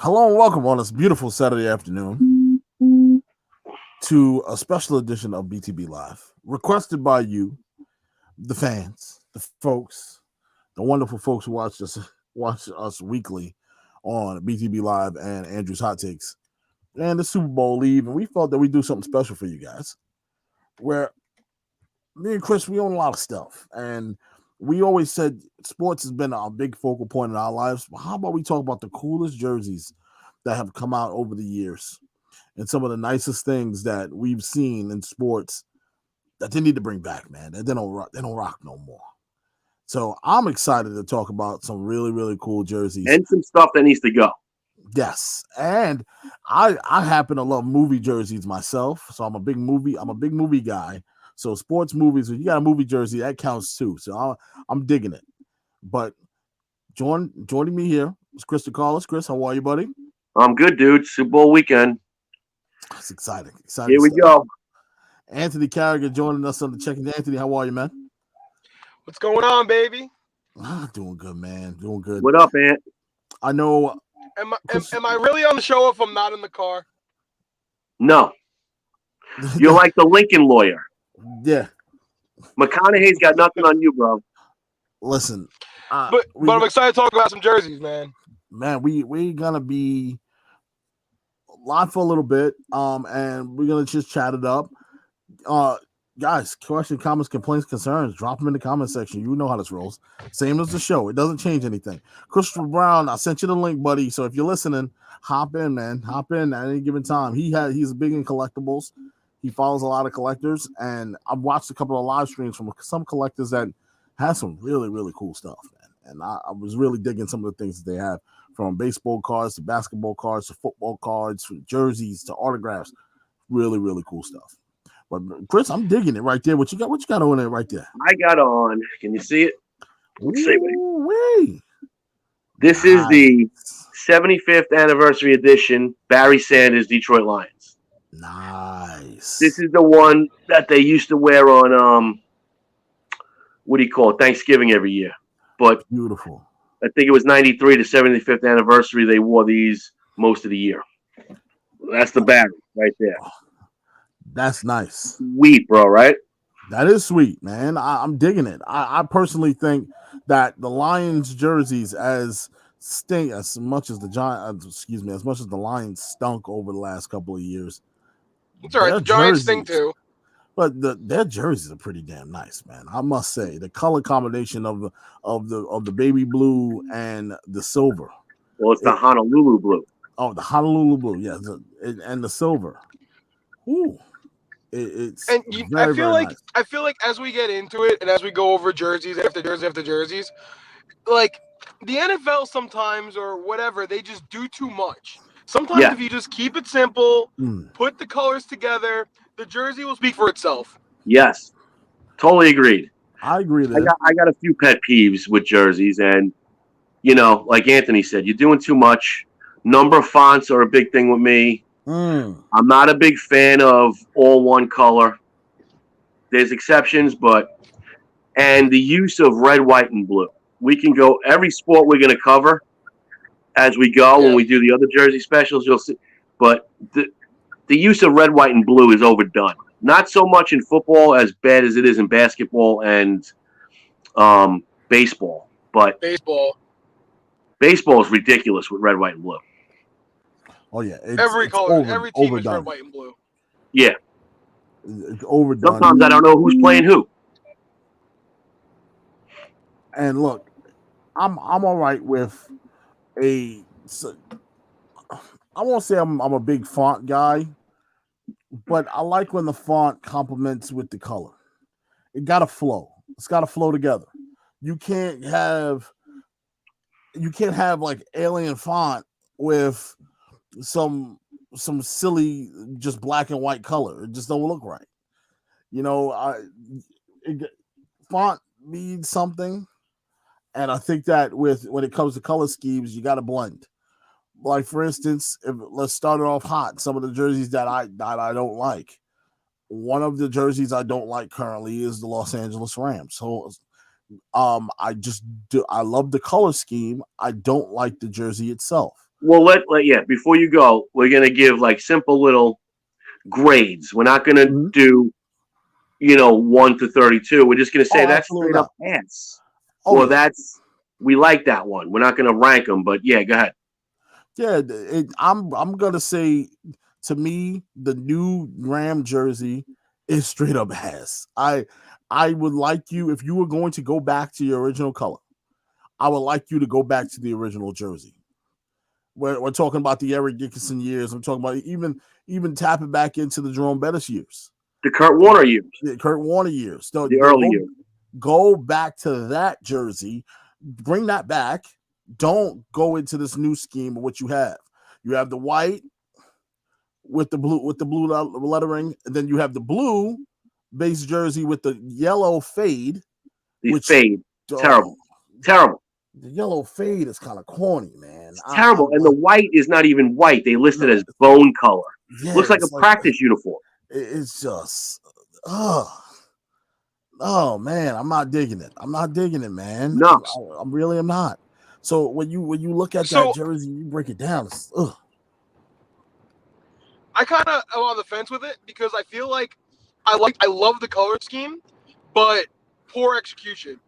Hello and welcome on this beautiful Saturday afternoon to a special edition of BTB Live, requested by you, the fans, the folks, the wonderful folks who watch us weekly on BTB Live and Andrew's Hot Takes and the Super Bowl Eve. And we felt that we'd do something special for you guys, where me and Chris, we own a lot of stuff, and we always said sports has been a big focal point in our lives. How about we talk about the coolest jerseys that have come out over the years and some of the nicest things that we've seen in sports that they need to bring back, man. That they don't rock no more. So I'm excited to talk about some really, really cool jerseys and some stuff that needs to go. Yes, and I happen to love movie jerseys myself, so I'm a big movie guy. So sports movies, if you got a movie jersey, that counts too. So I'm digging it. But joining me here is Chris DeCarlos. Chris, how are you, buddy? I'm good, dude. Super Bowl weekend. It's exciting. Here we go. Anthony Carrigan joining us on the check-in. Anthony, how are you, man? What's going on, baby? Doing good, man. Doing good. What up, Ant? I know. Am I really on the show if I'm not in the car? No. You're like the Lincoln lawyer. Yeah. McConaughey's got nothing on you, bro. Listen. But I'm excited to talk about some jerseys, man. Man, we're gonna be live for a little bit, and we're gonna just chat it up. Guys, questions, comments, complaints, concerns, drop them in the comment section. You know how this rolls. Same as the show. It doesn't change anything. Christopher Brown, I sent you the link, buddy. So if you're listening, hop in, man. Hop in at any given time. He's big in collectibles. He follows a lot of collectors, and I've watched a couple of live streams from some collectors that have some really, really cool stuff, man. And I was really digging some of the things that they have, from baseball cards to basketball cards to football cards, from jerseys to autographs. Really, really cool stuff. But Chris, I'm digging it right there. What you got on it right there? I got on. Can you see it? Let's see. Wait. This is the 75th anniversary edition Barry Sanders Detroit Lions. Nice. This is the one that they used to wear on what do you call it? Thanksgiving every year. But beautiful. I think it was 93 to 75th anniversary. They wore these most of the year. That's the Barry right there. That's nice. Sweet, bro, right? That is sweet, man. I'm digging it. I personally think that the Lions jerseys, as much as the Lions stunk over the last couple of years. It's all right. The Giants stink too. But their jerseys are pretty damn nice, man. I must say, the color combination of the baby blue and the silver. Well, it's the Honolulu blue. Oh, the Honolulu blue, yeah, and the silver. Ooh. I feel like as we get into it and as we go over jerseys after jerseys, like the NFL sometimes or whatever, they just do too much. Sometimes if you just keep it simple, put the colors together, the jersey will speak for itself. Yes, totally agreed. I agree there. I got a few pet peeves with jerseys, and like Anthony said, you're doing too much. Number fonts are a big thing with me. I'm not a big fan of all one color. There's exceptions, and the use of red, white, and blue. We can go every sport we're going to cover as we go when we do the other jersey specials. You'll see, but the use of red, white, and blue is overdone. Not so much in football, as bad as it is in basketball and baseball. But baseball is ridiculous with red, white, and blue. Oh yeah, every team is red, white, and blue. Yeah, it's overdone. Sometimes I don't know who's playing who. And look, I'm all right with I won't say I'm a big font guy, but I like when the font complements with the color. It gotta flow. It's gotta flow together. You can't have like alien font with some silly just black and white color. It just don't look right. Font means something, and I think that when it comes to color schemes, you got to blend. Like for instance, let's start it off hot. Some of the jerseys that I don't like. One of the jerseys I don't like currently is the Los Angeles Rams. So I love the color scheme. I don't like the jersey itself. Well, before you go, we're gonna give like simple little grades. We're not gonna do 1 to 32. We're just gonna say that's straight up pass. Or that's we like that one. We're not gonna rank them, but yeah, go ahead. Yeah, I'm gonna say, to me, the new Ram jersey is straight up ass. I would like you, if you were going to go back to your original color, I would like you to go back to the original jersey. We're talking about the Eric Dickerson years. I'm talking about even tapping back into the Jerome Bettis years. The Kurt Warner years. The Kurt Warner years. The early years. Go back to that jersey. Bring that back. Don't go into this new scheme of what you have. You have the white with the blue lettering, and then you have the blue base jersey with the yellow fade. Terrible. The yellow fade is kind of corny, man. It's terrible. And the white is not even white. They listed as bone color. Yeah, looks like a practice uniform. It's just, oh man, I'm not digging it. I'm not digging it, man. No, I really am not. So when you look at that jersey, you break it down. I kind of am on the fence with it because I feel like I love the color scheme, but poor execution,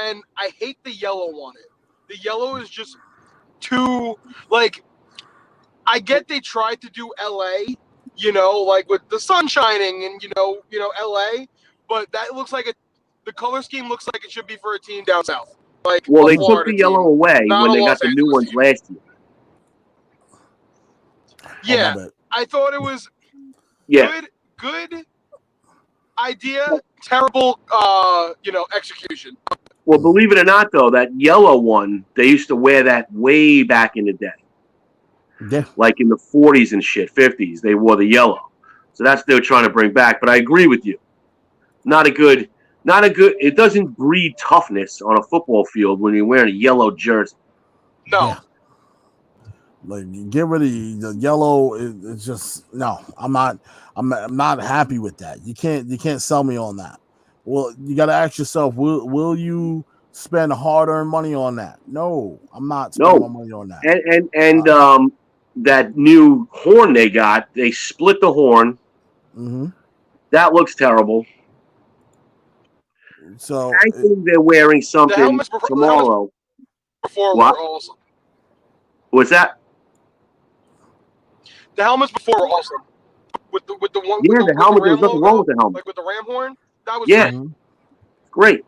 and I hate the yellow on it. The yellow is just too like. I get they tried to do LA, like with the sun shining and LA, but that looks like the color scheme looks like it should be for a team down south. Like, well, they took the yellow away when they got the new ones last year. Yeah, I thought it was good idea, terrible, execution. Well, believe it or not, though, that yellow one, they used to wear that way back in the day. Yeah. Like in the 40s and shit, 50s, they wore the yellow. So that's what they're trying to bring back. But I agree with you. Not a good, it doesn't breed toughness on a football field when you're wearing a yellow jersey. No. Yeah. Like, get rid of the yellow. It's just, no, I'm not happy with that. You can't sell me on that. Well, you got to ask yourself, will you spend hard-earned money on that? No, I'm not spending my money on that. And that new horn they split the horn. Mm-hmm. That looks terrible. So I think they're wearing something tomorrow. Before were awesome. What's that? The helmets before were awesome. With the one. Yeah, with the helmet. Ram There's nothing logo, wrong with the helmet. Like with the Ram horn. That was great.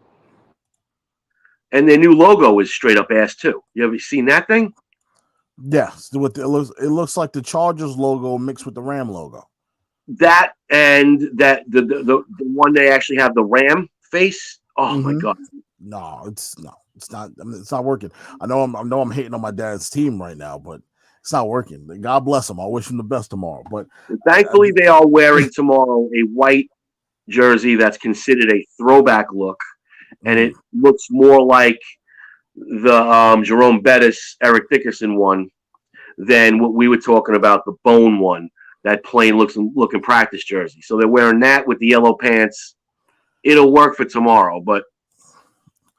And their new logo is straight up ass too. You ever seen that thing? Yes, it looks like the Chargers logo mixed with the Ram logo. That and the one they actually have the Ram face. Oh my god! No, it's not. I mean, it's not working. I know I'm hating on my dad's team right now, but it's not working. God bless him. I wish him the best tomorrow. But thankfully, they are wearing tomorrow a white jersey that's considered a throwback look, and it looks more like the Jerome Bettis, Eric Dickerson one than what we were talking about, the bone one, that plain looking practice jersey. So they're wearing that with the yellow pants. It'll work for tomorrow, but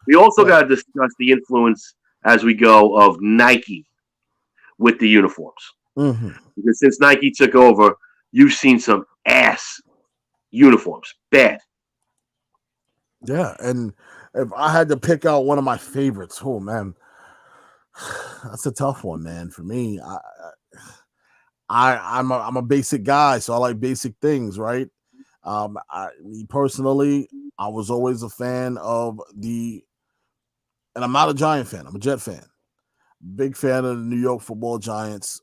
we also got to discuss the influence as we go of Nike with the uniforms. Mm-hmm. Because since Nike took over, you've seen some ass uniforms. Bad. Yeah, and if I had to pick out one of my favorites, oh man, that's a tough one, man. For me, I'm a basic guy, so I like basic things, right? Me personally, I was always a fan of and I'm not a Giant fan. I'm a Jet fan. Big fan of the New York Football Giants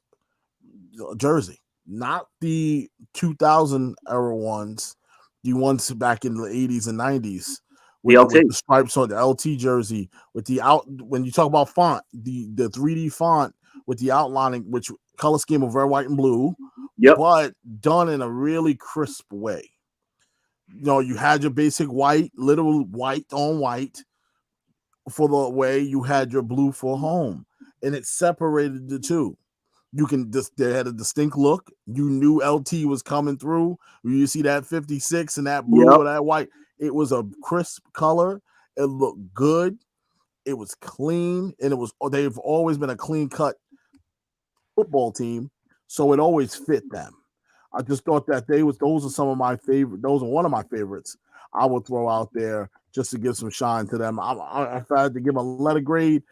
jersey, not the 2000 era ones, the ones back in the 80s and 90s. With the stripes on the LT jersey, with when you talk about font, the 3D font with the outlining, which color scheme of red, white, and blue, but done in a really crisp way. You had your basic white, literal white on white for the away. You had your blue for home, and it separated the two. They had a distinct look. You knew LT was coming through. You see that 56 and that blue or that white. It was a crisp color. It looked good. It was clean, and they've always been a clean cut football team, so it always fit them. I just thought that those are some of my favorite. Those are one of my favorites. I would throw out there just to give some shine to them. If I had to give a letter grade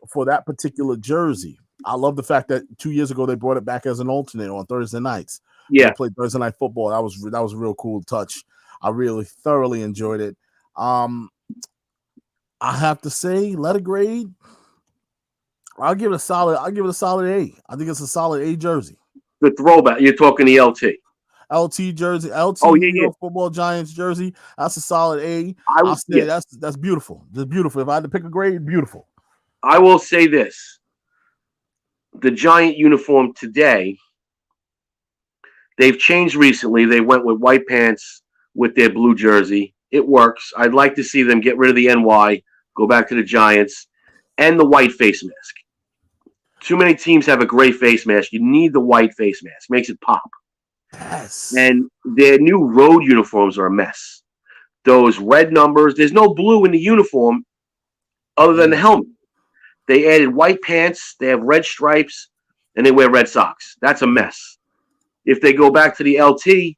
for that particular jersey, I love the fact that 2 years ago they brought it back as an alternate on Thursday nights. Yeah, they played Thursday night football. That was a real cool touch. I really thoroughly enjoyed it. I have to say, letter grade, I'll give it a solid A. I think it's a solid A jersey. The throwback. You're talking the LT jersey, New York Football Giants jersey. That's a solid A. I'll say that's beautiful. Just beautiful. If I had to pick a grade, beautiful. I will say this: the Giant uniform today, they've changed recently. They went with white pants with their blue jersey. It works. I'd like to see them get rid of the NY, go back to the Giants, and the white face mask. Too many teams have a gray face mask. You need the white face mask. Makes it pop. Yes. And their new road uniforms are a mess. Those red numbers, there's no blue in the uniform other than the helmet. They added white pants, they have red stripes, and they wear red socks. That's a mess. If they go back to the LT,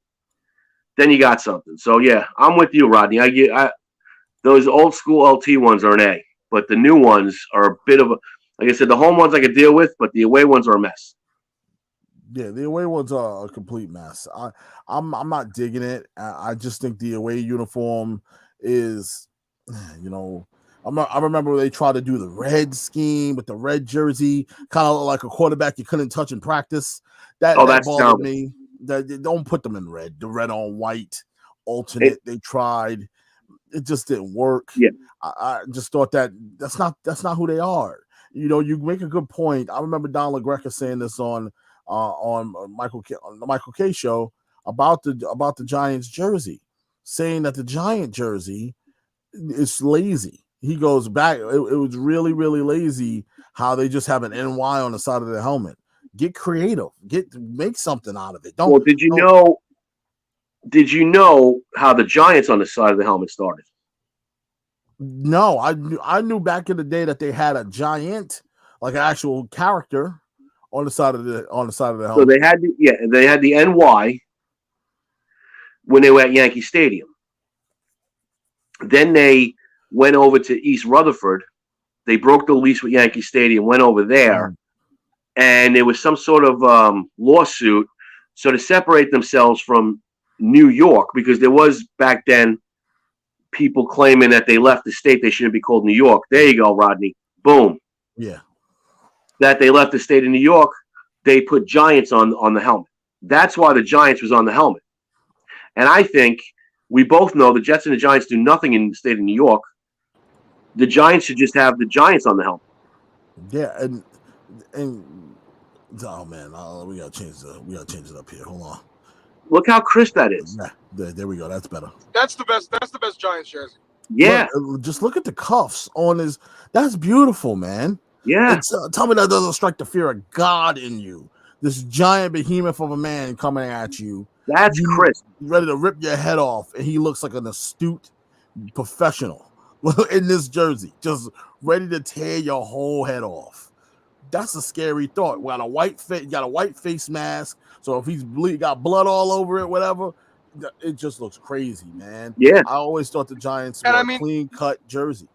then you got something. So, yeah, I'm with you, Rodney. Those old school LT ones are an A, but the new ones are a bit of a, like I said, the home ones I could deal with, but the away ones are a mess. Yeah, the away ones are a complete mess. I'm not digging it. I just think the away uniform is, I remember they tried to do the red scheme with the red jersey, kind of like a quarterback you couldn't touch in practice. That bothered terrible. Me. That don't put them in red. The red on white alternate. They tried. It just didn't work. Yeah, I just thought that's not who they are. You make a good point. I remember Don LaGreca saying this on the Michael K show about the Giants jersey, saying that the Giant jersey is lazy. He goes back. It was really, really lazy how they just have an NY on the side of the helmet. Get creative. Make something out of it. Did you know how the Giants on the side of the helmet started? No, I knew back in the day that they had a giant, like an actual character on the side of the helmet. So they had the NY when they were at Yankee Stadium. Then they went over to East Rutherford. They broke the lease with Yankee Stadium, went over there, and there was some sort of lawsuit. So to separate themselves from New York, because there was back then people claiming that they left the state, they shouldn't be called New York. There you go, Rodney. Boom. Yeah. That they left the state of New York, they put Giants on the helmet. That's why the Giants was on the helmet. And I think we both know the Jets and the Giants do nothing in the state of New York. The Giants should just have the Giants on the helmet. Yeah, and oh man, we gotta change it up here. Hold on. Look how crisp that is. Yeah, there we go. That's better. That's the best Giants jersey. Yeah. Just look at the cuffs on his. That's beautiful, man. Yeah. Tell me that doesn't strike the fear of God in you. This giant behemoth of a man coming at you. That's crisp. Ready to rip your head off, and he looks like an astute professional in this jersey, just ready to tear your whole head off. That's a scary thought. We got a white face mask, so if he's got blood all over it, whatever, it just looks crazy, man. Yeah. I always thought the Giants were a clean-cut jersey.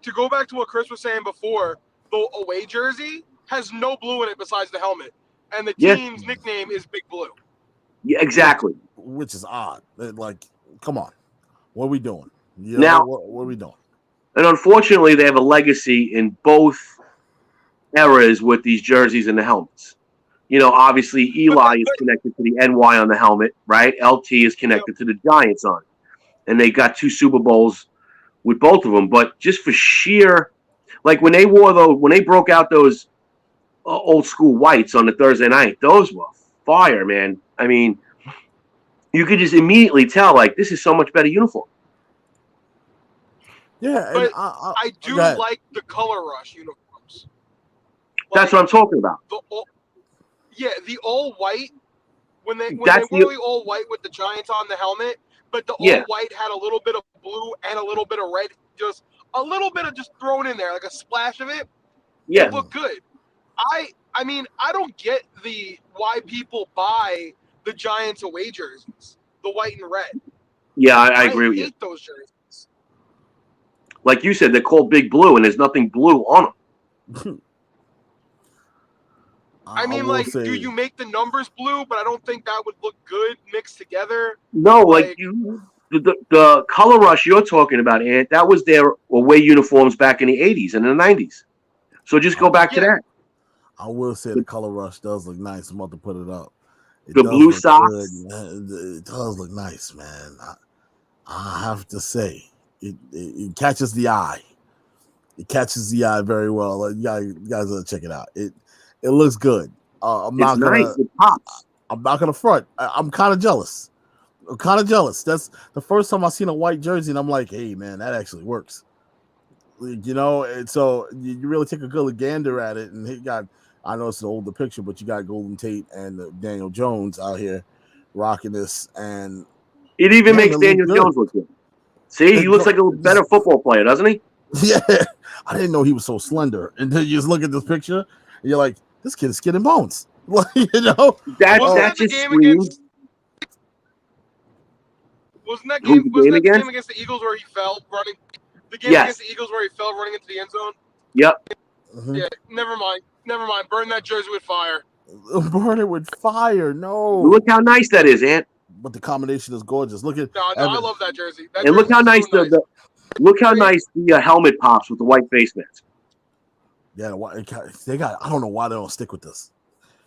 To go back to what Chris was saying before, the away jersey has no blue in it besides the helmet, and the team's nickname is Big Blue. Yeah, exactly. Which is odd. Like, come on, what are we doing? Now, what are we doing? And unfortunately, they have a legacy in both eras with these jerseys and the helmets. Obviously, Eli is connected to the NY on the helmet, right? LT is connected to the Giants on it. And they got 2 Super Bowls with both of them. But just for sheer, like when they broke out those old school whites on the Thursday night, those were fire, man. I mean, you could just immediately tell, like, this is so much better uniform. Yeah, but I do like the color rush uniforms. That's what I'm talking about. The all white when they were really all white with the Giants on the helmet, but the all white had a little bit of blue and a little bit of red, just a little bit of just thrown in there, like a splash of it. Yeah, it looked good. I mean, I don't get why people buy the Giants away jerseys, the white and red. Yeah, I agree with you. I hate those jerseys. Like you said, they're called Big Blue, and there's nothing blue on them. I mean, like, do you make the numbers blue? But I don't think that would look good mixed together. No, the color rush you're talking about, Ant, that was their away uniforms back in the 80s and the 90s. So just go back to that. I will say the color rush does look nice. I'm about to put it up. The blue socks. It does look nice, man. I have to say, it catches the eye. It catches the eye very well. Like, you guys gotta check it out. It looks good. I'm not gonna front. I'm kind of jealous. That's the first time I've seen a white jersey, and I'm like, hey, man, that actually works. You know, and so you really take a good gander at it, and he got. I know it's an older picture, but you got Golden Tate and Daniel Jones out here rocking this, and it even makes Daniel Jones look good. See, he looks like a better football player, doesn't he? Yeah, I didn't know he was so slender. And then you just look at this picture, and you're like, this kid's skin and bones. Like, you know, that just screams. Wasn't that game against the Eagles where he fell running? The game against the Eagles where he fell running into the end zone? Yep. Mm-hmm. Yeah, never mind. Burn that jersey with fire. Burn it with fire. No. Look how nice that is, Ant. But the combination is gorgeous. Look at I love that jersey. And look how nice look how nice the helmet pops with the white face mask. Yeah, they got. I don't know why they don't stick with this.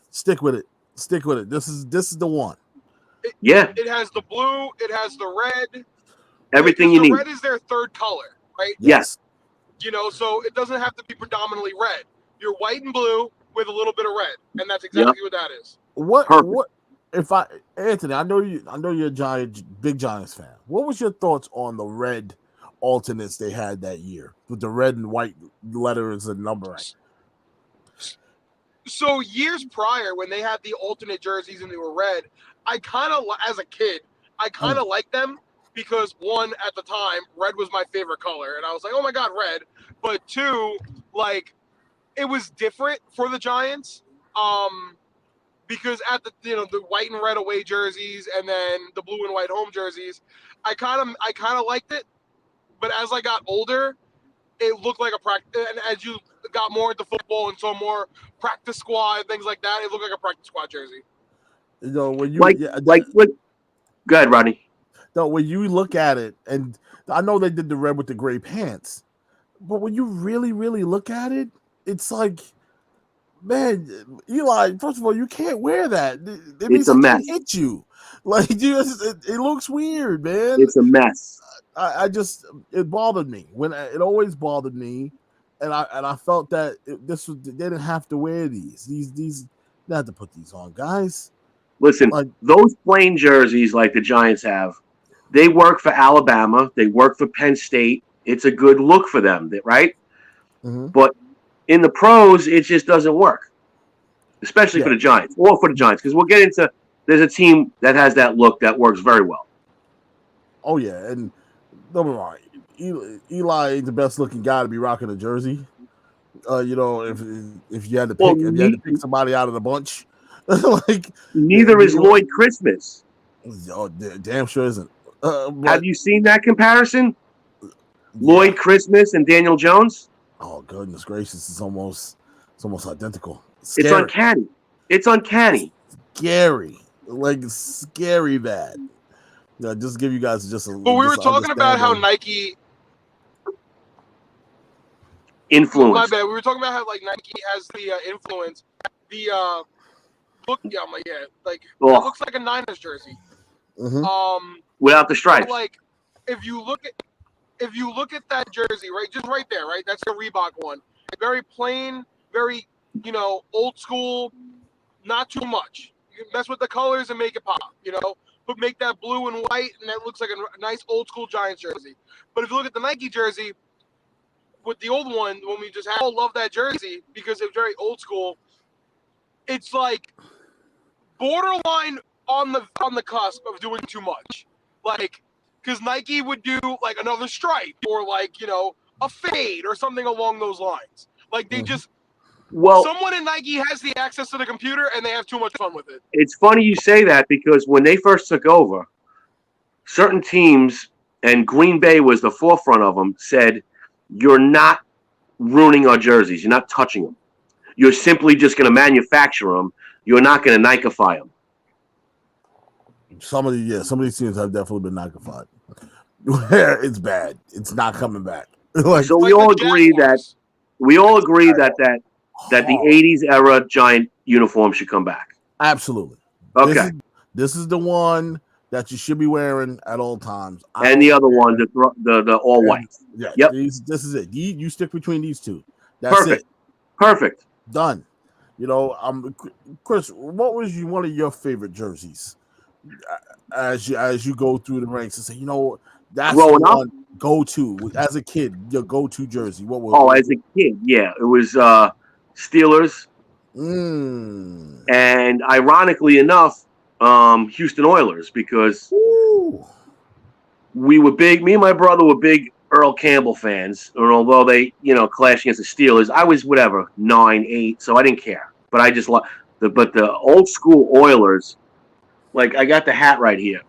Stick with it. This is the one. It has the blue. It has the red. Everything you need. Red is their third color, right? Yes. You know, so it doesn't have to be predominantly red. You're white and blue with a little bit of red, and that's exactly what that is. What? Anthony? I know you're a big Giants fan. What was your thoughts on the red alternates they had that year with the red and white letters and numbering? So years prior, when they had the alternate jerseys and they were red, I kind of, as a kid, liked them because one, at the time, red was my favorite color, and I was like, oh my god, red. But two, like, it was different for the Giants, because at the white and red away jerseys and then the blue and white home jerseys, I kind of liked it. But as I got older, it looked like a practice. And as you got more into football and saw more practice squad things like that, it looked like a practice squad jersey. You know, when you go ahead, Rodney. No, when you look at it, and I know they did the red with the gray pants, but when you really, really look at it, it's like, man, Eli. First of all, you can't wear that. It's a mess. Hit you, like, it looks weird, man. It's a mess. It bothered me it always bothered me, and I felt that they didn't have to wear these. They had to put these on, guys. Listen, those plain jerseys like the Giants have, they work for Alabama. They work for Penn State. It's a good look for them, right? Mm-hmm. But in the pros, it just doesn't work, especially for the Giants, because we'll get into. There's a team that has that look that works very well. Oh yeah, and don't be wrong, Eli ain't the best looking guy to be rocking a jersey. You know, if you had to pick somebody out of the bunch, neither is Lloyd Christmas. Oh, damn sure isn't. Have you seen that comparison? Yeah. Lloyd Christmas and Daniel Jones. Oh goodness gracious! It's almost identical. Scary. It's uncanny. Scary, scary bad. Yeah, just give you guys just a. But we were talking about how Nike influence. My bad. We were talking about how Nike has the influence. The look, it looks like a Niners jersey. Mm-hmm. Without the stripes. So, if you look at that jersey, right, just right there, right, that's the Reebok one. Very plain, very old school, not too much. You mess with the colors and make it pop, but make that blue and white, and that looks like a nice old school Giants jersey. But if you look at the Nike jersey with the old one, when we just all love that jersey because it's very old school, it's like borderline on the cusp of doing too much. Because Nike would do another stripe or a fade or something along those lines. They just Well, someone in Nike has the access to the computer and they have too much fun with it. It's funny you say that because when they first took over, certain teams, and Green Bay was the forefront of them, said, "You're not ruining our jerseys. You're not touching them. You're simply just going to manufacture them. You're not going to Nikeify them." Some of these teams have definitely been Nikeified. It's bad. It's not coming back. So we all agree that the '80s era Giant uniform should come back. Absolutely. Okay. This is the one that you should be wearing at all times. And the other one, the all white. Yeah. Yep. This is it. You stick between these two. That's Perfect. it. Perfect. Done. Chris, what was one of your favorite jerseys as you go through the ranks and say, that's growing up, go to as a kid, your go-to jersey? What was? Oh, as a kid, yeah, it was Steelers, and ironically enough, Houston Oilers, because we were big. Me and my brother were big Earl Campbell fans, and although they, clashed against the Steelers, I was 9, 8, so I didn't care. But I just but the old school Oilers, like I got the hat right here.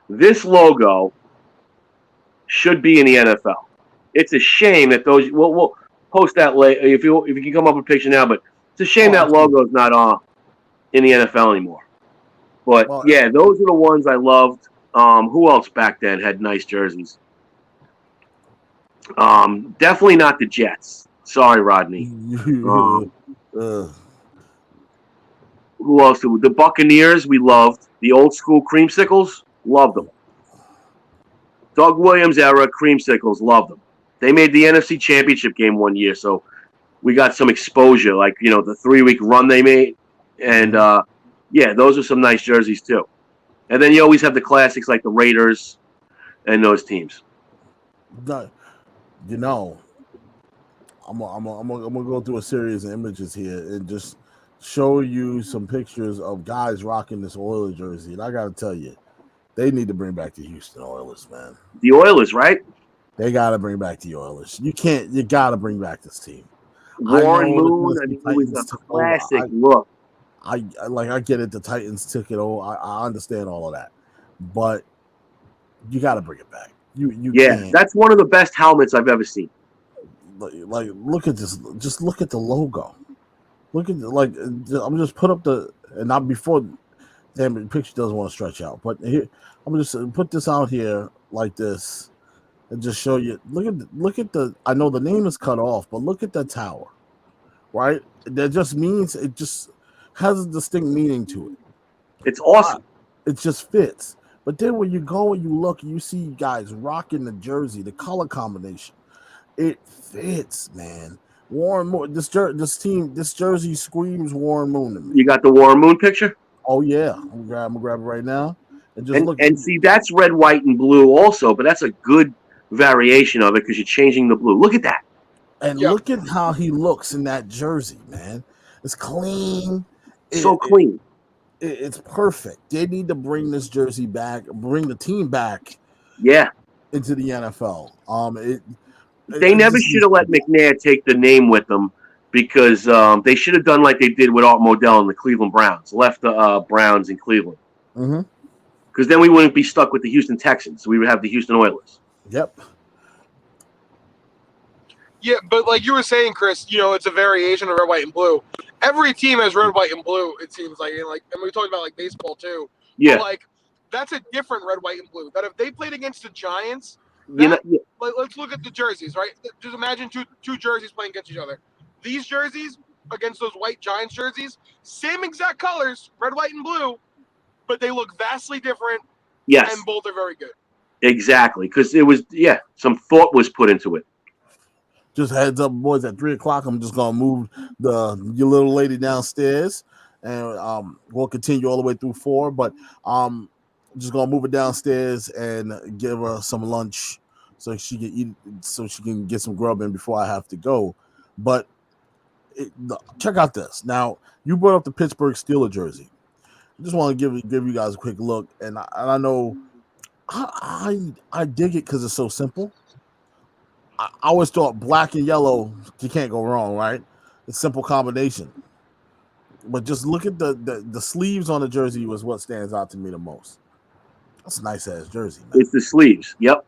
This logo should be in the NFL. It's a shame that those. We'll post that later if you can come up with a picture now. But it's a shame that logo is not in the NFL anymore. But yeah, those are the ones I loved. Who else back then had nice jerseys? Definitely not the Jets. Sorry, Rodney. Who else? The Buccaneers we loved. The old school creamsicles, loved them. Doug Williams era creamsicles, loved them. They made the NFC Championship game one year, so we got some exposure, like, the 3-week run they made. And, yeah, those are some nice jerseys, too. And then you always have the classics like the Raiders and those teams. I'm gonna go through a series of images here and just show you some pictures of guys rocking this Oilers jersey. And I got to tell you, they need to bring back the Houston Oilers, man. The Oilers, right? They got to bring back the Oilers. You got to bring back this team. Warren Moon, it was a classic look. I get it. The Titans took it over. I understand all of that, but you got to bring it back. You can't. That's one of the best helmets I've ever seen. Like look at this. Just look at the logo. Look at I'm just put up and not before. Damn, the picture doesn't want to stretch out, but here I'm just put this out here like this and just show you. Look at the. I know the name is cut off, but look at the tower, right? That just means it just has a distinct meaning to it. It's awesome. It just fits. But then when you go and you look, you see guys rocking the jersey, the color combination. It fits, man. Warren Moon. This jersey screams Warren Moon to me. You got the Warren Moon picture? Oh yeah, I'm gonna grab it right now and just look. And see, that's red, white, and blue also, but that's a good variation of it because you're changing the blue. Look at that. And look at how he looks in that jersey, man. It's clean. Clean. It's perfect. They need to bring this jersey back, bring the team back. Yeah. Into the NFL. They never should have let McNair take the name with them because they should have done like they did with Art Modell and the Cleveland Browns, left the Browns in Cleveland. Because then we wouldn't be stuck with the Houston Texans. We would have the Houston Oilers. Yep. Yeah, but like you were saying, Chris, it's a variation of red, white, and blue. Every team has red, white, and blue, it seems like. And we talked about like baseball too. Yeah. But, that's a different red, white, and blue. That if they played against the Giants, let's look at the jerseys, right? Just imagine two jerseys playing against each other. These jerseys against those white Giants jerseys, same exact colors, red, white, and blue, but they look vastly different. Yes. And both are very good. Exactly, because it was some thought was put into it. Just heads up, boys. At 3:00, I'm just gonna move your little lady downstairs, and we'll continue all the way through 4. But just gonna move her downstairs and give her some lunch so she can eat, so she can get some grub in before I have to go. But check out this. Now you brought up the Pittsburgh Steelers jersey. I just want to give you guys a quick look, and I know I dig it because it's so simple. I always thought black and yellow, you can't go wrong, right? It's simple combination. But just look at the sleeves on the jersey was what stands out to me the most. That's a nice ass jersey, man. It's the sleeves. Yep.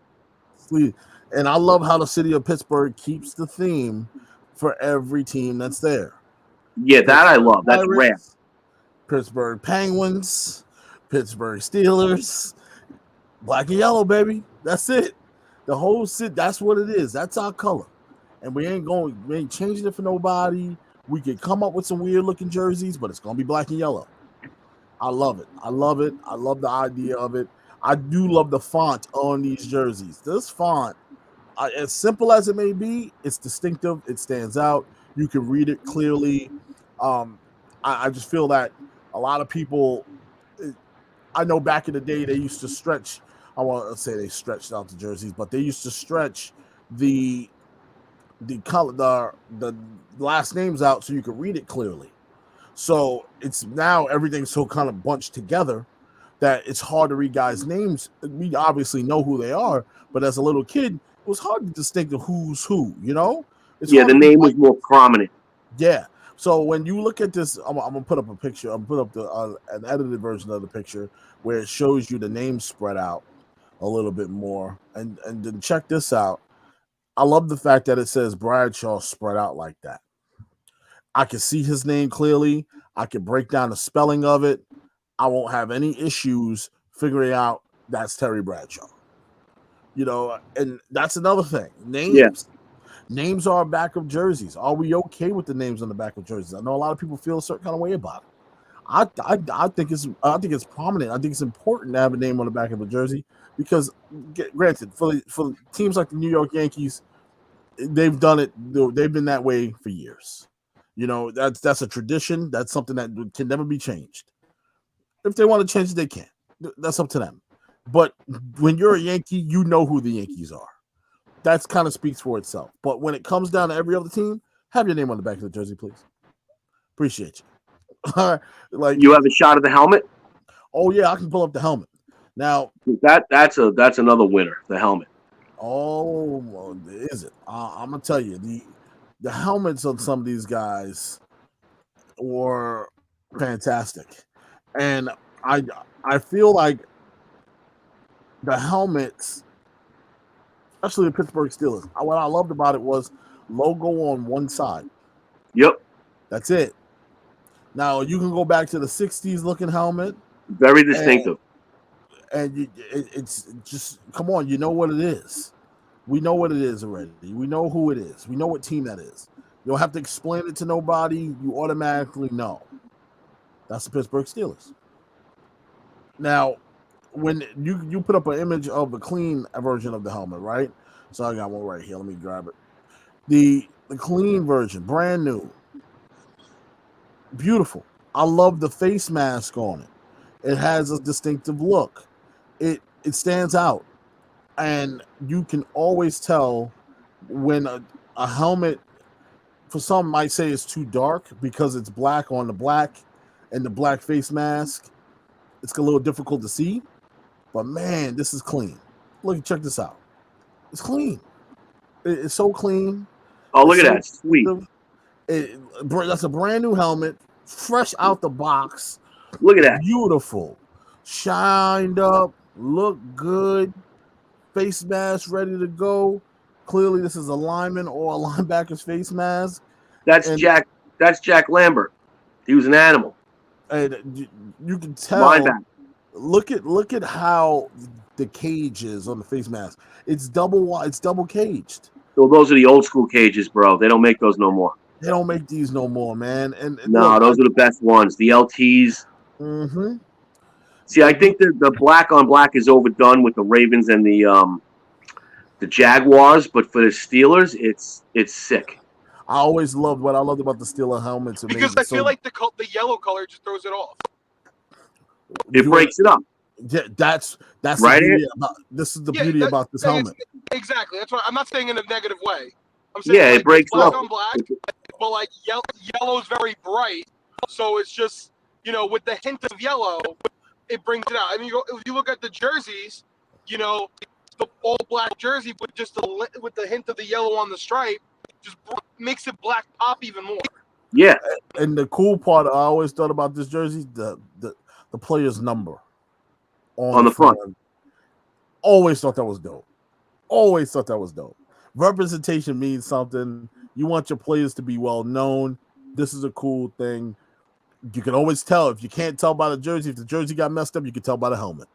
Sleeve. And I love how the city of Pittsburgh keeps the theme for every team that's there. Yeah, that I love. That's rare. Pittsburgh Penguins, Pittsburgh Steelers, black and yellow, baby. That's it. The whole city. That's what it is. That's our color. And we ain't changing it for nobody. We could come up with some weird looking jerseys, but it's gonna be black and yellow. I love it. I love it. I love the idea of it. I do love the font on these jerseys. This font, as simple as it may be, it's distinctive. It stands out. You can read it clearly. I just feel that a lot of people, I know back in the day they used to stretch. I want to say they stretched out the jerseys, but they used to stretch the color, the last names out so you could read it clearly. So it's now everything's so kind of bunched together that it's hard to read guys' names. We obviously know who they are, but as a little kid, it was hard to distinguish who's who, you know? The name was more prominent. Yeah. So when you look at this, I'm gonna put up a picture. I'm gonna put up an edited version of the picture where it shows you the names spread out a little bit more. And then check this out. I love the fact that it says Bradshaw spread out like that. I can see his name clearly. I can break down the spelling of it. I won't have any issues figuring out that's Terry Bradshaw. You know, and that's another thing. Names are back of jerseys. Are we okay with the names on the back of jerseys? I know a lot of people feel a certain kind of way about it. I think it's prominent. I think it's important to have a name on the back of a jersey because, granted, for teams like the New York Yankees, they've done it. They've been that way for years. You know, that's a tradition. That's something that can never be changed. If they want to change it, they can. That's up to them. But when you're a Yankee, you know who the Yankees are. That kind of speaks for itself. But when it comes down to every other team, have your name on the back of the jersey, please. Appreciate you. Like you have a shot of the helmet? Oh yeah, I can pull up the helmet. Now that's another winner, the helmet. Oh, well, is it? I'm gonna tell you, the helmets on some of these guys were fantastic. And I feel like the helmets, especially the Pittsburgh Steelers, what I loved about it was logo on one side. Yep. That's it. Now, you can go back to the 60s looking helmet. Very distinctive. And it's just, come on, you know what it is. We know what it is already. We know who it is. We know what team that is. You don't have to explain it to nobody. You automatically know. That's the Pittsburgh Steelers. Now, when you put up an image of the clean version of the helmet, right? So I got one right here. Let me grab it. The clean version, brand new. Beautiful. I love the face mask on it. It has a distinctive look. It stands out. And you can always tell when a helmet, for some might say it's too dark because it's black on the black and the black face mask. It's a little difficult to see. But man, this is clean. Look, check this out. It's clean. It's so clean. Oh, look at that. Sweet. That's a brand new helmet, fresh out the box. Look at that. Beautiful. Shined up. Look good. Face mask ready to go. Clearly, this is a lineman or a linebacker's face mask. That's Jack Lambert. He was an animal. And you can tell. Linebacker. Look at how the cage is on the face mask. It's double caged. So those are the old school cages, bro. They don't make those no more. They don't make these no more, man. And no, look, those are the best ones. The LTs. Mm-hmm. See, I think the black on black is overdone with the Ravens and the Jaguars, but for the Steelers, it's sick. I always loved what I loved about the Steeler helmets. Because I feel like the yellow color just throws it off. It breaks it up. Yeah, that's right. This is the beauty about this helmet. Exactly. That's why I'm not saying in a negative way. I'm saying it breaks black up. On black, but like yellow's very bright, so it's just with the hint of yellow, it brings it out. I mean, if you look at the jerseys, the all black jersey, but just with the hint of the yellow on the stripe, just makes it black pop even more. Yeah. And the cool part I always thought about this jersey, the player's number on the front. Always thought that was dope. Always thought that was dope. Representation means something. You want your players to be well known. This is a cool thing. You can always tell. If you can't tell by the jersey, if the jersey got messed up, you can tell by the helmet.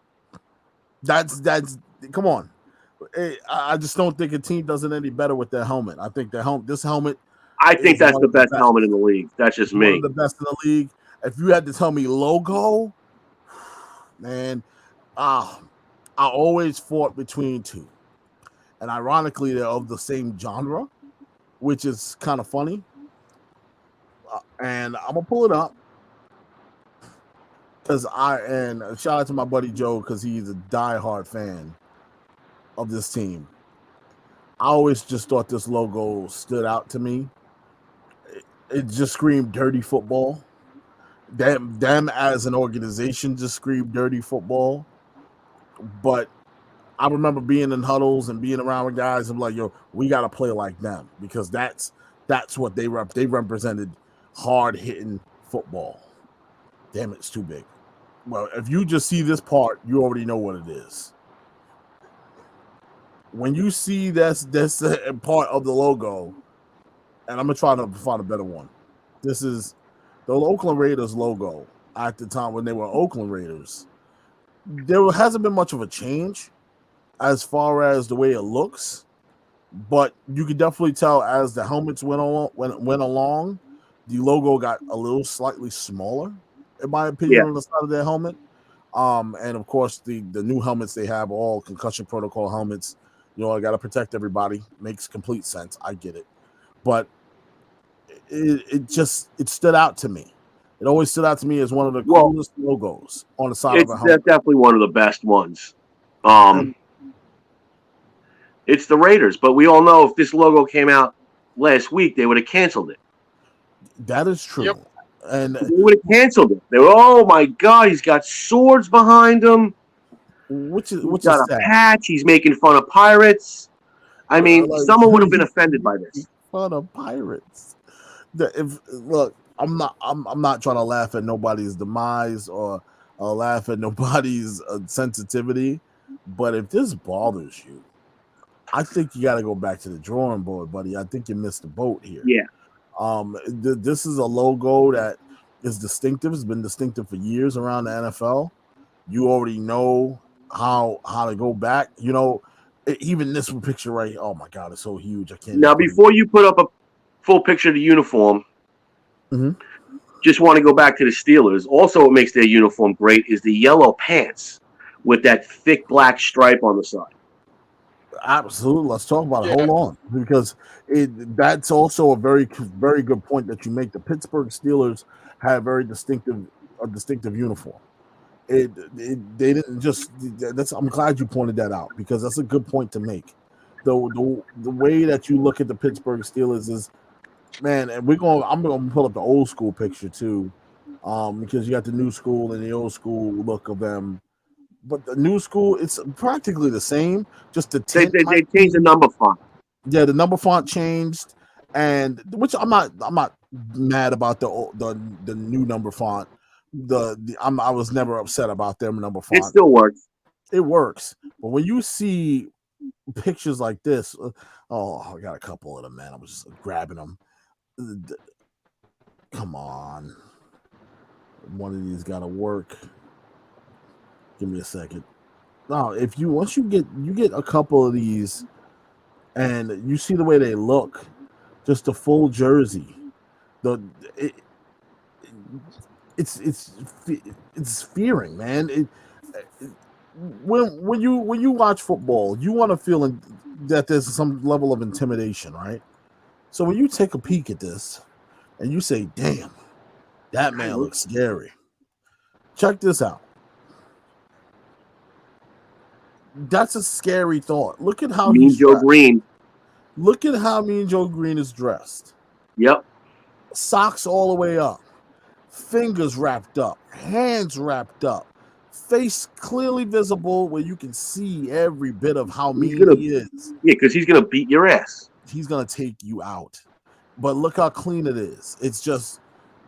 That's come on. I just don't think a team does it any better with their helmet. I think this helmet. I think that's the best helmet in the league. That's just me. One of the best in the league. If you had to tell me logo, man, I always fought between two. And ironically, they're of the same genre, which is kind of funny. And I'm going to pull it up. And shout out to my buddy Joe, because he's a diehard fan of this team. I always just thought this logo stood out to me. It just screamed dirty football. Them as an organization just screamed dirty football. But I remember being in huddles and being around with guys and like, yo, we got to play like them, because that's what they represented, hard-hitting football. Damn, it's too big. Well, if you just see this part, you already know what it is. When you see this part of the logo, and I'm going to try to find a better one. This is the Oakland Raiders logo at the time when they were Oakland Raiders. There hasn't been much of a change as far as the way it looks, but you can definitely tell as the helmets went along, the logo got a little slightly smaller, in my opinion, on the side of their helmet. And of course, the new helmets they have, all concussion protocol helmets. You know, I got to protect everybody. Makes complete sense. I get it. But it stood out to me. It always stood out to me as one of the coolest logos on the side of a helmet. It's definitely one of the best ones. It's the Raiders, but we all know if this logo came out last week, they would have canceled it. That is true. Yep. And they would have canceled it. They were, oh my God, he's got swords behind him. He's got a patch. He's making fun of pirates. I mean, someone would have been offended by this. Fun of pirates. Look, I'm not trying to laugh at nobody's demise or laugh at nobody's sensitivity, but if this bothers you, I think you got to go back to the drawing board, buddy. I think you missed the boat here. Yeah. This is a logo that is distinctive. It's been distinctive for years around the NFL. You already know how to go back. You know, even this picture right. Oh my God, it's so huge. I can't. Now, before you put up a full picture of the uniform, just want to go back to the Steelers. Also, what makes their uniform great is the yellow pants with that thick black stripe on the side. Absolutely. Let's talk about it. Hold on, because that's also a very, very good point that you make. The Pittsburgh Steelers have a distinctive uniform. They didn't just. I'm glad you pointed that out, because that's a good point to make. The way that you look at the Pittsburgh Steelers is, man, and I'm gonna pull up the old school picture too, because you got the new school and the old school look of them. But the new school, it's practically the same. Just the they changed the number font. Yeah, the number font changed, and which I'm not mad about the new number font. I was never upset about their number font. It still works. It works, but when you see pictures like this, I got a couple of them, man. I was just grabbing them. Come on, one of these got to work. Give me a second. Now, once you get a couple of these, and you see the way they look, just the full jersey, it's fearing, man. When you watch football, you want to feel that there's some level of intimidation, right? So when you take a peek at this, and you say, "Damn, that man looks scary," check this out. That's a scary thought. Look at how Mean Joe Green. Look at how Mean Joe Green is dressed. Yep. Socks all the way up. Fingers wrapped up. Hands wrapped up. Face clearly visible where you can see every bit of how mean he is. Yeah, because he's going to beat your ass. He's going to take you out. but look how clean it is. It's just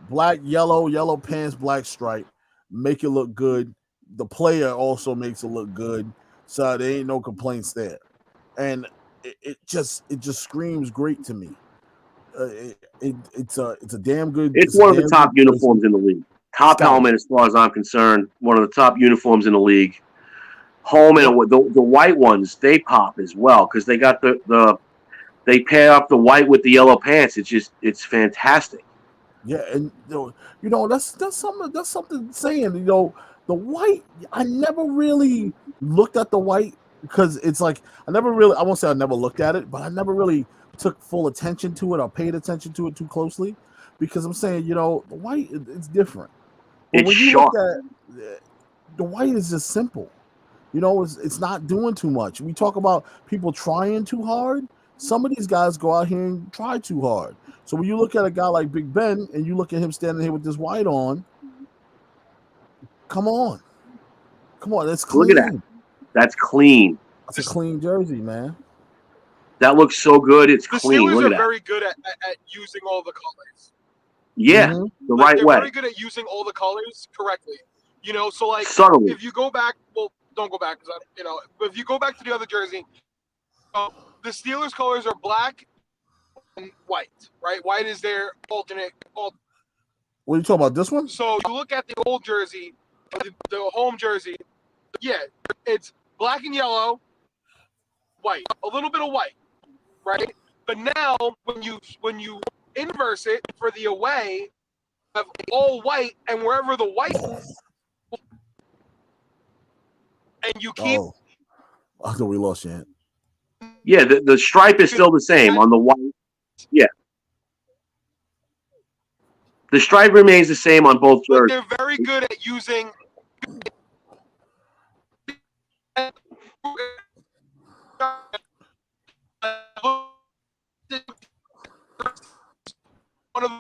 black, yellow pants, black stripe, make it look good. The player also makes it look good, so there ain't no complaints there. And it just screams great to me. It's a damn good. It's one of the top uniforms in the league. Top helmet, as far as I'm concerned, one of the top uniforms in the league. Home and the white ones, they pop as well because they got they pair up the white with the yellow pants. It's fantastic. Yeah, and that's something saying, the white. I never really looked at the white because it's like I won't say I never looked at it, but I never really took full attention to it or paid attention to it too closely because I'm saying, the white it's different. But it's when you sharp. look at the white is just simple. It's not doing too much. We talk about people trying too hard. Some of these guys go out here and try too hard. So when you look at a guy like Big Ben and you look at him standing here with this white on, come on, that's clean. Look at that. That's clean. That's a clean jersey, man. That looks so good. It's clean. The Steelers look are very good at using all the colors. Yeah, the right they're way. They're very good at using all the colors correctly. So like subtly. If you go back, well, don't go back because if you go back to the other jersey, the Steelers colors are black and white, right? White is their alternate. What are you talking about? This one? So you look at the old jersey, the home jersey. Yeah, it's black and yellow, white, a little bit of white, right? But now when you inverse it for the away, you have all white, and wherever the white, and you keep. Oh, I thought we lost Shant. Yeah, the stripe is still the same on the white. Yeah. The stripe remains the same on both jerseys. They're very good at using. One of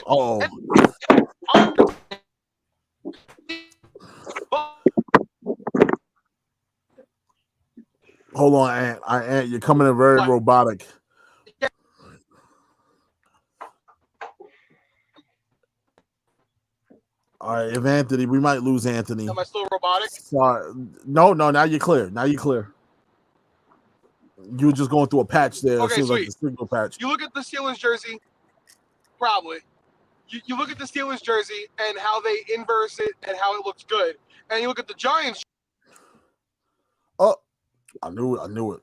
Oh. Hold on, Ant. You're coming in very robotic. All right, if Anthony, we might lose Anthony. Am I still robotic? Sorry. No, now you're clear. You were just going through a patch there. Okay, it seems sweet. like a signal patch. You look at the Steelers jersey, probably. You look at the Steelers jersey and how they inverse it and how it looks good. And you look at the Giants. Oh, I knew it.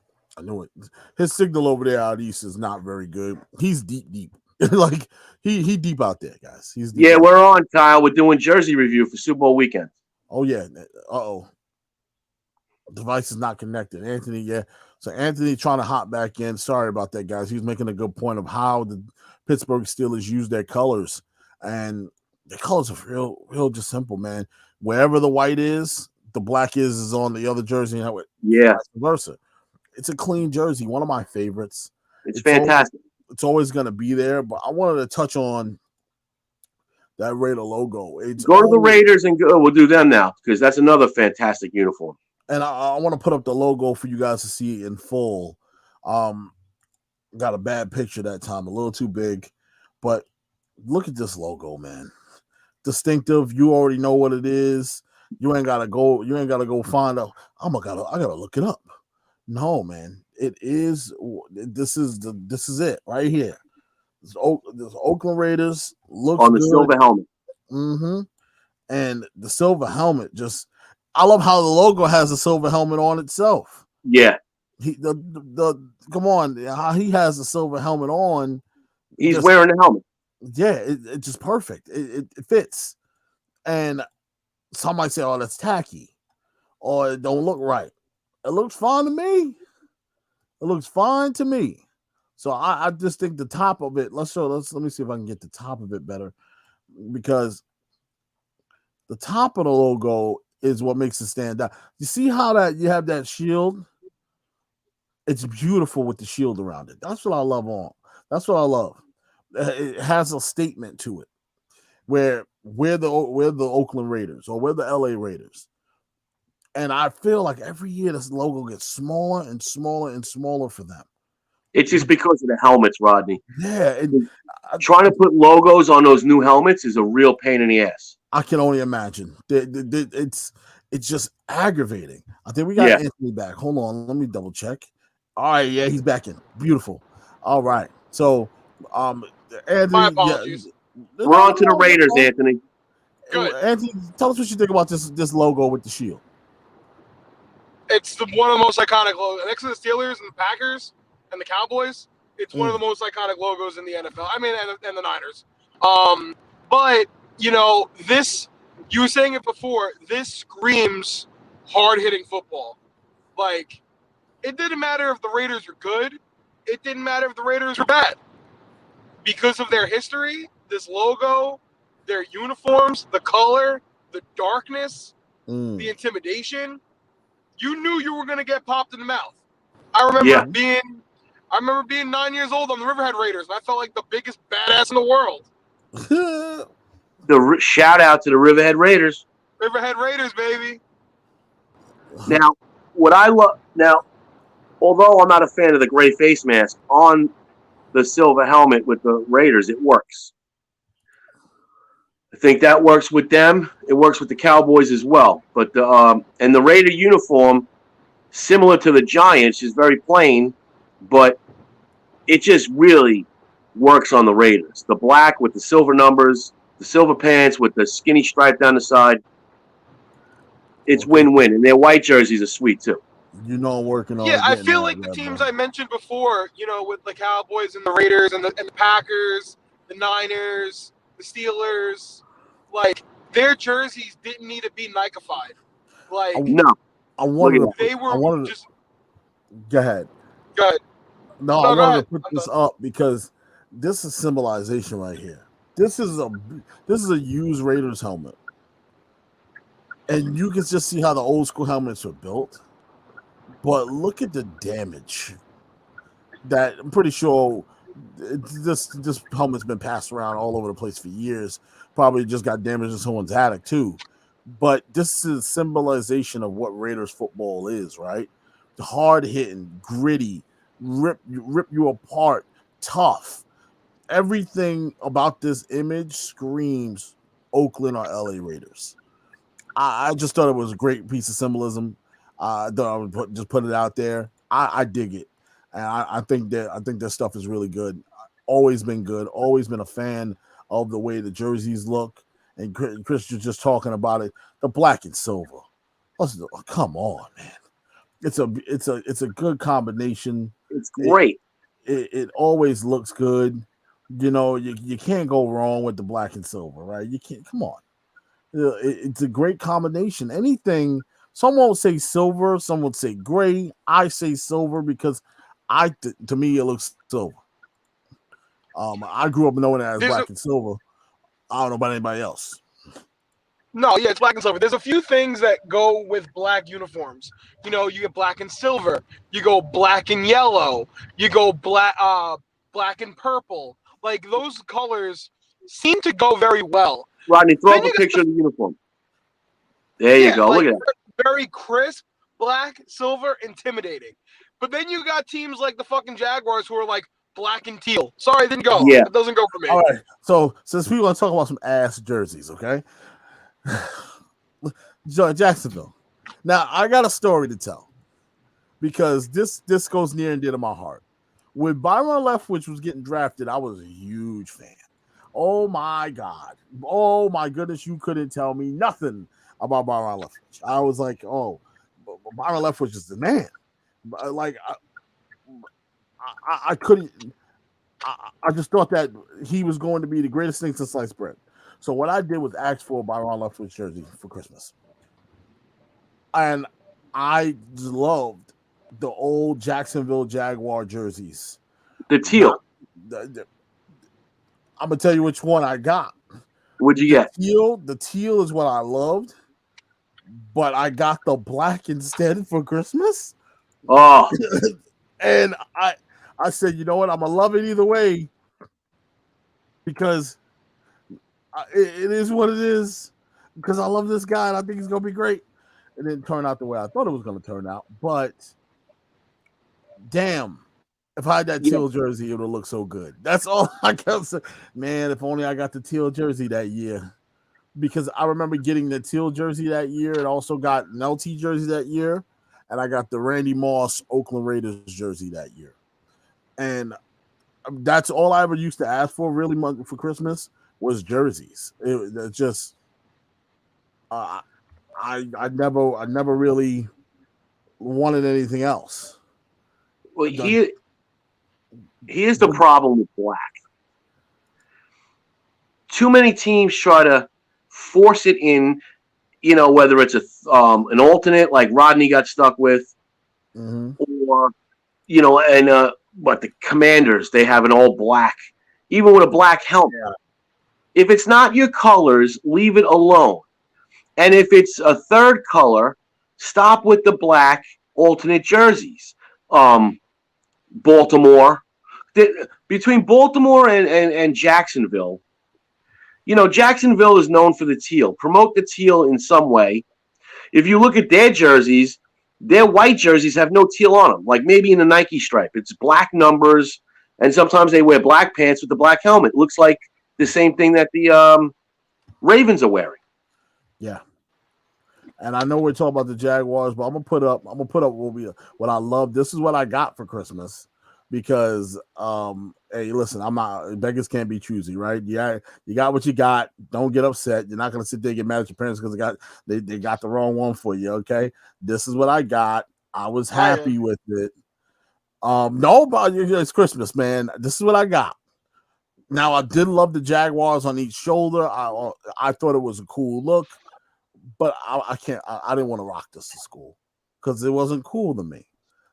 His signal over there out east is not very good. He's deep. Like he deep out there, guys. He's deep. Yeah, we're on, Kyle. We're doing jersey review for Super Bowl weekend. Oh yeah. Device is not connected. Anthony, yeah. So Anthony trying to hop back in. Sorry about that, guys. He was making a good point of how the Pittsburgh Steelers use their colors. And the colors are real just simple, man. Wherever the white is, the black is on the other jersey. And yeah. Vice versa. It's a clean jersey. One of my favorites. It's fantastic. It's always going to be there. But I wanted to touch on that Raider logo. Go to the Raiders and go. We'll do them now because that's another fantastic uniform. And I want to put up the logo for you guys to see in full. Got a bad picture that time, a little too big. But look at this logo, man. Distinctive. You already know what it is. You ain't gotta go find out. I gotta look it up. No, man. It is. This is it right here. This Oakland Raiders looks on the good. Silver helmet. Mm-hmm. And the silver helmet I love how the logo has a silver helmet on itself. Yeah. Come on, how he has a silver helmet on. He's wearing the helmet. Yeah, it's just perfect. It fits. And some might say, "Oh, that's tacky," or "It don't look right." It looks fine to me. So I just think the top of it. Let me see if I can get the top of it better, because the top of the logo is what makes it stand out. You see how that you have that shield? It's beautiful with the shield around it. That's what I love. That's what I love. It has a statement to it. Where we're the Oakland Raiders or we're the LA Raiders. And I feel like every year this logo gets smaller and smaller and smaller for them. It's just because of the helmets, Rodney. Yeah. Trying to put logos on those new helmets is a real pain in the ass. I can only imagine. It's just aggravating. I think we got Anthony back. Hold on. Let me double check. All right. Yeah, he's back in. Beautiful. All right. So, Anthony. My apologies. We're on to the Raiders, Anthony. Good. Anthony, tell us what you think about this logo with the shield. It's one of the most iconic logos. Next to the Steelers and the Packers and the Cowboys, it's one of the most iconic logos in the NFL. I mean, and the Niners. But, you know, this, you were saying it before, this screams hard-hitting football. Like, it didn't matter if the Raiders were good. It didn't matter if the Raiders were bad. Because of their history, this logo, their uniforms, the color, the darkness, the intimidation, you knew you were going to get popped in the mouth. I remember being 9 years old on the Riverhead Raiders, and I felt like the biggest badass in the world. Shout out to the Riverhead Raiders. Riverhead Raiders, baby. Now, although I'm not a fan of the gray face mask on the silver helmet with the Raiders, it works. I think that works with them. It works with the Cowboys as well. But and the Raider uniform, similar to the Giants, is very plain, but it just really works on the Raiders. The black with the silver numbers, the silver pants with the skinny stripe down the side. It's win-win, and their white jerseys are sweet too. You know, I'm working on. Yeah, I feel like the teams I mentioned before, you know, with the Cowboys and the Raiders and the Packers, the Niners, the Steelers, like their jerseys didn't need to be Nike-fied. Like I wanted to just go ahead. Go ahead. No, I wanted to put this up because this is symbolization right here. This is a used Raiders helmet, and you can just see how the old school helmets were built. But look at the damage that I'm pretty sure this helmet's been passed around all over the place for years. Probably just got damaged in someone's attic too. But this is symbolization of what Raiders football is, right? Hard hitting, gritty, rip you apart, tough. Everything about this image screams Oakland or LA Raiders. I just thought it was a great piece of symbolism. I thought I would just put it out there. I dig it, and I think that stuff is really good. Always been good. Always been a fan of the way the jerseys look. And Chris was just talking about it. The black and silver. Come on, man. It's a good combination. It's great. It always looks good. You know, you can't go wrong with the black and silver, right? You can't. Come on. It's a great combination. Anything. Some won't say silver. Some would say gray. I say silver because to me it looks silver. I grew up knowing it as black and silver. I don't know about anybody else. No, yeah, it's black and silver. There's a few things that go with black uniforms. You know, you get black and silver. You go black and yellow. You go black and purple. Like those colors seem to go very well. Rodney, throw up a picture of the uniform. There you go. Look at that. Very crisp, black, silver, intimidating. But then you got teams like the fucking Jaguars who are like black and teal. Sorry, it didn't go. Yeah. It doesn't go for me. All right. So since we want to talk about some ass jerseys, okay? Jacksonville. Now I got a story to tell because this goes near and dear to my heart. When Byron Leftwich was getting drafted, I was a huge fan. Oh my God. Oh my goodness, you couldn't tell me nothing about Byron Leftwich. I was like, oh, Byron Leftwich is the man. Like, I couldn't. I just thought that he was going to be the greatest thing since sliced bread. So what I did was ask for a Byron Leftwich jersey for Christmas, and I loved the old Jacksonville Jaguar jerseys. The teal. I'm gonna tell you which one I got. What'd you get? The teal is what I loved, but I got the black instead for Christmas. Oh, and I said, you know what? I'm gonna love it either way because it is what it is. Because I love this guy and I think he's gonna be great. It didn't turn out the way I thought it was going to turn out. But damn, if I had that teal jersey, it would look so good. That's all I can say. Man, if only I got the teal jersey that year. Because I remember getting the teal jersey that year and also got an LT jersey that year. And I got the Randy Moss Oakland Raiders jersey that year. And that's all I ever used to ask for really for Christmas was jerseys. It just I never really wanted anything else. Well, here's the problem with black. Too many teams try to force it in, whether it's an alternate like Rodney got stuck with, or the Commanders, they have an all black, even with a black helmet. Yeah. If it's not your colors, leave it alone. And if it's a third color, stop with the black alternate jerseys. Baltimore, between Baltimore and Jacksonville, Jacksonville is known for the teal. Promote the teal in some way. If you look at their jerseys, their white jerseys have no teal on them, like maybe in the Nike stripe. It's black numbers, and sometimes they wear black pants with the black helmet. It looks like the same thing that the Ravens are wearing. Yeah. And I know we're talking about the Jaguars, but I'm gonna put up what I love. This is what I got for Christmas because hey, listen, beggars can't be choosy, right? Yeah, you got what you got. Don't get upset. You're not gonna sit there and get mad at your parents because they got the wrong one for you. Okay, this is what I got. I was happy with it. It's Christmas, man. This is what I got. Now I did love the Jaguars on each shoulder. I thought it was a cool look. But I didn't want to rock this to school because it wasn't cool to me.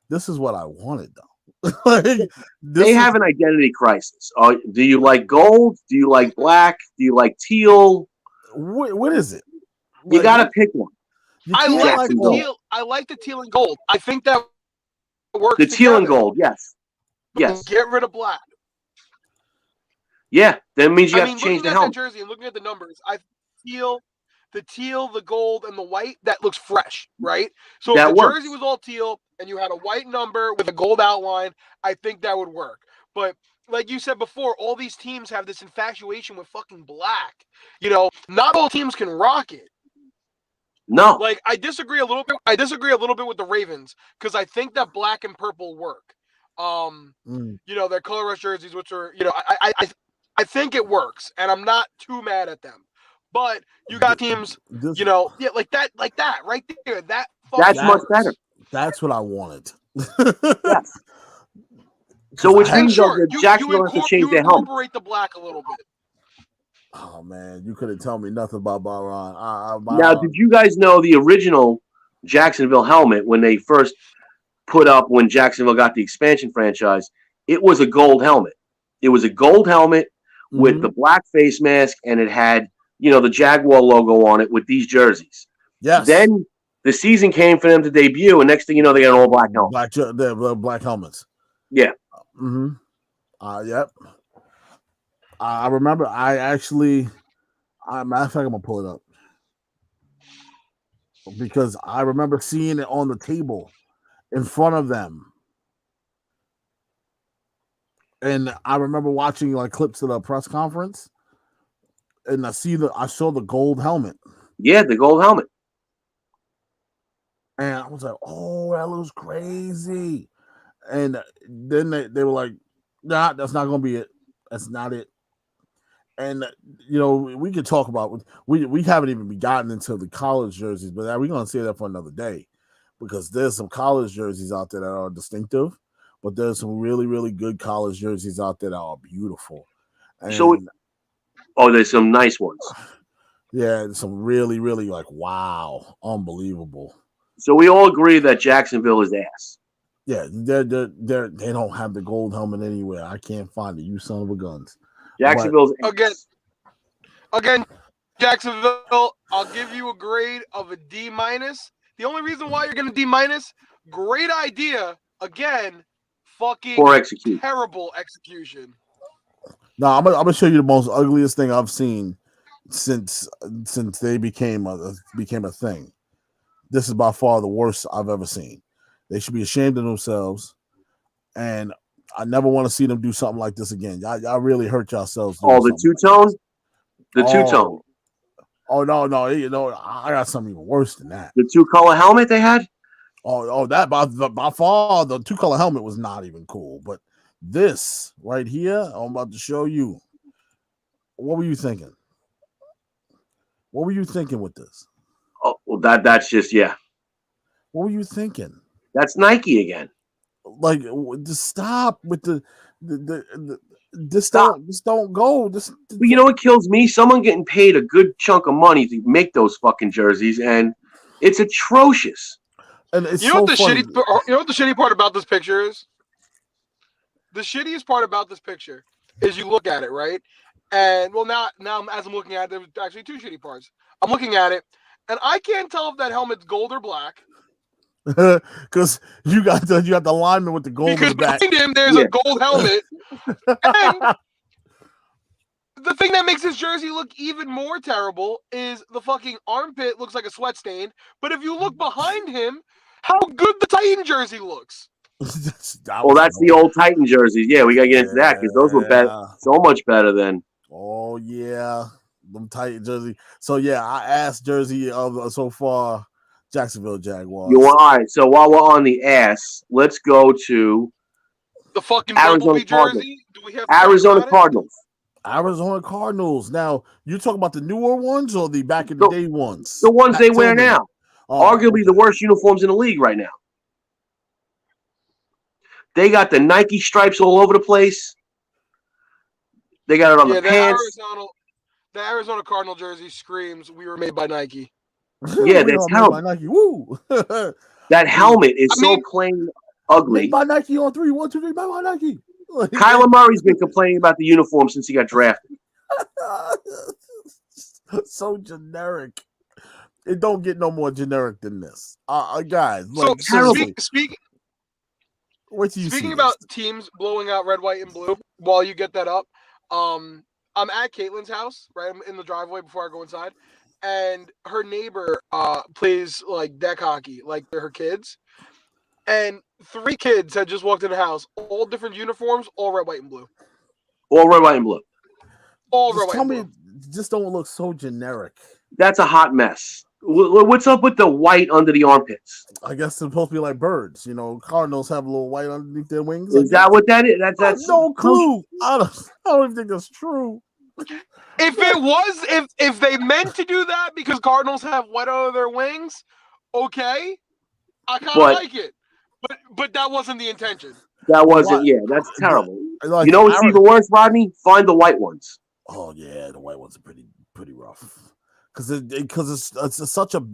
This is what I wanted, though. They have an identity crisis. Do you like gold? Do you like black? Do you like teal? What is it? You got to pick one. I like the teal. I like the teal and gold. I think that works. The teal and gold, yes. Yes. Get rid of black. Yeah, that means you have to change the helmet. Looking at that jersey and looking at the numbers, I feel the teal, the gold, and the white, that looks fresh, right? So if the jersey was all teal and you had a white number with a gold outline, I think that would work. But like you said before, all these teams have this infatuation with fucking black. Not all teams can rock it. No. Like, I disagree a little bit. With the Ravens because I think that black and purple work. Their color rush jerseys, which are, I think it works, and I'm not too mad at them. But you got teams, like that right there. That's much better. That's what I wanted. Yes. So which means that Jacksonville has to change their helmet. Incorporate the black a little bit. Oh man, you couldn't tell me nothing about Byron. Now, did you guys know the original Jacksonville helmet when they first put up when Jacksonville got the expansion franchise? It was a gold helmet. It was a gold helmet with the black face mask, and it had the Jaguar logo on it with these jerseys. Yes. Then the season came for them to debut, and next thing you know, they got an all black helmet. Black helmets. Yeah. Yep. I remember. Matter of fact, I'm gonna pull it up because I remember seeing it on the table in front of them, and I remember watching like clips of the press conference. And I saw the gold helmet. Yeah, the gold helmet. And I was like, oh, that looks crazy. And then they were like, nah, that's not going to be it. That's not it. And, we could talk about, we haven't even gotten into the college jerseys, but we're going to say that for another day because there's some college jerseys out there that are distinctive, but there's some really, really good college jerseys out there that are beautiful. And, there's some nice ones. Yeah, some really, really wow, unbelievable. So we all agree that Jacksonville is ass. Yeah, they don't have the gold helmet anywhere. I can't find it. You son of a guns. Jacksonville's ass. Again, Jacksonville. I'll give you a grade of a D-. The only reason why you're going to D-, great idea. Again, fucking poor execution. Terrible execution. No, I'm gonna show you the most ugliest thing I've seen since they became a thing. this is by far the worst I've ever seen. They should be ashamed of themselves, and I never want to see them do something like this again. Y'all really hurt yourselves. Oh, the two-tone? The two-tone. Oh, no, I got something even worse than that. The two-color helmet they had? That by far, the two-color helmet was not even cool. But this right here, I'm about to show you. What were you thinking? What were you thinking with this? Oh, well, that's just, yeah. What were you thinking? That's Nike again. Like, just stop with the don't go. But you know what kills me? Someone getting paid a good chunk of money to make those fucking jerseys, and it's atrocious. And it's you know so what the funny. you know what the shitty part about this picture is? The shittiest part about this picture is you look at it, right? And well, now as I'm looking at it, there's actually two shitty parts. I'm looking at it, and I can't tell if that helmet's gold or black. Because you got the lineman with the gold because in the back. Behind him, there's a gold helmet. And the thing that makes this jersey look even more terrible is the fucking armpit looks like a sweat stain. But if you look behind him, how good the Titan jersey looks. That's the old Titan jerseys. Yeah, we gotta get into that because those were better, so much better than. Oh yeah, them Titan jersey. So yeah, I asked jersey of so far. Jacksonville Jaguars. All right, so while we're on the ass, let's go to the fucking Arizona jersey. Do we have Arizona Cardinals? Arizona Cardinals. Now, you talking about the newer ones or the back in the day ones? The ones they wear now. Arguably the worst uniforms in the league right now. They got the Nike stripes all over the place. They got it on the pants. The Arizona Cardinal jersey screams, "We were made by Nike." Yeah, that's how. Woo. That helmet is so plain ugly. Made by Nike on 3, 1, 2, 3, made by Nike. Kyler Murray's been complaining about the uniform since he got drafted. So generic. It don't get no more generic than this. Guys, so speaking about this? Teams blowing out red, white, and blue, while you get that up, I'm at Caitlin's house, right? I'm in the driveway before I go inside. And her neighbor plays like deck hockey, like they're her kids. And 3 kids had just walked in the house, all different uniforms, all red, white, and blue. All red, white, and blue. All red, white, and blue. Just don't look so generic. That's a hot mess. What's up with the white under the armpits? I guess it's supposed to be like birds. You know, Cardinals have a little white underneath their wings. Is that what that is? That's no clue. I don't even think that's true. If it was, if they meant to do that because Cardinals have white under their wings, okay, I kind of like it. But that wasn't the intention. That wasn't. Yeah, that's terrible. Like, you know what's even worse, Rodney? Find the white ones. Oh yeah, the white ones are pretty rough. Because it's such a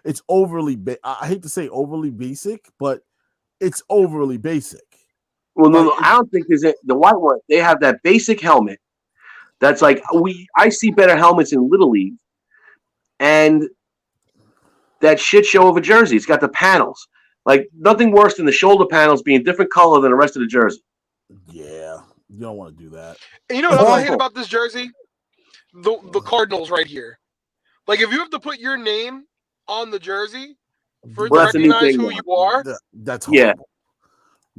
it's overly. I hate to say overly basic, but it's overly basic. Well, no, I don't think there's the white one. They have that basic helmet. That's like I see better helmets in Little League, and that shit show of a jersey. It's got the panels. Like nothing worse than the shoulder panels being different color than the rest of the jersey. Yeah, you don't want to do that. And you know what I hate about this jersey? The Cardinals right here. Like if you have to put your name on the jersey for to recognize who you are, that's horrible.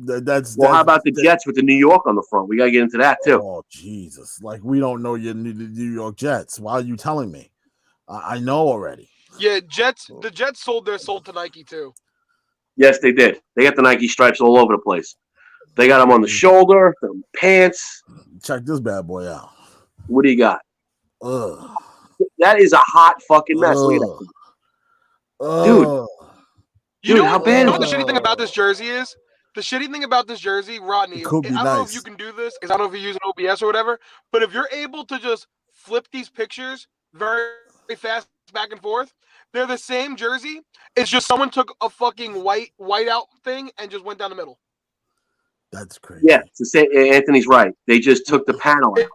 How about the Jets with the New York on the front? We gotta get into that too. Oh Jesus! Like we don't know your New York Jets. Why are you telling me? I know already. Yeah, the Jets sold their soul to Nike too. Yes, they did. They got the Nike stripes all over the place. They got them on the shoulder, the pants. Check this bad boy out. What do you got? Ugh. That is a hot fucking mess. Look at that. Dude. You know how bad? You know what the shitty thing about this jersey is? The shitty thing about this jersey, Rodney, I don't know if you can do this because I don't know if you use an OBS or whatever, but if you're able to just flip these pictures very, very fast back and forth, they're the same jersey. It's just someone took a fucking white out thing and just went down the middle. That's crazy. Yeah, it's the same. Anthony's right. They just took the panel out.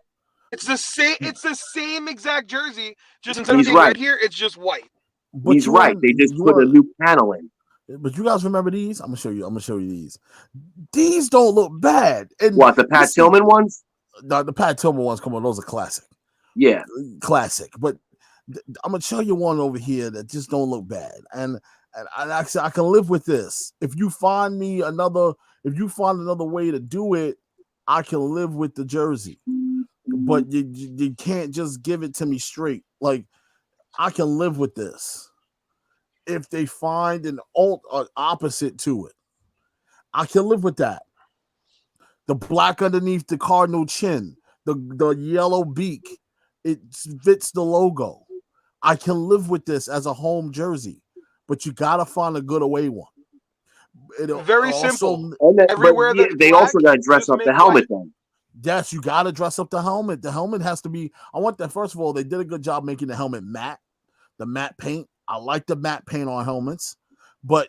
It's the same. It's the same exact jersey. Just instead of being right here, it's just white. But he's right. They just put a new panel in. But you guys remember these? I'm gonna show you these. These don't look bad. And what, the Pat Tillman ones? The Pat Tillman ones, come on, those are classic. Yeah, classic. But I'm gonna show you one over here that just don't look bad. And And actually, I can live with this. If you find another way to do it, I can live with the jersey. But you can't just give it to me straight. Like, I can live with this. If they find an opposite to it, I can live with that. The black underneath the cardinal chin, the yellow beak, it fits the logo. I can live with this as a home jersey, but you gotta find a good away one. Very simple. Everywhere they also got to dress up the helmet then. Yes, you got to dress up the helmet. The helmet has to be. I want that. First of all, they did a good job making the helmet matte. The matte paint. I like the matte paint on helmets, but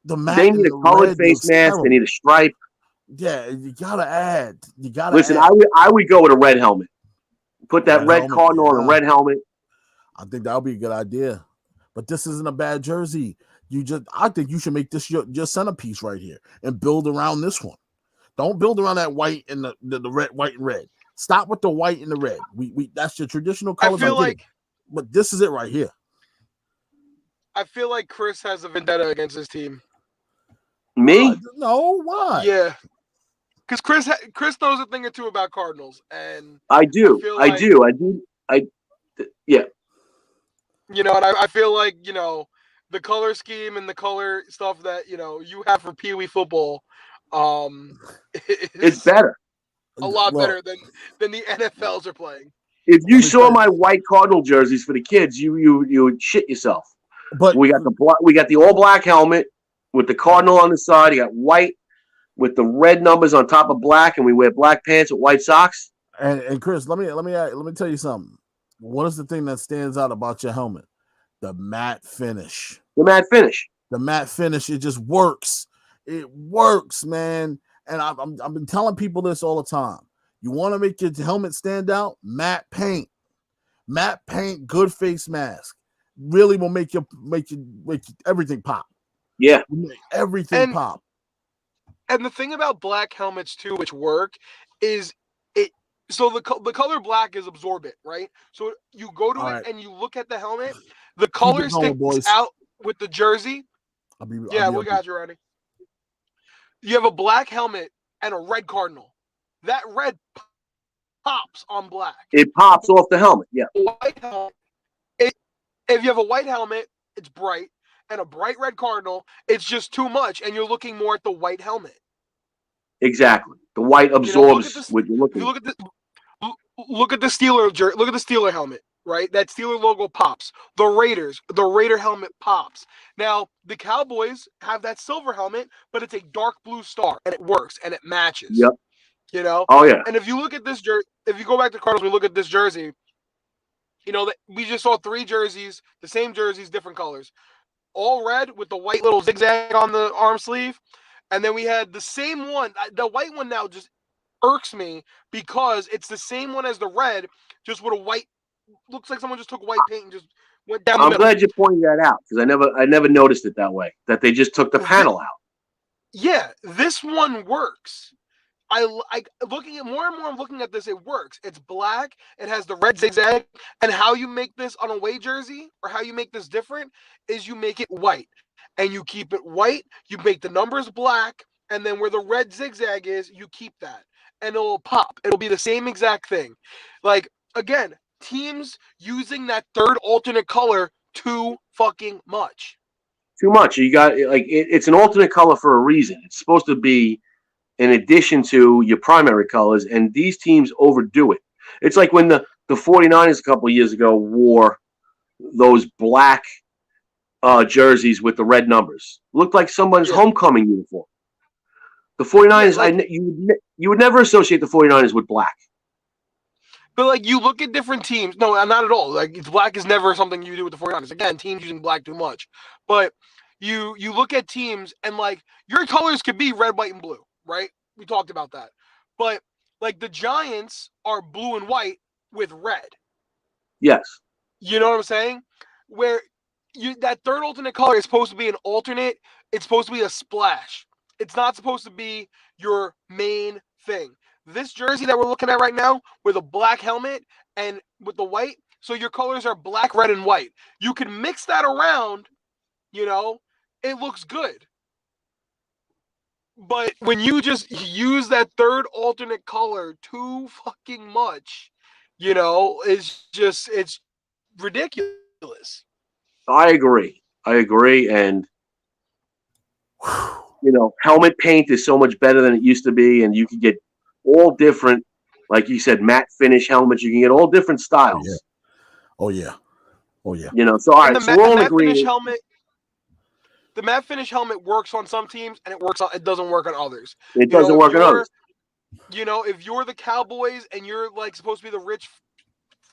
the matte. They need a colored face mask. Terrible. They need a stripe. Yeah, you gotta add. You gotta listen. Add. I would go with a red helmet. Put that red cardinal on a red helmet. I think that would be a good idea. But this isn't a bad jersey. I think you should make this your centerpiece right here and build around this one. Don't build around that white and the red, white and red. Stop with the white and the red. We that's your traditional colors. I feel like, but this is it right here. I feel like Chris has a vendetta against his team. Me? No, why? Yeah, because Chris knows a thing or two about Cardinals, and I do. Yeah. You know, and I feel like, you know, the color scheme and the color stuff that, you know, you have for Pee Wee football, it's better. A lot better than the NFLs are playing. If you saw my white Cardinal jerseys for the kids, you would shit yourself. But we got the all black helmet with the Cardinal on the side. You got white with the red numbers on top of black, and we wear black pants with white socks. And Chris, let me tell you something. What is the thing that stands out about your helmet? The matte finish. The matte finish. It just works. It works, man. And I've been telling people this all the time. You want to make your helmet stand out? Matte paint. Matte paint, good face mask. Really will make everything pop. Yeah. Everything pop. And the thing about black helmets too, which work, is so the color black is absorbent, right? So you go to it and you look at the helmet, the color sticks out with the jersey. We got you, Ronnie. You have a black helmet and a red cardinal. That red pops on black. It pops off the helmet, yeah. White helmet. If you have a white helmet, it's bright, and a bright red cardinal, it's just too much, and you're looking more at the white helmet. Exactly. The white absorbs what you're looking at. Look at the Steeler helmet, right? That Steeler logo pops. The Raider helmet pops. Now, the Cowboys have that silver helmet, but it's a dark blue star, and it works, and it matches. Yep. You know? Oh, yeah. And if you look at this jersey, if you go back to Cardinals, we look at this jersey, you know, we just saw 3 jerseys, the same jerseys, different colors. All red with the white little zigzag on the arm sleeve. And then we had the same one. The white one now just irks me because it's the same one as the red, just with a white. Looks like someone just took white paint and just went down. I'm glad you pointed that out because I never noticed it that way. That they just took the panel out. Yeah, this one works. I looking at more and more. I'm looking at this. It works. It's black. It has the red zigzag. And how you make this on a away jersey, or how you make this different, is you make it white, and you keep it white. You make the numbers black, and then where the red zigzag is, you keep that, and it'll pop. It'll be the same exact thing. Like, again, teams using that third alternate color too fucking much. Too much. You got it's an alternate color for a reason. It's supposed to be in addition to your primary colors, and these teams overdo it. It's like when the 49ers a couple of years ago wore those black jerseys with the red numbers. Looked like someone's homecoming uniform. The 49ers, you would never associate the 49ers with black. But, like, you look at different teams. No, not at all. Like, black is never something you do with the 49ers. Again, teams using black too much. But you look at teams, and, like, your colors could be red, white, and blue, right? We talked about that. But, like, the Giants are blue and white with red. Yes. You know what I'm saying? Where that third alternate color is supposed to be an alternate. It's supposed to be a splash. It's not supposed to be your main thing. This jersey that we're looking at right now with a black helmet and with the white, So your colors are black, red, and white. You can mix that around, it looks good. But when you just use that third alternate color too fucking much, it's ridiculous. I agree. And, helmet paint is so much better than it used to be. And you can get all different, like you said, matte finish helmets. You can get all different styles. Oh, yeah. So, all right. So we're all agreeing. The matte finish helmet works on some teams, and it doesn't work on others. It doesn't work on others. If you're the Cowboys and you're like supposed to be the rich,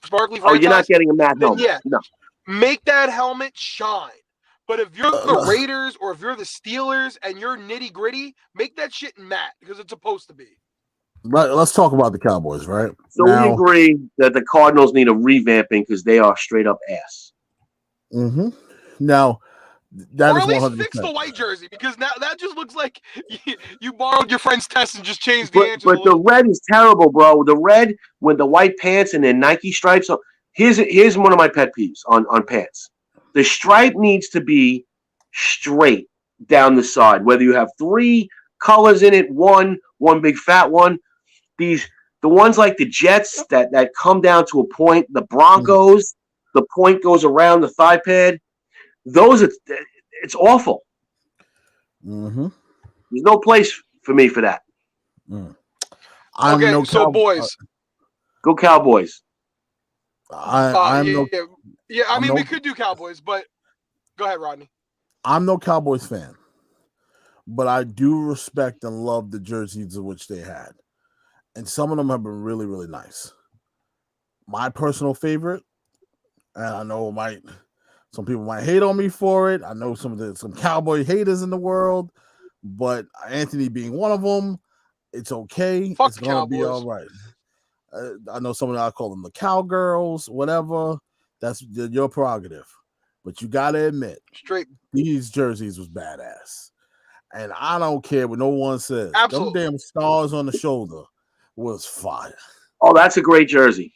sparkly franchise, you're not getting a matte helmet. Yeah, no. Make that helmet shine. But if you're the Raiders or if you're the Steelers and you're nitty gritty, make that shit matte because it's supposed to be. Right. Let's talk about the Cowboys, right? So we agree that the Cardinals need a revamping because they are straight up ass. Mm-hmm. Now. That or is at least 100%. fix the white jersey because now that just looks like you borrowed your friend's test and just changed the answer. But the red is terrible, bro. The red with the white pants and then Nike stripes. So here's one of my pet peeves on pants. The stripe needs to be straight down the side. Whether you have 3 colors in it, one big fat one. The ones like the Jets that come down to a point. The Broncos, the point goes around the thigh pad. It's awful. Mm-hmm. There's no place for me for that. So boys, go Cowboys. I mean, we could do Cowboys, but go ahead, Rodney. I'm no Cowboys fan, but I do respect and love the jerseys of which they had, and some of them have been really, really nice. My personal favorite, and I know some people might hate on me for it. I know some Cowboy haters in the world, but Anthony being one of them, it's okay. Fuck it's gonna be all right. I know some of them, I call them the cowgirls, whatever. That's your prerogative, but you gotta admit, these jerseys was badass, and I don't care what no one says. Absolutely. Them damn stars on the shoulder was fire. Oh, that's a great jersey.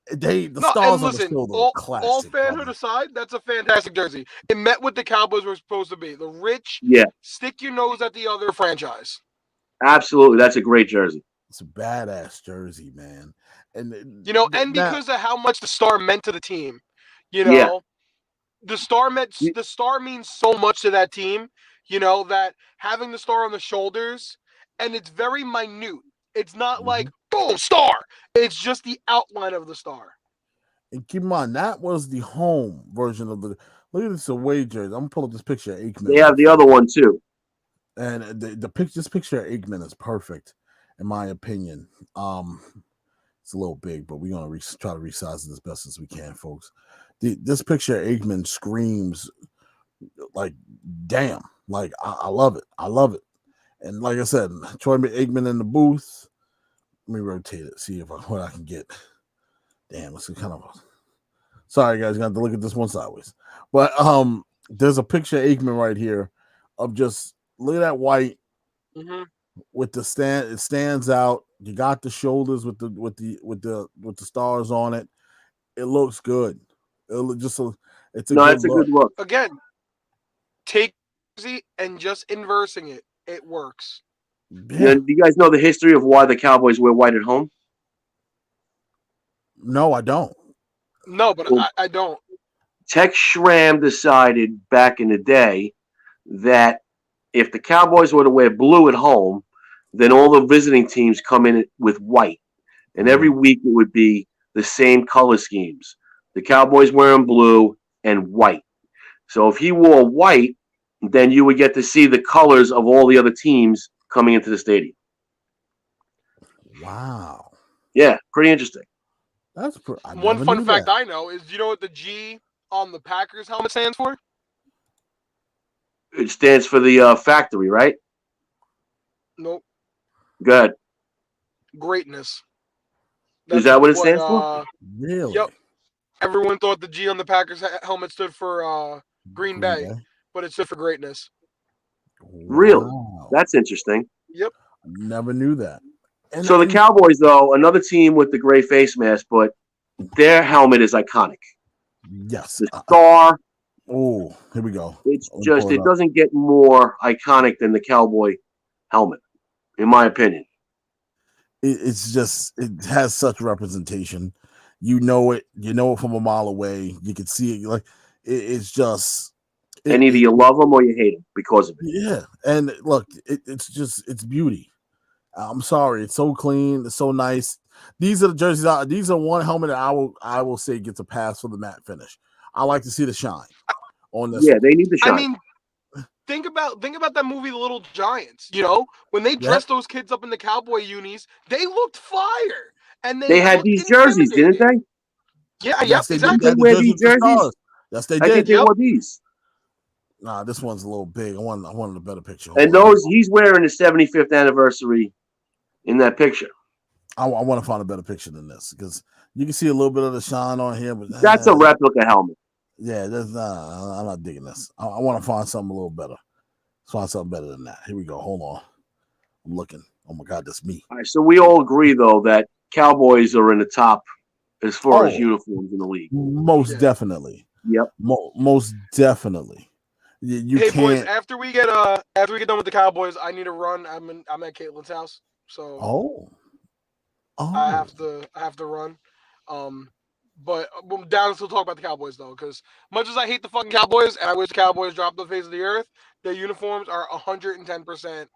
Stars on the shoulder, classic. All fanhood aside, that's a fantastic jersey. It met what the Cowboys were supposed to be. The rich, stick your nose at the other franchise. Absolutely, that's a great jersey. It's a badass jersey, man. And because of how much the star meant to the team, the star means so much to that team. That having the star on the shoulders, and it's very minute. It's not like boom star. It's just the outline of the star. And keep in mind that was the home version of the. Look at this away jersey. I'm gonna pull up this picture of Aikman. They have the other one too. And this picture of Aikman is perfect, in my opinion. It's a little big, but we're gonna try to resize it as best as we can, folks. This picture of Aikman screams like, damn, like I love it. I love it. And like I said, Troy Aikman in the booth. Let me rotate it, see what I can get. Damn, it's kind of sorry guys, got to look at this one sideways. But there's a picture of Aikman right here of just look at that white with the stand. It stands out. You got the shoulders with the stars on it. It looks good. It's a good look. Again, take and just inversing it. It works. Yeah. Do you guys know the history of why the Cowboys wear white at home? No, I don't. No, but I don't. Tex Schramm decided back in the day that if the Cowboys were to wear blue at home, then all the visiting teams come in with white. And every week it would be the same color schemes. The Cowboys wearing blue and white. So if he wore white, then you would get to see the colors of all the other teams coming into the stadium. Wow. Yeah, pretty interesting. That's one fun fact I know is, do you know what the G on the Packers helmet stands for? It stands for the factory, right? Nope. Good. Greatness. Is that what it stands for? Really? Yep. Everyone thought the G on the Packers helmet stood for Green Bay, but it stood for greatness. Really? That's interesting. Yep. Never knew that. And so the Cowboys, though, another team with the gray face mask, but their helmet is iconic. Yes. The star. Oh, here we go. It's just, it doesn't get more iconic than the Cowboy helmet, in my opinion. It's just, it has such representation. You know it from a mile away. You can see it. Like it's just. And either you love them or you hate them because of it. Yeah, and look, it's beauty. I'm sorry, it's so clean, it's so nice. These are the jerseys. These are one helmet that I will say gets a pass for the matte finish. I like to see the shine on this. Yeah, they need the shine. I mean, think about that movie, The Little Giants. You know, when they dressed those kids up in the cowboy unis, they looked fire, and they had these jerseys, didn't they? Yeah, yes, exactly. They wear these jerseys. Yes, they did. I think they wore these. Nah, this one's a little big. I wanted a better picture. And he's wearing the 75th anniversary in that picture. I want to find a better picture than this because you can see a little bit of the shine on here, but that's a replica helmet. Yeah, I'm not digging this. I want to find something a little better. Let's find something better than that. Here we go. Hold on. I'm looking. Oh my God, that's me. All right, so we all agree though that Cowboys are in the top as far as uniforms in the league. Most definitely. Yep. Most definitely. You hey can't... boys, after we get done with the Cowboys, I need to run. I'm at Caitlin's house, so I have to run. But I'm down to still talk about the Cowboys though, because much as I hate the fucking Cowboys and I wish the Cowboys dropped the face of the earth, their uniforms are 110%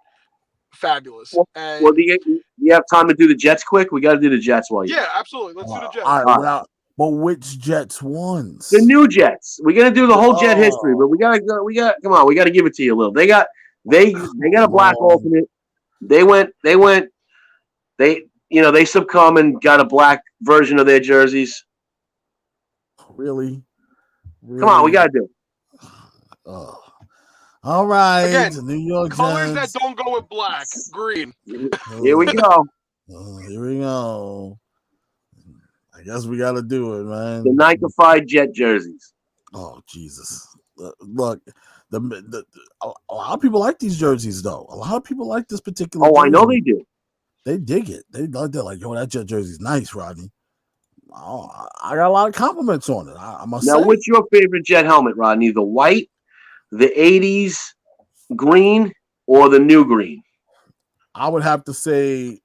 fabulous. Well, do you have time to do the Jets quick? We got to do the Jets while you. Yeah, absolutely. Let's do the Jets. All right. But which Jets ones? The new Jets. We're gonna do the whole Jet history, but we gotta come on. We gotta give it to you a little. They got a black alternate. They succumb and got a black version of their jerseys. Really? Come on, we gotta do it. All right. Again, the New York colors Jets. that don't go with black, green. Here we go. Here we go. I guess we got to do it, man. The Nike-fied Jet jerseys. Oh, Jesus. Look, a lot of people like these jerseys, though. A lot of people like this particular jersey. I know they do. They dig it. They're like, yo, that Jet jersey's nice, Rodney. Oh, I got a lot of compliments on it. I must say. Now, what's your favorite Jet helmet, Rodney? The white, the 80s green, or the new green? I would have to say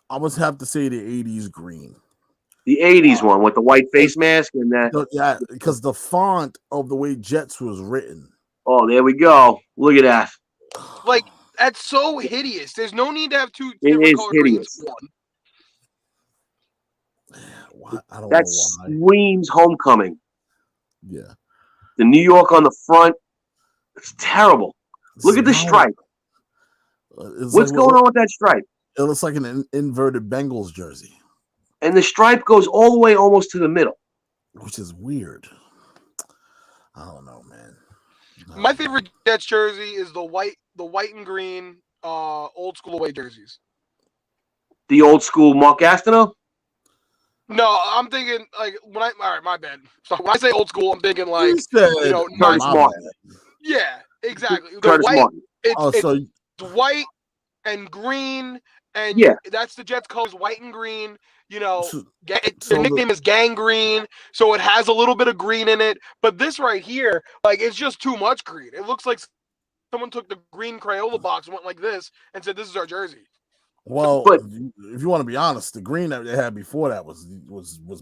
the 80s green. The 80s one with the white face mask and that. Yeah, because the font of the way Jets was written. Oh, there we go. Look at that. Like, that's so hideous. There's no need to have two it different is color hideous. Greens. I don't that know why. Screams homecoming. Yeah. The New York on the front. It's terrible. Look at the stripe. What's going on with that stripe? It looks like an inverted Bengals jersey. And the stripe goes all the way almost to the middle. Which is weird. I don't know, man. My favorite Jets jersey is the white and green old school away jerseys. The old school Mark Gastineau? No, I'm thinking like all right, my bad. So when I say old school, I'm thinking like Curtis Martin. Yeah, exactly. Curtis Martin. It's white and green, and that's the Jets' colors, white and green. Their nickname is Gangrene, so it has a little bit of green in it. But this right here, like, it's just too much green. It looks like someone took the green Crayola box, went like this, and said, "This is our jersey." Well, but if you want to be honest, the green that they had before that was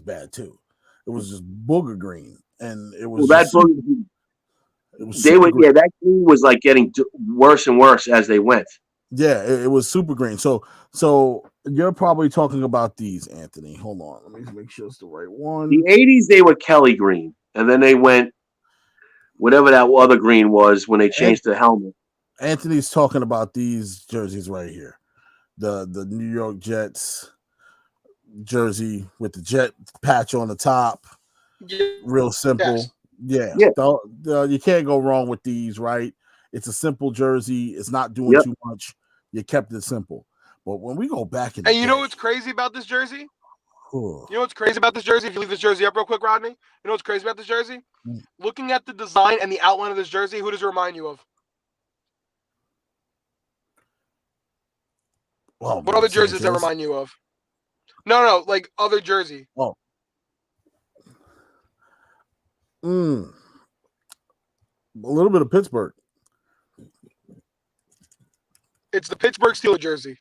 bad too. It was just booger green, and it was that green was like getting worse and worse as they went. Yeah, it was super green. So you're probably talking about these, Anthony. Hold on, let me make sure it's the right one. The 80s, they were Kelly green, and then they went whatever that other green was when they changed the helmet. Anthony's talking about these jerseys right here. The New York Jets jersey with the jet patch on the top. Yeah. Real simple. Yes. Yeah. You can't go wrong with these, right? It's a simple jersey. It's not doing too much. You kept it simple. But when we go back in, and you know what's crazy about this jersey? You know what's crazy about this jersey? If you leave this jersey up real quick, Rodney, you know what's crazy about this jersey? Looking at the design and the outline of this jersey, who does it remind you of? Well, what other jerseys that remind you of? No, like other jersey. Oh. A little bit of Pittsburgh. It's the Pittsburgh Steelers jersey.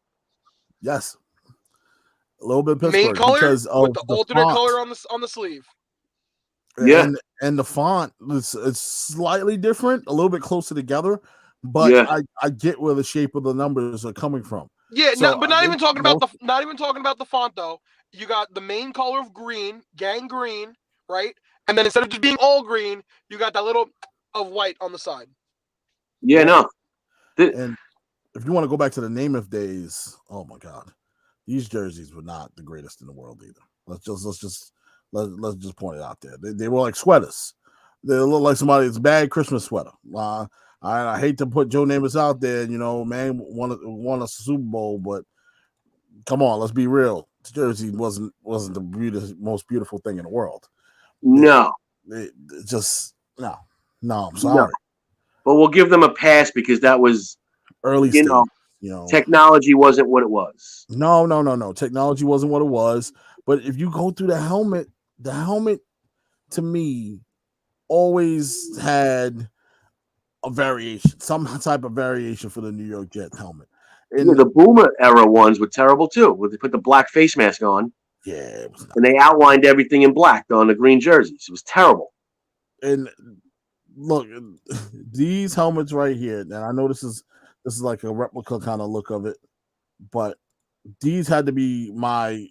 Yes. A little bit of Pittsburgh. Main color because of with the alternate font. color on the sleeve. Yeah. And the font it's slightly different, a little bit closer together, but I get where the shape of the numbers are coming from. Yeah, so, but not even talking about the font though. You got the main color of green, gang green, right? And then instead of just being all green, you got that little of white on the side. Yeah, no. And if you want to go back to the Namath days, oh my God, these jerseys were not the greatest in the world either. Let's just point it out there. They were like sweaters. They look like somebody's bad Christmas sweater. I hate to put Joe Namath out there. Man won a Super Bowl, but come on, let's be real. This jersey wasn't the most beautiful thing in the world. No, it just no. I'm sorry, no. But we'll give them a pass because that was early stage. Technology wasn't what it was. No. Technology wasn't what it was. But if you go through the helmet to me always had a variation, some type of variation for the New York Jets helmet. And the Boomer era ones were terrible too, where they put the black face mask on. Yeah, and they outlined everything in black on the green jerseys. It was terrible. And look, these helmets right here. And I know this is like a replica kind of look of it, but these had to be the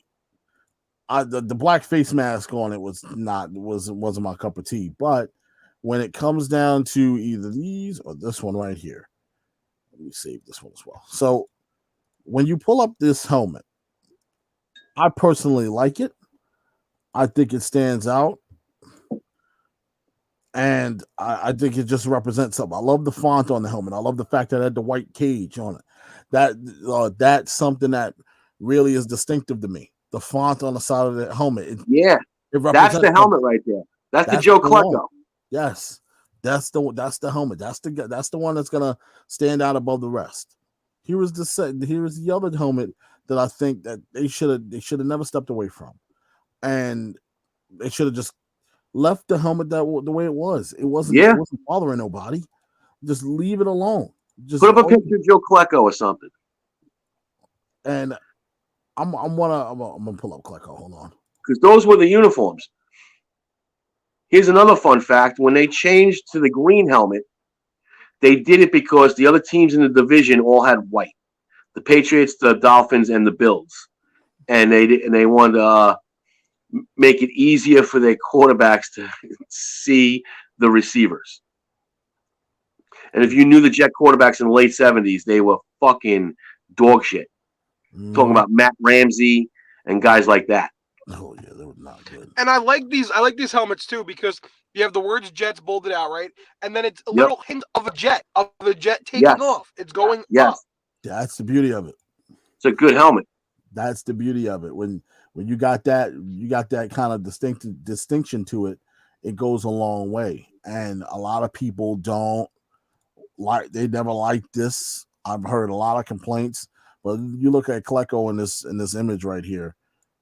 black face mask on it wasn't my cup of tea. But when it comes down to either these or this one right here, let me save this one as well. So when you pull up this helmet, I personally like it. I think it stands out. And I think it just represents something. I love the font on the helmet. I love the fact that it had the white cage on it. That's something that really is distinctive to me. The font on the side of the helmet. That's the helmet right there. That's the Joe Klecko. Yes, that's the helmet. That's the one that's gonna stand out above the rest. Here is the other helmet that I think that they should have never stepped away from, and they should have just left the helmet the way it was. It wasn't bothering nobody. Just leave it alone. Just put up a picture of Joe Klecko or something. And I'm gonna pull up Klecko. Hold on, because those were the uniforms. Here's another fun fact: when they changed to the green helmet, they did it because the other teams in the division all had white. The Patriots, the Dolphins, and the Bills, and they wanted to make it easier for their quarterbacks to see the receivers. And if you knew the Jet quarterbacks in the late 70s, they were fucking dog shit. Talking about Matt Ramsey and guys like that. Oh yeah, they were not good. And I like these helmets too because you have the words Jets bolded out, right? And then it's a little hint of a jet taking off. It's going up. That's the beauty of it. It's a good helmet. That's the beauty of it. When you got that kind of distinction to it, it goes a long way. And a lot of people they never liked this. I've heard a lot of complaints, but you look at Klecko in this image right here,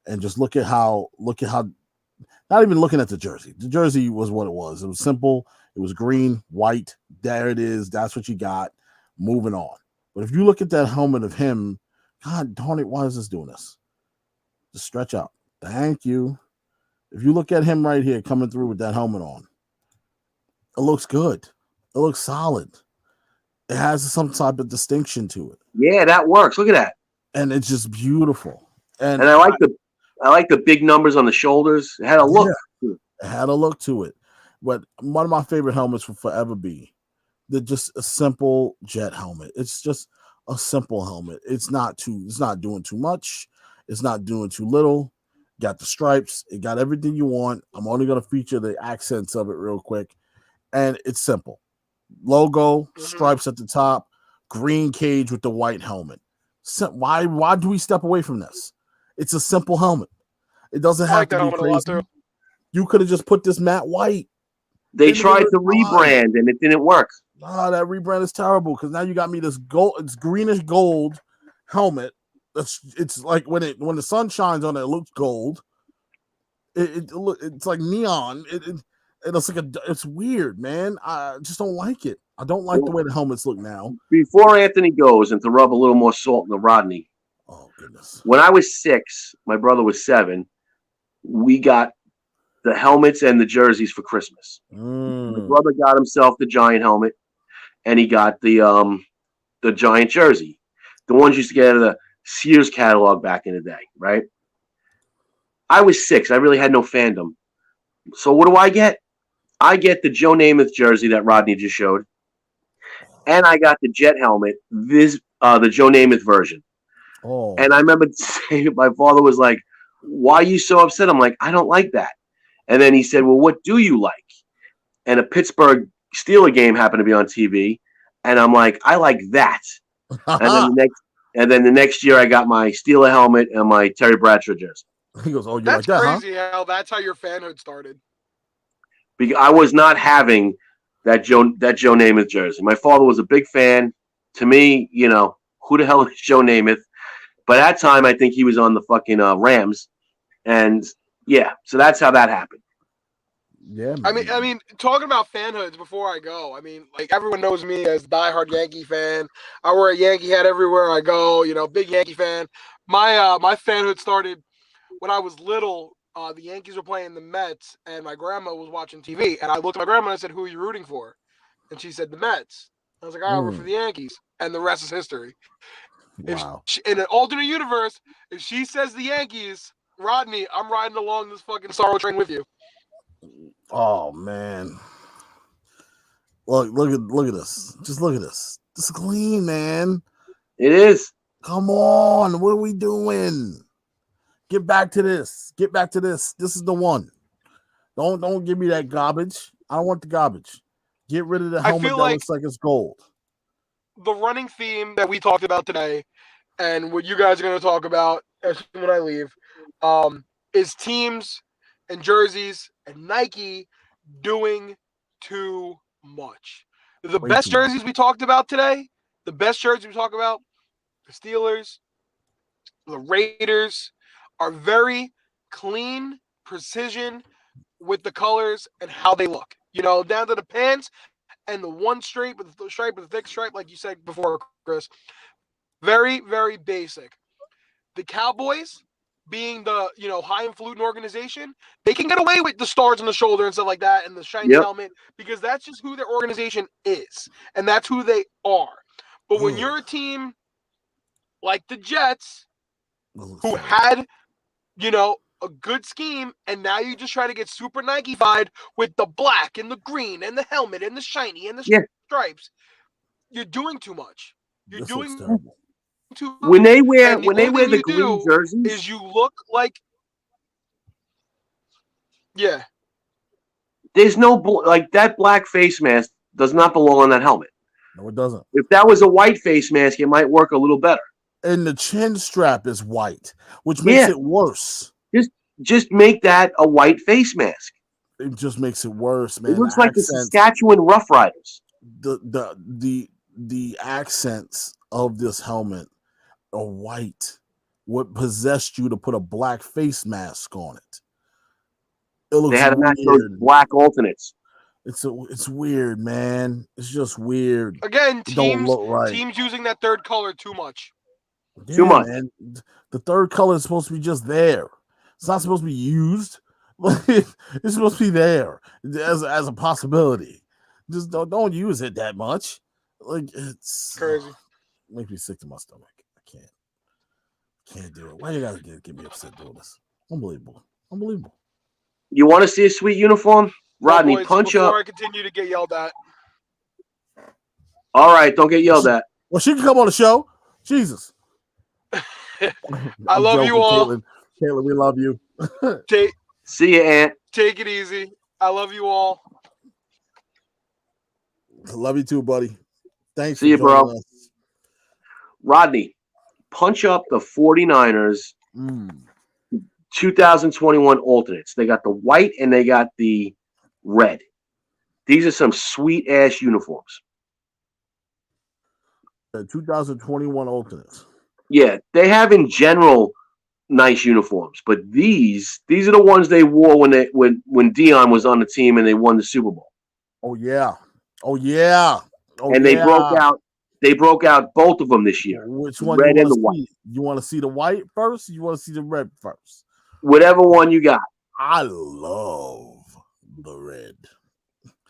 and just look at how not even looking at the jersey. The jersey was what it was. It was simple. It was green, white. There it is. That's what you got. Moving on. But if you look at that helmet of him, God darn it, why is this doing this? Just stretch out. Thank you. If you look at him right here coming through with that helmet on, it looks good. It looks solid. It has some type of distinction to it. Yeah, that works. Look at that. And it's just beautiful. And I like the big numbers on the shoulders. It had a look. Yeah, it had a look to it. But one of my favorite helmets will forever be just a simple Jet helmet. It's just a simple helmet. It's not doing too much. It's not doing too little. Got the stripes. It got everything you want. I'm only going to feature the accents of it real quick. And it's simple. Logo, stripes at the top, green cage with the white helmet. Why do we step away from this? It's a simple helmet. It doesn't have to be crazy. You could have just put this matte white. They tried to rebrand and it didn't work. That rebrand is terrible because now you got me this greenish gold helmet It's like when the sun shines on it, it looks gold. It's like neon. It's weird, man. I just don't like it. I don't like the way the helmets look now. Before Anthony goes, and to rub a little more salt in the Rodney. Oh goodness! When I was 6, my brother was 7. We got the helmets and the jerseys for Christmas. My brother got himself the Giant helmet, and he got the Giant jersey, the ones you used to get out of the Sears catalog back in the day, right? I was 6. I really had no fandom. So what do I get? I get the Joe Namath jersey that Rodney just showed, and I got the Jet helmet, the Joe Namath version. Oh. And I remember saying, my father was like, "Why are you so upset?" I'm like, "I don't like that." And then he said, "Well, what do you like?" And a Pittsburgh Steelers game happened to be on TV, and I'm like, "I like that." and then the next year, I got my Steelers helmet and my Terry Bradshaw jersey. He goes, "Oh, you that's like that, crazy huh?" how that's how your fanhood started. Because I was not having that Joe Namath jersey. My father was a big fan. To me, who the hell is Joe Namath? But at that time, I think he was on the fucking Rams, and yeah, so that's how that happened. Yeah, man. I mean, talking about fanhoods before I go. I mean, like everyone knows me as a diehard Yankee fan. I wear a Yankee hat everywhere I go. Big Yankee fan. My fanhood started when I was little. The Yankees were playing the Mets, and my grandma was watching TV. And I looked at my grandma and I said, "Who are you rooting for?" And she said, "The Mets." I was like, "I root for the Yankees," and the rest is history. Wow. In an alternate universe, if she says the Yankees, Rodney, I'm riding along this fucking sorrow train with you. Oh man. Look at this. Just look at this. This is clean, man. It is. Come on. What are we doing? Get back to this. This is the one. Don't give me that garbage. I don't want the garbage. Get rid of the helmet that looks like it's gold. The running theme that we talked about today, and what you guys are going to talk about when I leave, is teams and jerseys and Nike doing too much. The best jerseys we talked about today, the Steelers, the Raiders, are very clean, precision with the colors and how they look. Down to the pants and the one stripe with the thick stripe, like you said before, Chris. Very, very basic. The Cowboys, being the highfalutin organization, they can get away with the stars on the shoulder and stuff like that, and the shiny helmet, because that's just who their organization is, and that's who they are. But when you're a team like the Jets, who had a good scheme, and now you just try to get super Nike-fied with the black and the green and the helmet and the shiny and the stripes, you're doing too much. You're doing too much. When they wear the green jerseys, is you look like there's no that black face mask does not belong on that helmet. No, it doesn't. If that was a white face mask, it might work a little better. And the chin strap is white, which makes it worse. Just make that a white face mask. It just makes it worse, man. It looks like the Saskatchewan Rough Riders. The accents of this helmet are white. What possessed you to put a black face mask on it? It looks they had to match those black alternates. It's weird, man. It's just weird. Again, teams using that third color too much. Too much. Man. The third color is supposed to be just there. It's not supposed to be used. It's supposed to be there as a possibility. Just don't use it that much. It's crazy. Makes me sick to my stomach. I can't do it. Why you gotta get me upset doing this? Unbelievable. You want to see a sweet uniform? Rodney, punch up. Before I continue to get yelled at. All right, don't get yelled at. Well, she can come on the show. Jesus. I love you all. Caitlin, we love you. See you, Aunt. Take it easy. I love you all. Love you too, buddy. Thanks. See you, bro. Us. Rodney, punch up the 49ers 2021 alternates. They got the white and they got the red. These are some sweet ass uniforms. The 2021 alternates. Yeah, they have in general nice uniforms, but these are the ones they wore when Dion was on the team and they won the Super Bowl. Oh yeah, oh yeah, oh And yeah. they broke out both of them this year. Which one red you and want the to white. see? You want to see the white first? Or you want to see the red first? Whatever one you got. I love the red.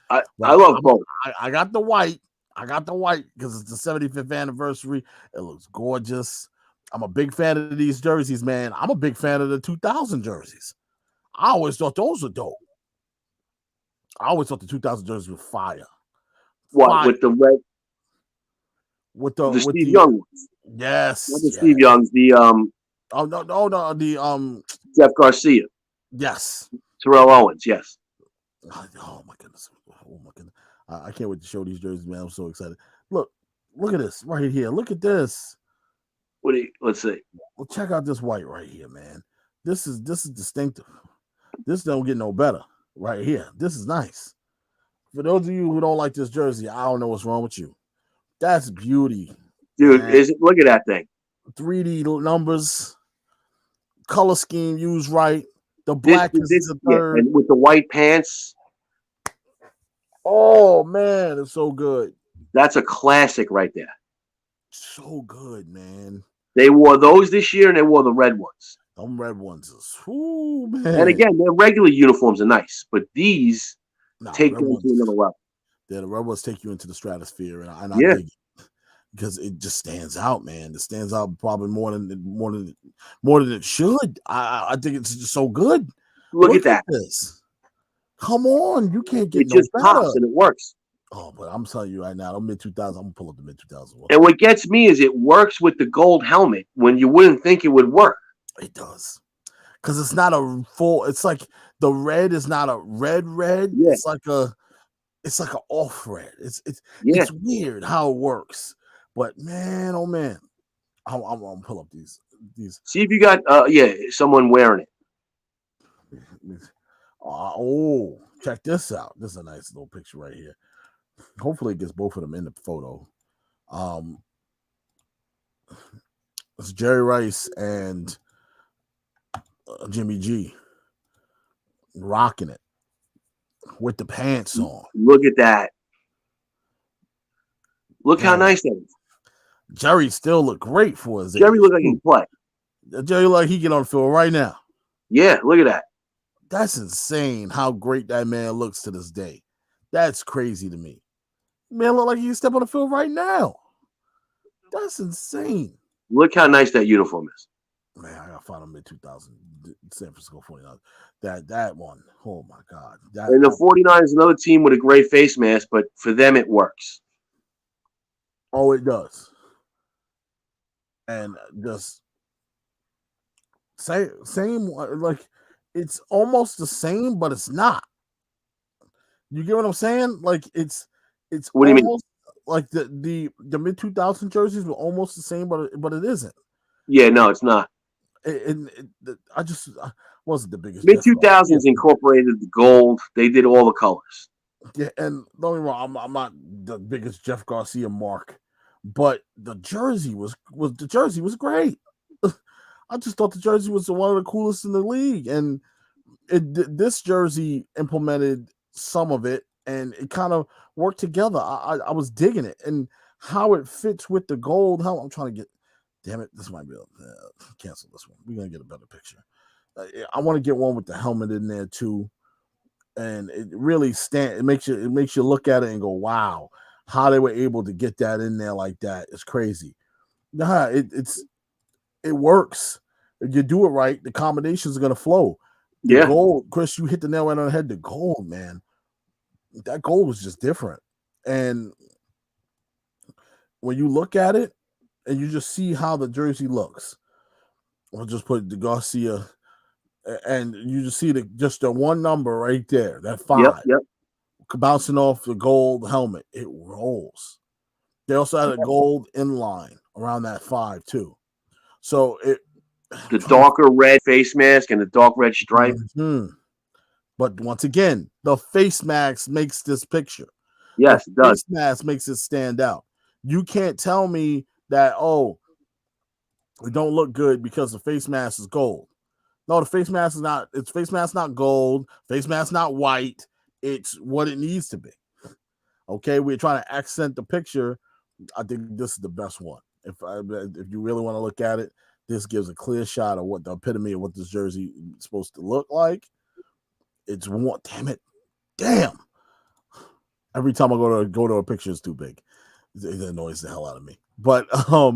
I love both. I got the white. I got the white because it's the 75th anniversary. It looks gorgeous. I'm a big fan of these jerseys, man. I'm a big fan of the 2000 jerseys. I always thought those were dope. I always thought the 2000 jerseys were fire. What with the red? With Steve Young ones? Yes. Not the Steve Youngs. The Oh no. The Jeff Garcia. Yes. Terrell Owens. Yes. Oh my goodness. I can't wait to show these jerseys, man. I'm so excited. Look at this right here. Look at this. Let's see. Well, check out this white right here, man. This is distinctive. This don't get no better right here. This is nice. For those of you who don't like this jersey, I don't know what's wrong with you. That's beauty. Dude, look at that thing. 3D numbers, color scheme used right. The black is the third. And with the white pants. Oh man, it's so good. That's a classic right there. So good, man. They wore those this year, and they wore the red ones. Them red ones is, ooh, man. And again, their regular uniforms are nice, but these take them to another level. Yeah, the red ones take you into the stratosphere, and I dig it because it just stands out, man. It stands out probably more than it should. I think it's just so good. Look at that. This. Come on, you can't get it just pops and it works. Oh, but I'm telling you right now, the mid 2000s. I'm gonna pull up the mid 2000s. And what gets me is it works with the gold helmet when you wouldn't think it would work. It does, because it's not a full. It's like the red is not a red. Yeah. It's like an off red. It's weird how it works. But man, oh man, I'm gonna pull up these. See if you got someone wearing it. Oh, check this out. This is a nice little picture right here. Hopefully it gets both of them in the photo. It's Jerry Rice and Jimmy G rocking it with the pants on. Look at that. Look how nice that is. Jerry still look great for his age. Jerry look like he can play. Jerry look like he get on the field right now. Yeah, look at that. That's insane how great that man looks to this day. That's crazy to me. Man look like he can step on the field right now. That's insane. Look how nice that uniform is. Man, I gotta find him mid 2000 San Francisco 49ers. That one. Oh my God. And the 49ers is another team with a great face mask, but for them it works. Oh, it does. And just same like it's almost the same, but it's not. You get what I'm saying? Like it's what do you mean? Like the mid 2000 jerseys were almost the same, but it isn't. Yeah, no, it's not. I wasn't the biggest. Mid 2000s incorporated the gold. They did all the colors. Yeah, and don't get me wrong, I'm not the biggest Jeff Garcia mark, but the jersey was great. I just thought the jersey was one of the coolest in the league, and this jersey implemented some of it, and it kind of worked together. I was digging it, and how it fits with the gold. How I'm trying to get. Damn it, this might be cancel this one. We're gonna get a better picture. I want to get one with the helmet in there too, and it really it makes you look at it and go, wow, how they were able to get that in there like that is crazy. Nah, it works. If you do it right, the combinations are gonna flow. The gold, Chris, you hit the nail right on the head. The gold, man, that gold was just different. And when you look at it and you just see how the jersey looks, we'll just put the Garcia, and you just see just the one number right there, that 5, bouncing off the gold helmet. It rolls. They also had a gold inline around that 5 too. So the darker red face mask and the dark red stripe. Mm-hmm. But once again, the face mask makes this picture. Yes, it does. Face mask makes it stand out. You can't tell me that, It don't look good because the face mask is gold. No, the face mask is not. It's face mask not gold. Face mask not white. It's what it needs to be. Okay, we're trying to accent the picture. I think this is the best one. If you really want to look at it, this gives a clear shot of what the epitome of what this jersey is supposed to look like. It's one. Damn it. Damn. Every time I go to a picture, it's too big. It annoys the hell out of me. But I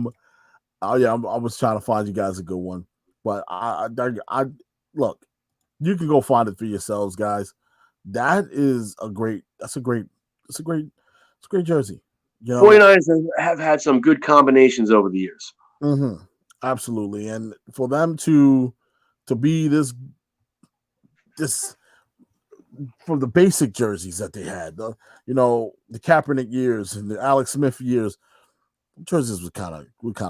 was trying to find you guys a good one. But I look, you can go find it for yourselves, guys. That's a great jersey. You know, 49ers have had some good combinations over the years. Mm-hmm. Absolutely. And for them to be this from the basic jerseys that they had, the Kaepernick years and the Alex Smith years, jerseys were kind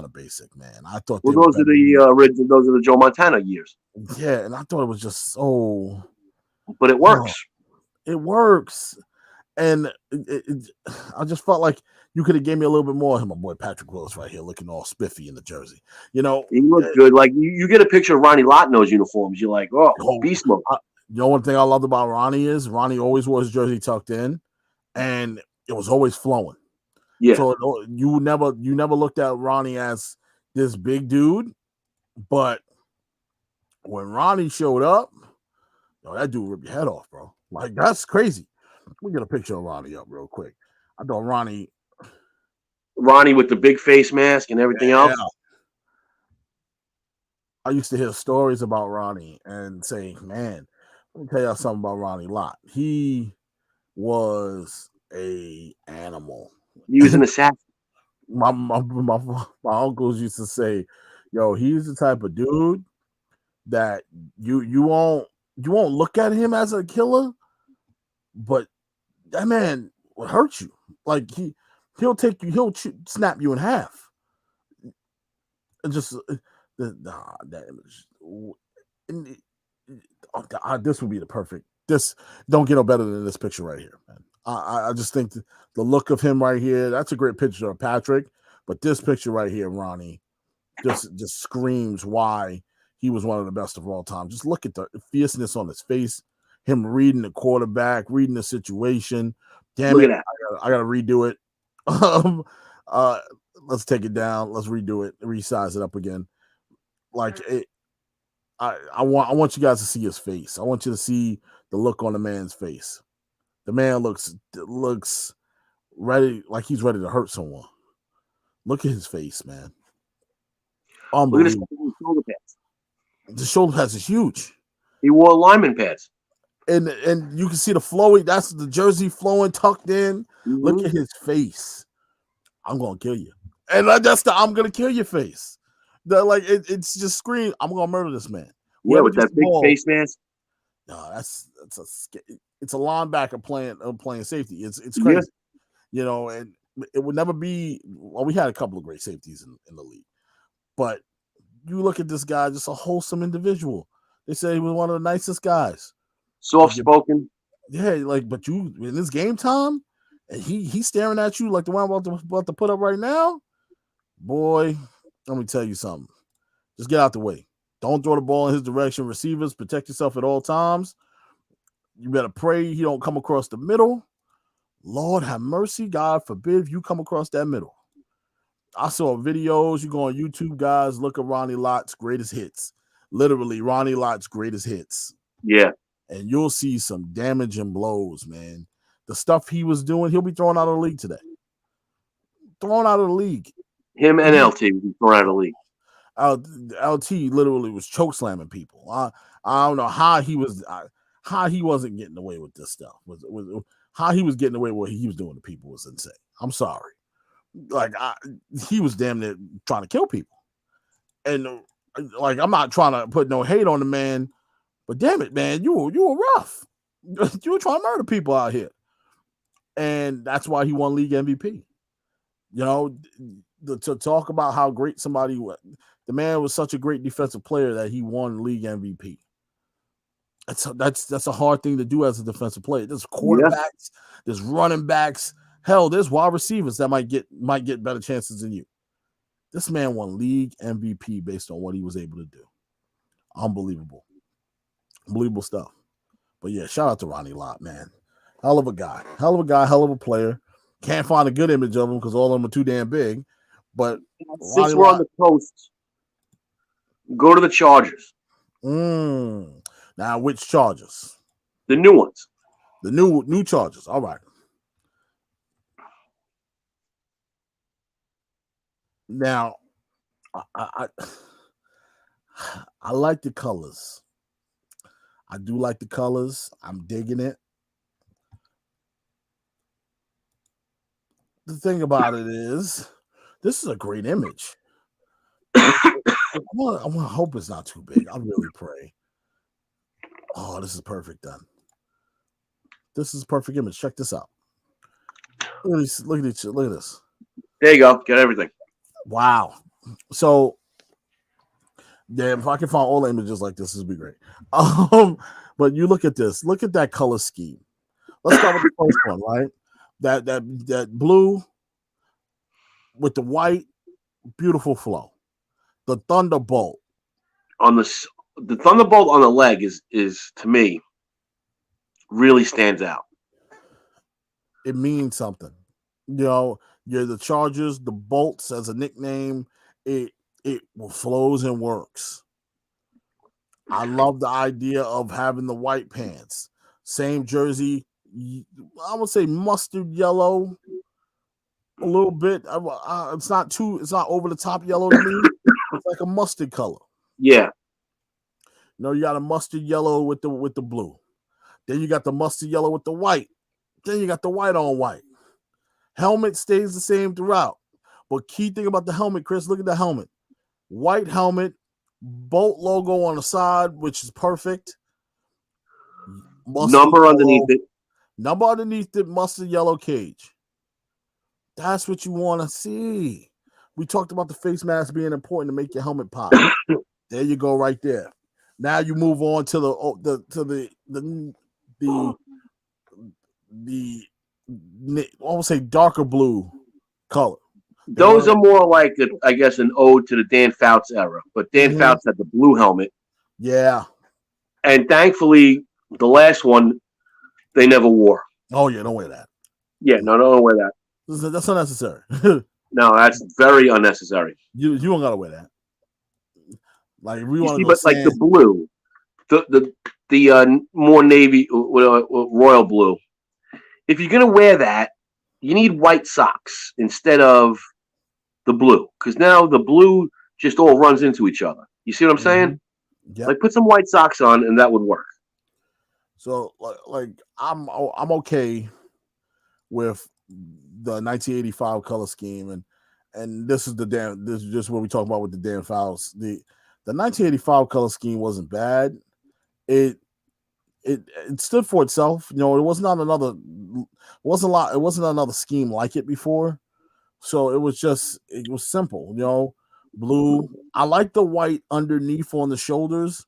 of basic, man. I thought those are the Joe Montana years. Yeah, and I thought it was just so. But it works. It works, and I just felt like you could have gave me a little bit more. My boy Patrick Willis right here, looking all spiffy in the jersey. You know, he looked good. Like you get a picture of Ronnie Lott in those uniforms, you're like, oh, beast mode. One thing I loved about Ronnie is Ronnie always wore his jersey tucked in, and it was always flowing. Yeah. So you never looked at Ronnie as this big dude, but when Ronnie showed up, that dude ripped your head off, bro. Like, that's crazy. We get a picture of Ronnie up real quick. I thought Ronnie with the big face mask and everything else. I used to hear stories about Ronnie and say, man, let me tell y'all something about Ronnie Lott. He was a animal. He was an assassin. My uncles used to say, yo, he's the type of dude that you won't look at him as a killer, but that man will hurt you. Like he'll snap you in half. And just that image. This would be the perfect. This don't get no better than this picture right here, man. I just think the look of him right here, that's a great picture of Patrick, but this picture right here, Ronnie, just screams why he was one of the best of all time. Just look at the fierceness on his face, him reading the quarterback, reading the situation. Damn it, I gotta redo it. Let's take it down. Let's redo it, resize it up again. Like it, I want you guys to see his face. I want you to see the look on the man's face. The man looks ready, like he's ready to hurt someone. Look at his face, man. Unbelievable. Look at his shoulder pads. The shoulder pads is huge. He wore lineman pads. And you can see the flowing, that's the jersey flowing, tucked in. Mm-hmm. Look at his face. I'm gonna kill you. And that's the I'm gonna kill your face. It's just scream, I'm gonna murder this man. Yeah, with that big face mask. No, it's a linebacker playing safety. It's crazy, and it would never be. Well, we had a couple of great safeties in the league, but you look at this guy, just a wholesome individual. They say he was one of the nicest guys, soft spoken. Yeah, but you in this game time, and he's staring at you like the one I'm about to put up right now. Boy, let me tell you something. Just get out the way. Don't throw the ball in his direction. Receivers, protect yourself at all times. You better pray he don't come across the middle. Lord have mercy. God forbid if you come across that middle. I saw videos. You go on YouTube, guys. Look at Ronnie Lott's greatest hits. Literally, Ronnie Lott's greatest hits. Yeah. And you'll see some damage and blows, man. The stuff he was doing, he'll be thrown out of the league today. Thrown out of the league. Him and LT will be thrown out of the league. LT literally was choke slamming people. I don't know how he wasn't getting away with this stuff. How he was getting away with what he was doing to people was insane. I'm sorry. He was damn near trying to kill people. And I'm not trying to put no hate on the man, but damn it, man, you were rough. You were trying to murder people out here. And that's why he won league MVP. To talk about how great somebody was. The man was such a great defensive player that he won league MVP. That's a hard thing to do as a defensive player. There's quarterbacks, there's running backs. Hell, there's wide receivers that might get better chances than you. This man won league MVP based on what he was able to do. Unbelievable stuff. But yeah, shout out to Ronnie Lott, man. Hell of a guy, hell of a player. Can't find a good image of him because all of them are too damn big. But since we're on the coast, go to the Chargers. Now, which Chargers? The new ones. The new Chargers. All right. Now, I like the colors. I do like the colors. I'm digging it. The thing about it is, this is a great image. I want to hope it's not too big. I really pray. Oh, this is perfect then. This is a perfect image. Check this out. Look at this. There you go. Get everything. Wow. So, damn, if I can find all the images like this would be great. But you look at this. Look at that color scheme. Let's start with the first one, right? That blue with the white, beautiful flow. The Thunderbolt on the Thunderbolt on the leg is to me really stands out. It means something. You know, you're the Chargers, the Bolts as a nickname. It flows and works. I love the idea of having the white pants. Same jersey. I would say mustard yellow a little bit. It's not over the top yellow to me. It's like a mustard color. Yeah. You know, you got a mustard yellow with the blue. Then you got the mustard yellow with the white. Then you got the white on white. Helmet stays the same throughout. But key thing about the helmet, Chris, look at the helmet. White helmet, Bolt logo on the side, which is perfect. Number underneath it. Number underneath the mustard yellow cage. That's what you want to see. We talked about the face mask being important to make your helmet pop. There you go, right there. Now you move on to the I would say darker blue color. Those are more like I guess an ode to the Dan Fouts era, but Dan Fouts had the blue helmet. Yeah, and thankfully the last one they never wore. Oh yeah, don't wear that. Yeah, no, don't wear that. That's unnecessary. No, that's very unnecessary. You don't gotta wear that. Like if we want to, but like the blue, the more navy royal blue. If you're gonna wear that, you need white socks instead of the blue, because now the blue just all runs into each other. You see what I'm saying? Yep. Like put some white socks on, and that would work. So like I'm okay with the 1985 color scheme, and this is just what we talk about with the Dan Fouts. The 1985 color scheme wasn't bad. It stood for itself. You know, it wasn't another scheme like it before. So it was simple, you know, blue. I like the white underneath on the shoulders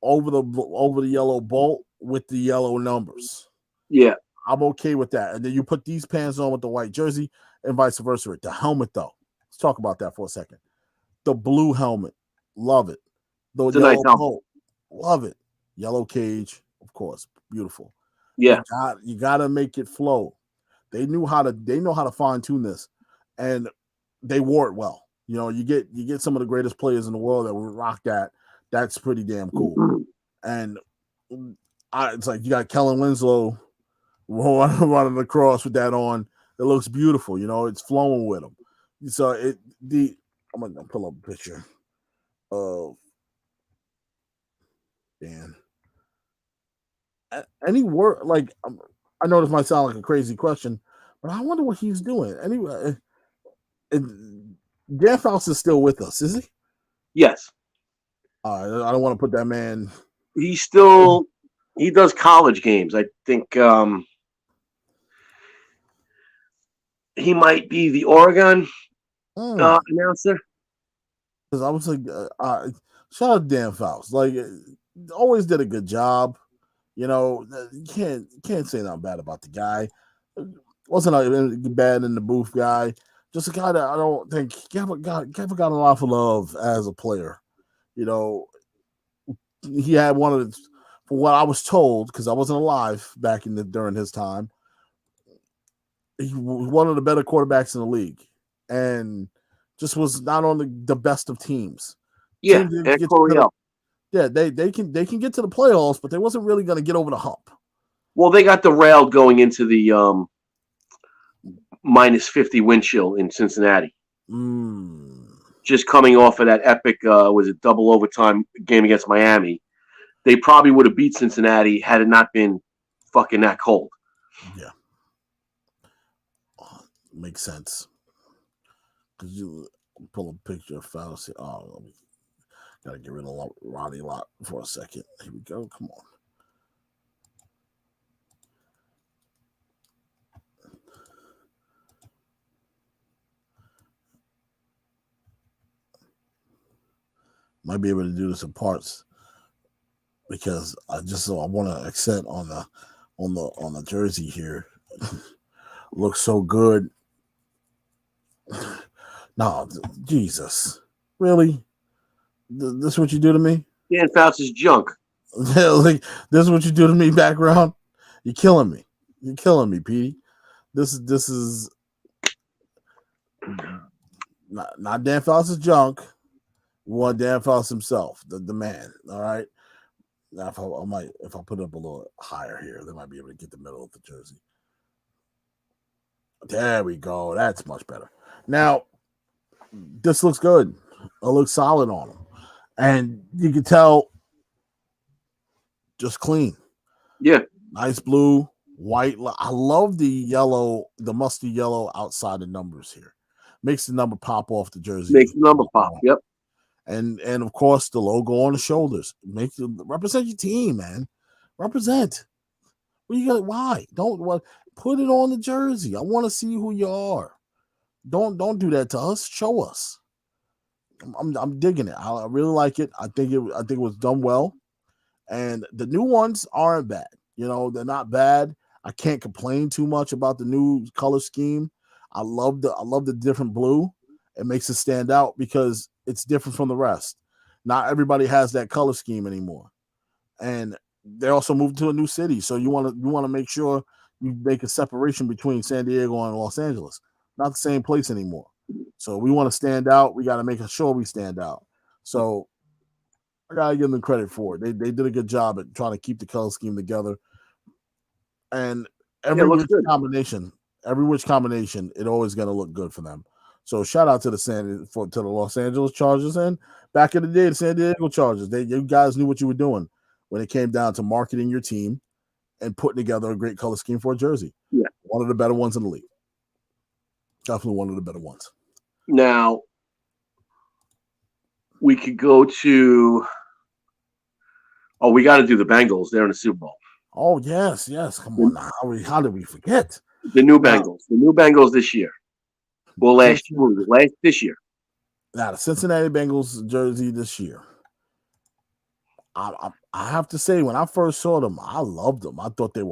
over the yellow bolt with the yellow numbers. Yeah. I'm okay with that. And then you put these pants on with the white jersey and vice versa. The helmet, though. Let's talk about that for a second. The blue helmet. Love it. The it's a yellow nice helmet. bolt. Love it. Yellow cage, of course. Beautiful. Yeah. You gotta make it flow. They know how to fine-tune this. And they wore it well. You know, you get some of the greatest players in the world that would rock that. That's pretty damn cool. Mm-hmm. And it's like you got Kellen Winslow running across with that on. It looks beautiful. You know, it's flowing with them. So I'm gonna pull up a picture of Dan. Any word like I know this might sound like a crazy question, but I wonder what he's doing. Anyway, Dan Fouts is still with us, is he? Yes. I don't want to put that man. He does college games. I think he might be the Oregon announcer. Because I was like, shout out Dan Fouts. Like, always did a good job. You know, you can't say nothing bad about the guy. Wasn't a bad in the booth guy. just a guy that I don't think ever got a lot of love as a player. You know, he had one of the, from what I was told, because I wasn't alive back during his time, he was one of the better quarterbacks in the league, and just was not on the best of teams. Yeah, they can get to the playoffs, but they wasn't really going to get over the hump. Well, they got derailed going into the minus 50 wind chill in Cincinnati. Just coming off of that epic, was it double overtime game against Miami? They probably would have beat Cincinnati had it not been fucking that cold. Yeah. Makes sense. Because you pull a picture of Faust. Oh, gotta get rid of Ronnie Lott for a second. Here we go. Come on. Might be able to do this in parts because I want to accent on the jersey here. Looks so good. No, Jesus, really? This is what you do to me? Dan Fouts is junk. Like, this is what you do to me, background. You're killing me. You're killing me, Petey. This is not Dan Fouts' junk. One Dan Fouts himself, the man. All right. Now, if I put it up a little higher here, they might be able to get the middle of the jersey. There we go. That's much better. Now, this looks good. It looks solid on him, and you can tell, just clean. Yeah, nice blue, white. I love the yellow, the musty yellow outside the numbers here. Makes the number pop off the jersey. Makes the number pop. Yep. And of course the logo on the shoulders. Represent your team, man. Represent. What you got? Why? Put it on the jersey. I want to see who you are. Don't do that to us. Show us. I'm digging it. I really like it. I think it was done well. And the new ones aren't bad. You know, they're not bad. I can't complain too much about the new color scheme. I love the different blue. It makes it stand out because it's different from the rest. Not everybody has that color scheme anymore. And they also moved to a new city. So you want to make sure you make a separation between San Diego and Los Angeles. Not the same place anymore. So we want to stand out. We got to make sure we stand out. So I got to give them credit for it. They did a good job at trying to keep the color scheme together. And every which combination, it always going to look good for them. So shout out to the Los Angeles Chargers, and back in the day, the San Diego Chargers. You guys knew what you were doing when it came down to marketing your team and putting together a great color scheme for a jersey. Yeah, one of the better ones in the league. Definitely one of the better ones. Now we could go to. Oh, we got to do the Bengals. They're in the Super Bowl. Oh yes. Come on now. How did we forget the new Bengals? The new Bengals this year. Well, this year. Now, the Cincinnati Bengals jersey this year. I have to say, when I first saw them, I loved them. I thought they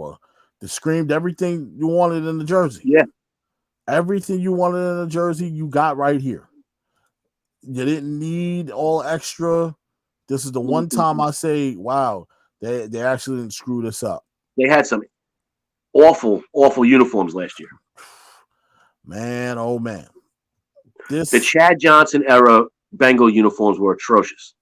screamed everything you wanted in the jersey. Yeah. Everything you wanted in the jersey, you got right here. You didn't need all extra. This is the one time I say, wow, they actually didn't screw this up. They had some awful uniforms last year. Man, oh man. The Chad Johnson era Bengal uniforms were atrocious.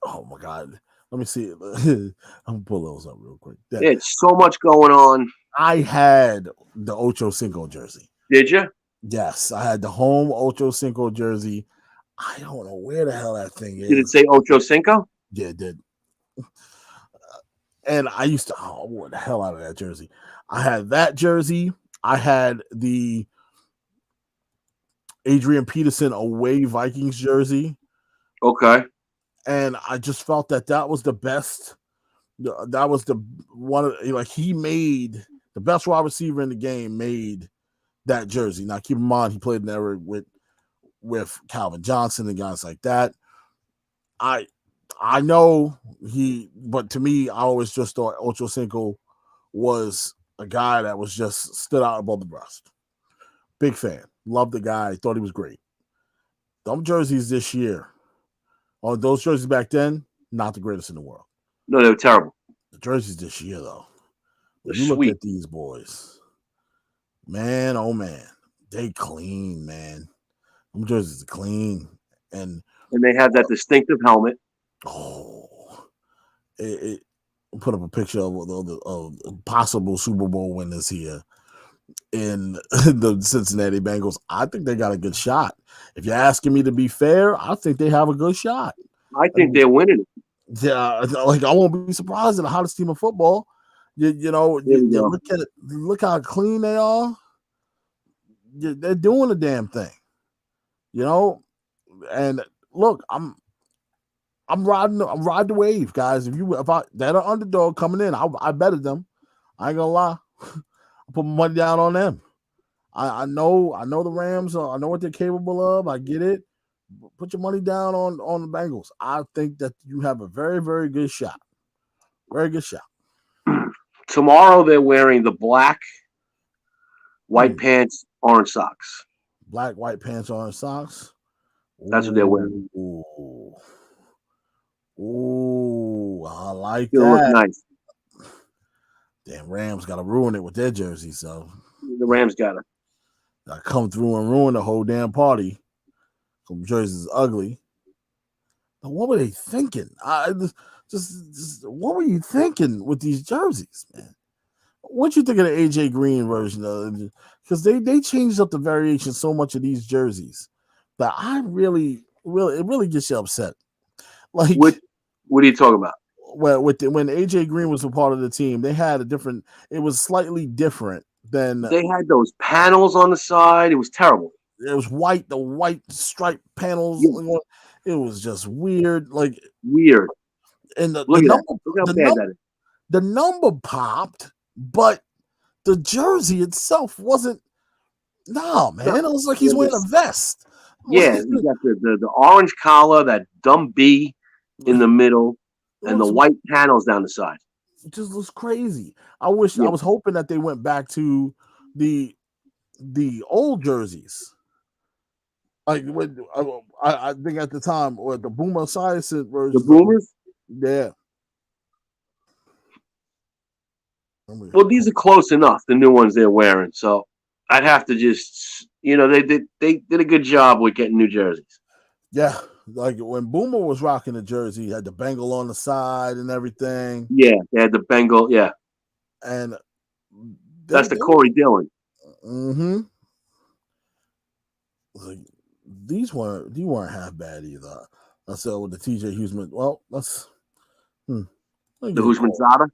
Oh my God. Let me see. I'm gonna pull those up real quick. It's so much going on. I had the Ocho Cinco jersey. Did you? Yes, I had the home Ocho Cinco jersey. I don't know where the hell that thing is. Did it say Ocho Cinco? Yeah, it did. And I used to what the hell out of that jersey. I had that jersey. I had the Adrian Peterson away Vikings jersey. Okay. And I just felt that was the best. That was the one. Like, he made the best wide receiver in the game made that jersey. Now, keep in mind, he played in there with Calvin Johnson and guys like that. I know but to me, I always just thought Ocho Cinco was a guy that was just stood out above the rest. Big fan. Loved the guy. Thought he was great. Them jerseys this year, or those jerseys back then, not the greatest in the world. No, they were terrible. The jerseys this year, though, when They're you look sweet. at these boys, man, oh man, they clean, man. Them jerseys are clean, and they have that distinctive helmet. It put up a picture of possible Super Bowl winners here in the Cincinnati Bengals. I think they got a good shot. If you're asking me to be fair, I think they have a good shot. I think they're winning it. Yeah, like I won't be surprised in the hottest team of football. You look how clean they are. They're doing the damn thing. And look, I'm riding the wave, guys. If that are underdog coming in, I betted them. I ain't gonna lie. I put money down on them. I know the Rams. I know what they're capable of. I get it. Put your money down on the Bengals. I think that you have a very, very good shot. Very good shot. Tomorrow they're wearing the black, white pants, orange socks. Black, white pants, orange socks. That's what they're wearing. Ooh, I like It'll that. look nice. Damn, Rams got to ruin it with their jersey, so the Rams got to come through and ruin the whole damn party. Some jerseys is ugly. But what were they thinking? Just what were you thinking with these jerseys, man? What you think of the AJ Green version of it? Because they changed up the variation so much of these jerseys that I really it really gets you upset. Like, what are you talking about? Well, when AJ Green was a part of the team, they had a different. It was slightly different than they had those panels on the side. It was terrible. It was white, the white striped panels. Yeah. It was just weird, like weird. And the number popped, but the jersey itself wasn't. No, man, it was like he's wearing a vest. Yeah, you got the orange collar, that dumb B in the middle, and the white panels down the side. It just looks crazy. I was hoping that they went back to the old jerseys. Like when I think at the time, or the Boomer Esiason version. The Boomers? Yeah. Well, these are close enough, the new ones they're wearing. So I'd have to just, they did a good job with getting new jerseys. Yeah. Like when Boomer was rocking the jersey, he had the Bengal on the side and everything. Yeah, they had the Bengal, yeah. And that's the Corey Dillon. Mm-hmm. Like, these weren't half bad either. I said with the TJ Huseman. Well, let's the Huseman-Zada?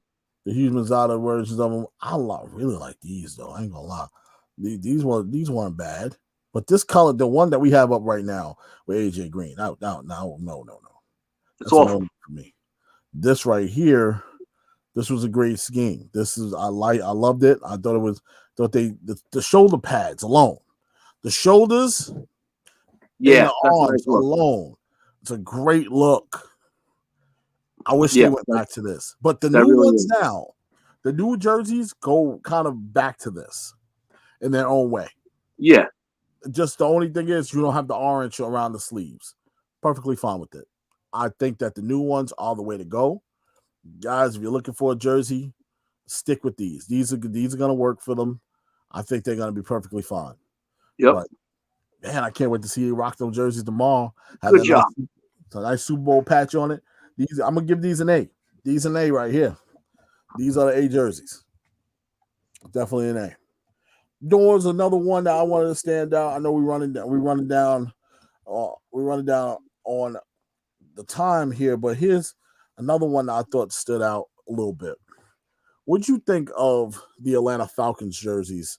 The Huseman-Zada versions of them. I really like these though. I ain't gonna lie. These weren't bad. But this color, the one that we have up right now with AJ Green, no. It's awful for me. This right here, this was a great scheme. I loved it. I thought the shoulder pads alone, the shoulders, yeah, the arms alone. It's a great look. I wish they went back to this. But the new ones now, the new jerseys go kind of back to this in their own way. Yeah. Just the only thing is you don't have the orange around the sleeves. Perfectly fine with it. I think that the new ones are the way to go. Guys, if you're looking for a jersey, stick with these. These are going to work for them. I think they're going to be perfectly fine. Yep. But, man, I can't wait to see you rock those jerseys tomorrow. Good job. A nice Super Bowl patch on it. I'm going to give these an A. These an A right here. These are the A jerseys. Definitely an A. There's another one that I wanted to stand out. I know we're running down on the time here, but here's another one that I thought stood out a little bit. What'd you think of the Atlanta Falcons jerseys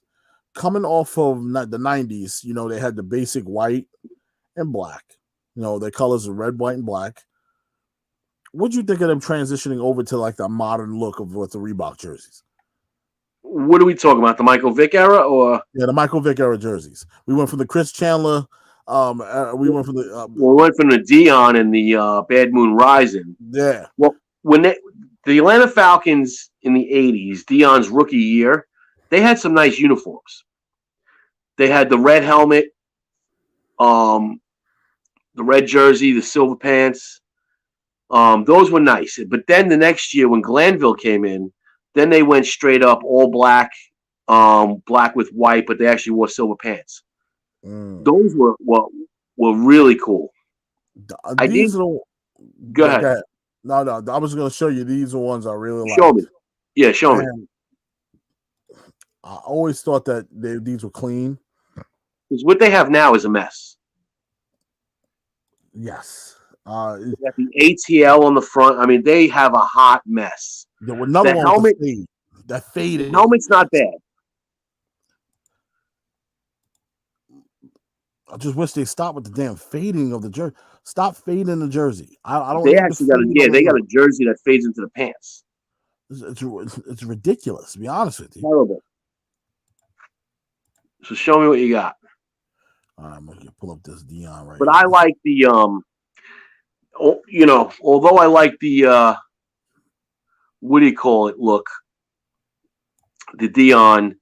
coming off of the 90s? They had the basic white and black. Their colors are red, white, and black. What'd you think of them transitioning over to like the modern look of what the Reebok jerseys? What are we talking about? The Michael Vick era, or the Michael Vick era jerseys? We went from the Chris Chandler. We went from the Dion and the Bad Moon Rising. Yeah. Well, when the Atlanta Falcons in the '80s, Dion's rookie year, they had some nice uniforms. They had the red helmet, the red jersey, the silver pants. Those were nice. But then the next year when Glanville came in, then they went straight up all black, black with white, but they actually wore silver pants. Those were really cool. Go ahead. No, I was going to show you. These are ones I really like. Show me. Yeah, show me. I always thought that these were clean. Because what they have now is a mess. Yes. They got the ATL on the front. I mean, they have a hot mess. There were another one helmet, that faded. The helmet's not bad. I just wish they stopped with the damn fading of the jersey. Stop fading the jersey. I don't. They actually got they got a jersey that fades into the pants. It's ridiculous, to be honest with you. Terrible. So show me what you got. All right, I'm gonna pull up this Dion right. But here. I like the although I like the what do you call it look, the Dion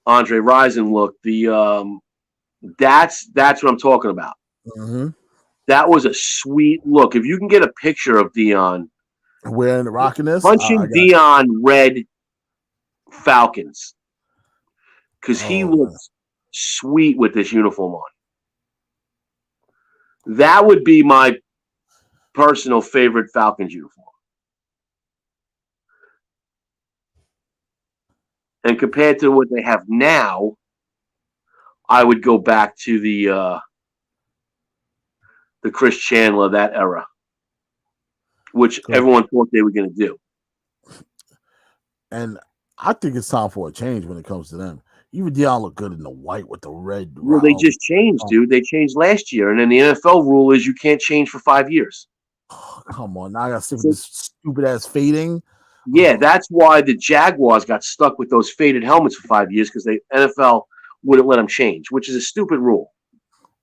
Andre Rison look, the that's what I'm talking about. Mm-hmm. That was a sweet look. If you can get a picture of Dion wearing the rocking this, punching Dion red Falcons, because he looks sweet with this uniform on. That would be my personal favorite Falcons uniform. And compared to what they have now, I would go back to the Chris Chandler, that era, which everyone thought they were going to do. And I think it's time for a change when it comes to them. Even Dion look good in the white with the red. Well, they just changed, dude. They changed last year. And then the NFL rule is you can't change for 5 years. Oh, come on. Now I got to stick with this stupid-ass fading. Yeah, that's why the Jaguars got stuck with those faded helmets for 5 years, because the NFL wouldn't let them change, which is a stupid rule.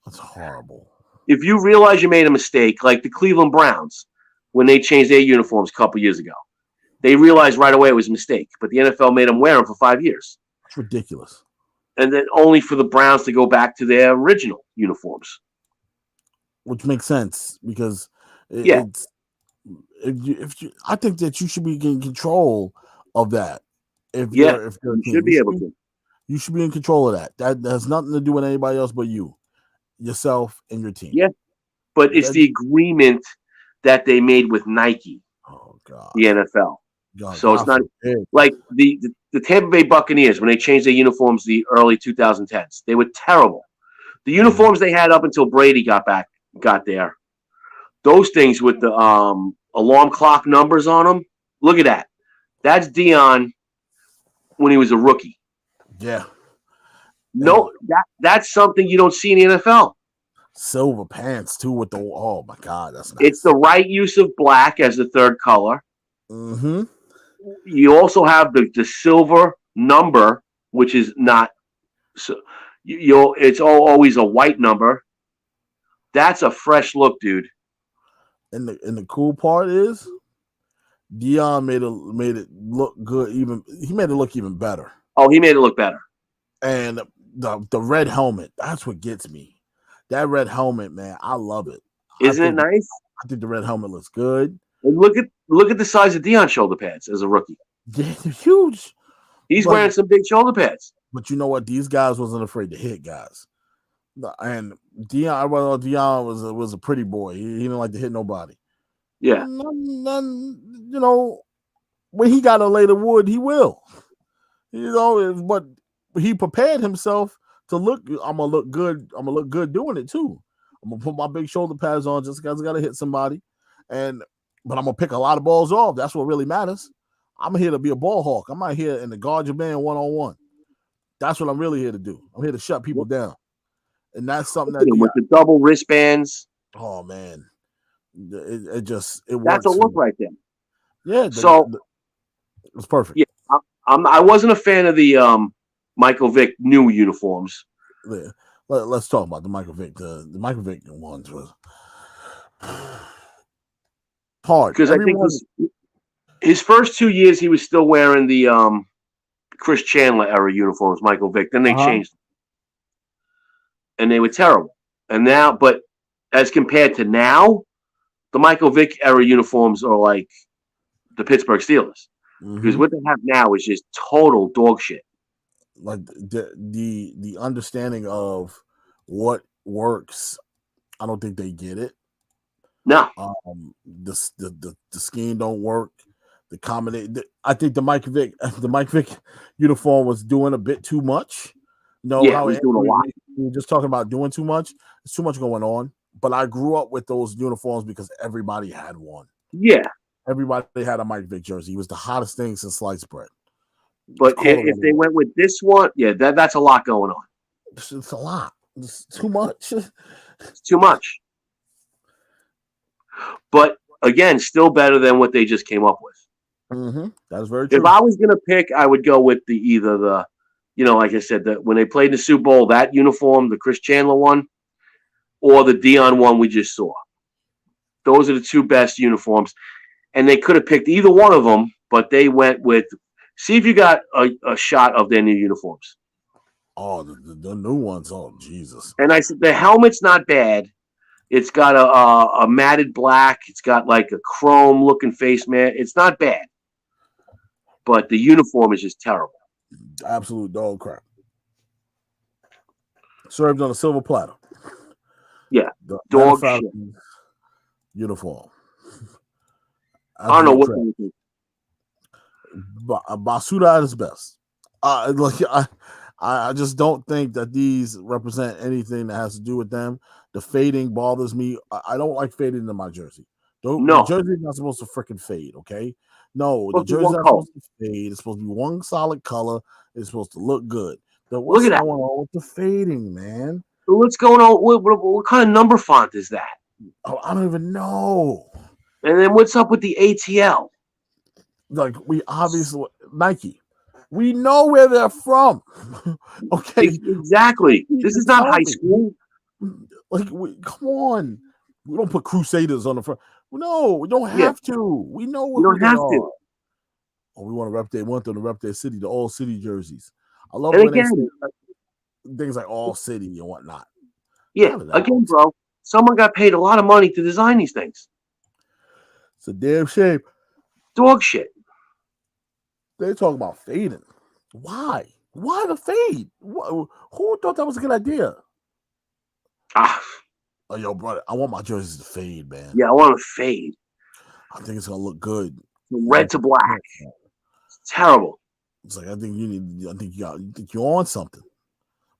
That's horrible. If you realize you made a mistake, like the Cleveland Browns, when they changed their uniforms a couple years ago, they realized right away it was a mistake, but the NFL made them wear them for 5 years. It's ridiculous. And then only for the Browns to go back to their original uniforms. Which makes sense, because it's if you, I think that you should be in control of that. If you should be able to. You should be in control of that. That has nothing to do with anybody else but you, yourself, and your team. Yeah, but it's the agreement that they made with Nike. Oh God, the NFL. So it's not like the Tampa Bay Buccaneers when they changed their uniforms the early 2010s. They were terrible. The uniforms they had up until Brady got there. Those things with the alarm clock numbers on them. Look at that. That's Dion when he was a rookie. Yeah. No, that's something you don't see in the NFL. Silver pants too with the oh my God, that's nice. It's the right use of black as the third color. Mm-hmm. You also have the silver number, which is not so. It's always a white number. That's a fresh look, dude. And the cool part is, Dion made it look good. He made it look even better. Oh, he made it look better. And the red helmet, that's what gets me. That red helmet, man, I love it. Isn't it nice? I think the red helmet looks good. And look at the size of Dion's shoulder pads as a rookie. Yeah, they're huge. He's wearing some big shoulder pads. But you know what? These guys wasn't afraid to hit guys. And Dion was a pretty boy. He didn't like to hit nobody. Yeah. You know, when he got to lay the wood, he will. But he prepared himself to look. I'm gonna look good. I'm gonna look good doing it too. I'm gonna put my big shoulder pads on just because I gotta hit somebody. But I'm gonna pick a lot of balls off. That's what really matters. I'm here to be a ball hawk. I'm not here in the guard your man 1-on-1. That's what I'm really here to do. I'm here to shut people down. And that's something that with the double wristbands. Oh man, it works. That's a look right there. Yeah. It's perfect. Yeah, I wasn't a fan of the Michael Vick new uniforms. Yeah. Let's talk about the Michael Vick. The Michael Vick ones was hard because I think his first 2 years he was still wearing the Chris Chandler era uniforms. Michael Vick. Then they changed. and they were terrible. And now, but as compared to now, the Michael Vick era uniforms are like the Pittsburgh Steelers. Because what they have now is just total dog shit. Like the understanding of what works, I don't think they get it. No. The scheme don't work. I think the Mike Vick uniform was doing a bit too much. How he's doing a lot. We were just talking about doing too much. There's too much going on. But I grew up with those uniforms because everybody had one. Yeah. Everybody had a Mike Vick jersey. He was the hottest thing since sliced bread. But if they went with this one, that's a lot going on. It's a lot. It's too much. It's too much. But again, still better than what they just came up with. That's very true. If I was going to pick, I would go with either the, like I said, that when they played in the Super Bowl, that uniform, the Chris Chandler one, or the Dion one we just saw. Those are the two best uniforms. And they could have picked either one of them, but they went with, see if you got a shot of their new uniforms. Oh, the new ones. Oh, Jesus. And I said, the helmet's not bad. It's got a matted black. It's got like a chrome looking face mat. It's not bad. But the uniform is just terrible. Absolute dog crap. Served on a silver platter. Yeah. Dog shit. Uniform. I don't know what you think. Basuda at his best. I just don't think that these represent anything that has to do with them. The fading bothers me. I don't like fading in my jersey. The jersey is not supposed to freaking fade, okay? No, the jersey is not supposed to fade. It's supposed to be one solid color. It's supposed to look good. What's going on with the fading, man? What's going on? What kind of number font is that? Oh, I don't even know. And then what's up with the ATL? Like, we obviously, Nike, we know where they're from. Okay. Exactly. This is not high school. Like, come on. We don't put Crusaders on the front. No, we don't have to. We know what we don't have to. Oh, we want them to rep their city, the all city jerseys. I love when they say things like all city and whatnot. Yeah, again, bro, someone got paid a lot of money to design these things. It's a damn shame. Dog shit. They talk about fading. Why? Why the fade? Who thought that was a good idea? Oh, yo, brother, I want my jerseys to fade, man. Yeah, I want to fade. I think it's gonna look good. From red to black. It's terrible. It's like I think you're on something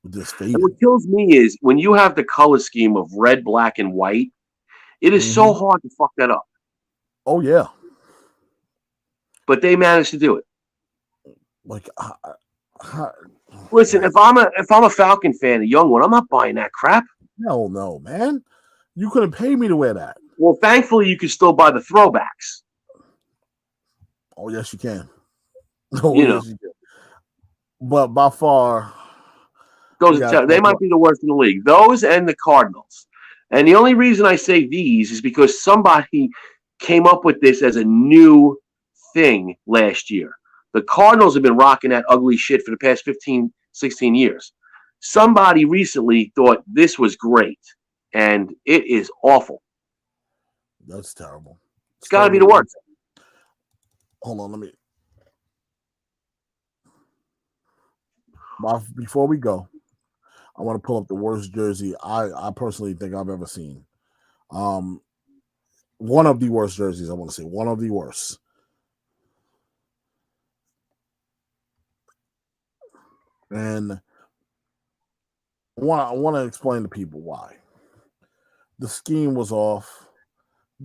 with this fade. What kills me is when you have the color scheme of red, black, and white. It is so hard to fuck that up. Oh yeah. But they managed to do it. Like, listen, if I'm a Falcon fan, a young one, I'm not buying that crap. Hell no, man. You couldn't pay me to wear that. Well, thankfully, you can still buy the throwbacks. Oh, yes, you can. Oh, yes, you can. But by far, they might be the worst in the league. Those and the Cardinals. And the only reason I say these is because somebody came up with this as a new thing last year. The Cardinals have been rocking that ugly shit for the past 15, 16 years. Somebody recently thought this was great, and it is awful. That's terrible. It's got to be the worst. Hold on, before we go, I want to pull up the worst jersey I personally think I've ever seen. One of the worst jerseys, I want to say. One of the worst. And I want to explain to people why. The scheme was off.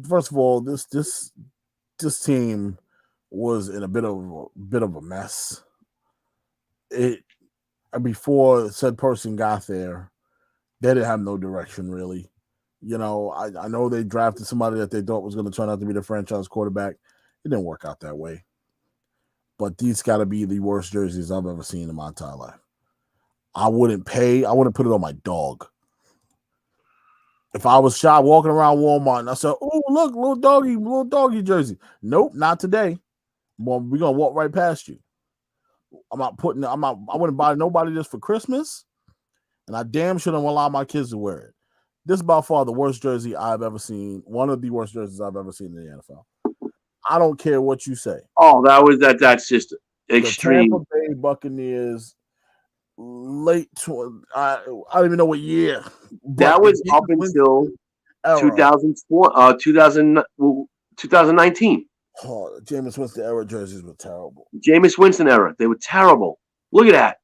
First of all, this team was in a bit of a mess. Before said person got there, they didn't have no direction really. I know they drafted somebody that they thought was going to turn out to be the franchise quarterback. It didn't work out that way. But these got to be the worst jerseys I've ever seen in my entire life. I wouldn't put it on my dog. If I was shy walking around Walmart and I said, "Oh, look, little doggy jersey." Nope, not today. Well, we're gonna walk right past you. I wouldn't buy nobody this for Christmas. and I damn sure don't allow my kids to wear it. This is by far the worst jersey I've ever seen. One of the worst jerseys I've ever seen in the NFL. I don't care what you say. Oh, that's just extreme. The Tampa Bay Buccaneers, I don't even know what year. That was up until 2019. Oh, Jameis Winston era jerseys were terrible. Jameis Winston era, they were terrible. Look at that.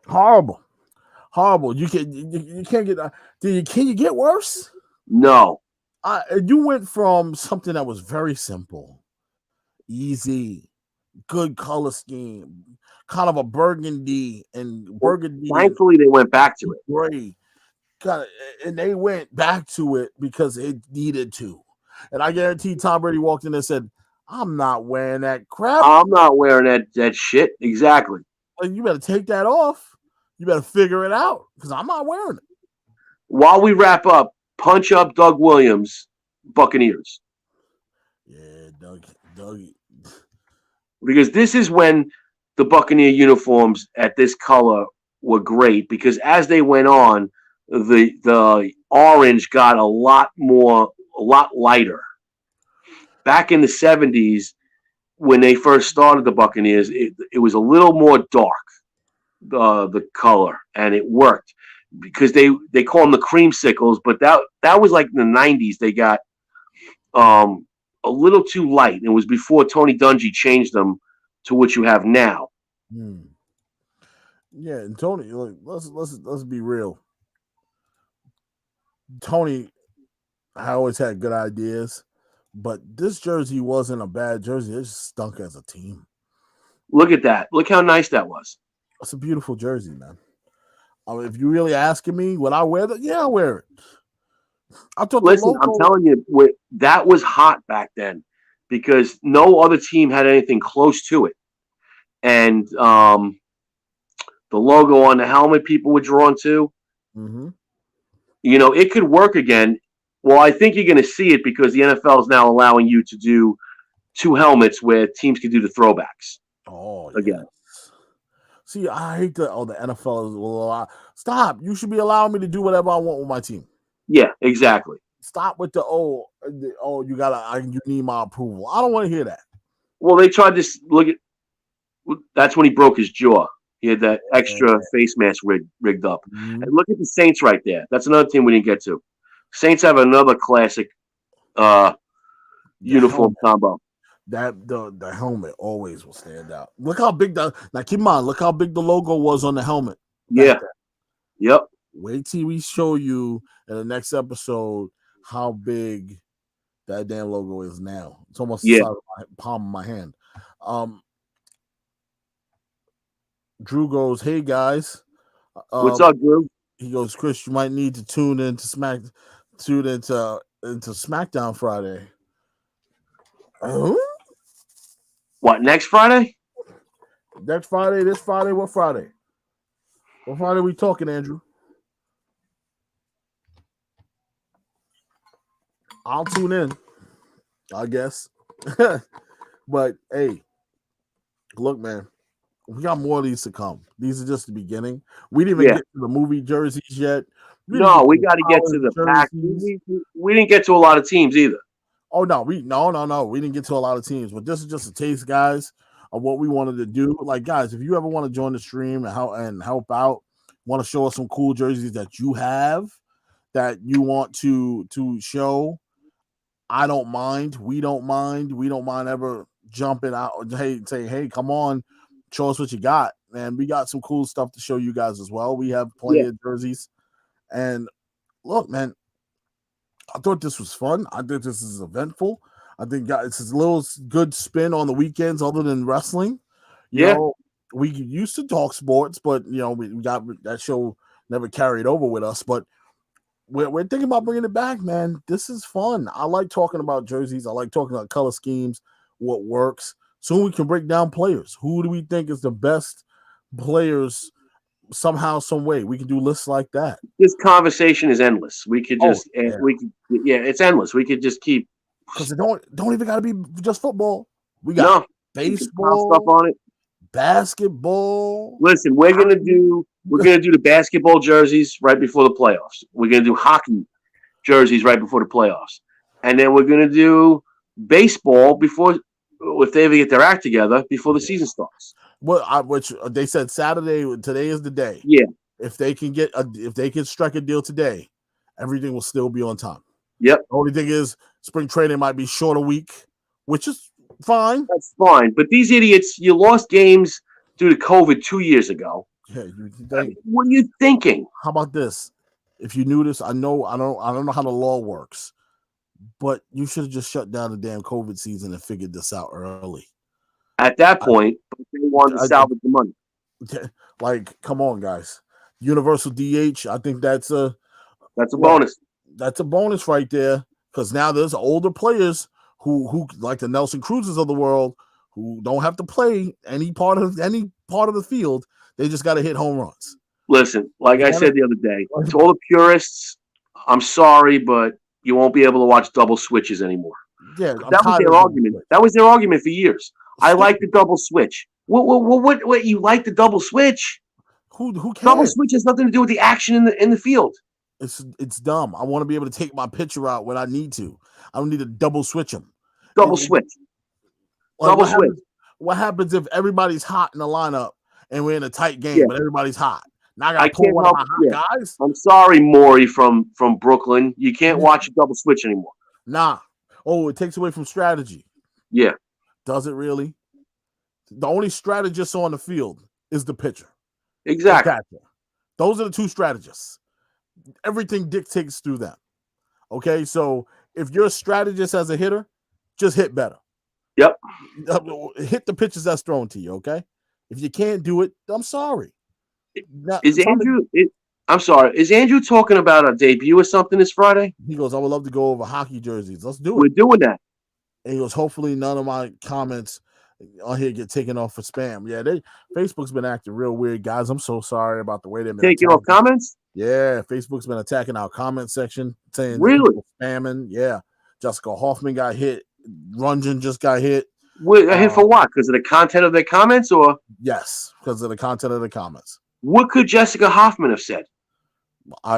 Horrible. You can't get. Can you get worse? No. You went from something that was very simple, easy, good color scheme, kind of a burgundy. Thankfully, they went back to it. Gray, and they went back to it because it needed to. And I guarantee Tom Brady walked in and said, "I'm not wearing that crap. I'm not wearing that shit." Exactly. Like, you better take that off. You better figure it out because I'm not wearing it. While we wrap up, punch up Doug Williams, Buccaneers. Yeah, Doug. Because this is when the Buccaneer uniforms at this color were great, because as they went on, the orange got a lot lighter. Back in the 70s, when they first started the Buccaneers, it was a little more dark, the color, and it worked because they call them the creamsicles, but that was like in the 90s. They got a little too light. It was before Tony Dungy changed them to what you have now. Yeah, and Tony, look, let's be real. Tony, I always had good ideas, but this jersey wasn't a bad jersey. It just stunk as a team. Look at that. Look how nice that was. It's a beautiful jersey, man. If you're really asking me, would I wear it? Yeah, I wear it. Listen, I'm telling you, that was hot back then because no other team had anything close to it. And the logo on the helmet people were drawn to. Mm-hmm. You know, it could work again. Well, I think you're going to see it because the NFL is now allowing you to do 2 helmets where teams can do the throwbacks. Oh, again. Yes. See, I hate the NFL is stop. You should be allowing me to do whatever I want with my team. Yeah, exactly. Stop with you need my approval. I don't want to hear that. Well, they tried this. That's when he broke his jaw. He had that extra face mask rigged up. Mm-hmm. And look at the Saints right there. That's another team we didn't get to. Saints have another classic uniform combo. The helmet always will stand out. Look how big keep in mind, look how big the logo was on the helmet. Yeah. Yep. Wait till we show you in the next episode how big that damn logo is now. It's almost the size of my palm of my hand. Drew goes, "Hey guys, what's up, Drew?" He goes, "Chris, you might need to tune into SmackDown Friday." What, next Friday? Next Friday, this Friday, what Friday? What Friday are we talking, Andrew? I'll tune in, I guess. But hey, look, man, we got more of these to come. These are just the beginning. We didn't even get to the movie jerseys yet. We got to get to the pack. We didn't get to a lot of teams either. Oh no, we didn't get to a lot of teams, but this is just a taste, guys, of what we wanted to do. Like, guys, if you ever want to join the stream and help out, want to show us some cool jerseys that you have that you want to show, I don't mind. We don't mind. We don't mind ever jumping out. Hey, come on, show us what you got, man. We got some cool stuff to show you guys as well. We have plenty of jerseys, and look, man. I thought this was fun. I think this is eventful. I think it's a little good spin on the weekends other than wrestling. You know, we used to talk sports, but, you know, we got that show never carried over with us. But we're thinking about bringing it back, man. This is fun. I like talking about jerseys. I like talking about color schemes, what works. So we can break down players. Who do we think is the best players somehow, some way? We can do lists like that. This conversation is endless. We could just it's endless. We could just keep, because it don't even gotta be just football. We got baseball stuff on it, basketball. Listen, we're gonna do We're going to do the basketball jerseys right before the playoffs. We're going to do hockey jerseys right before the playoffs. And then we're going to do baseball before, if they ever get their act together, before the season starts. Well, which they said Saturday, today is the day. Yeah. If they can strike a deal today, everything will still be on time. Yep. The only thing is spring training might be short a week, which is fine. That's fine. But these idiots, you lost games due to COVID 2 years ago. Yeah, what are you thinking? How about this? If you knew this, I don't know how the law works, but you should have just shut down the damn COVID season and figured this out early. At that point, they wanted to salvage the money. Like, come on, guys. Universal DH, I think that's a bonus. That's a bonus right there, because now there's older players who like the Nelson Cruzes of the world who don't have to play any part of the field. They just got to hit home runs. Listen, like I said the other day, to all the purists, I'm sorry, but you won't be able to watch double switches anymore. Yeah, that was their argument. That was their argument for years. I like the double switch. What? You like the double switch? Who cares? Double switch has nothing to do with the action in the field. It's dumb. I want to be able to take my pitcher out when I need to. I don't need to double switch him. Double switch. Double switch. What happens if everybody's hot in the lineup and we're in a tight game, but everybody's hot? Now I got to pull one of my hot guys. I'm sorry, Maury from Brooklyn. You can't watch a double switch anymore. Nah. Oh, it takes away from strategy. Yeah. Does it really? The only strategist on the field is the pitcher. Exactly. Those are the two strategists. Everything dictates through them. Okay, so if you're a strategist as a hitter, just hit better. Yep. Hit the pitches that's thrown to you, okay? If you can't do it, I'm sorry. I'm sorry. Is Andrew talking about a debut or something this Friday? He goes, I would love to go over hockey jerseys. Let's do it. We're doing that. And he goes, hopefully none of my comments on here get taken off for spam. Yeah, Facebook's been acting real weird, guys. I'm so sorry about the way they've been taking off comments. Yeah, Facebook's been attacking our comment section, saying really spamming. Yeah, Jessica Hoffman got hit. Runyon just got hit. Hit for what? Because of the content of their comments, or yes, because of the content of the comments. What could Jessica Hoffman have said?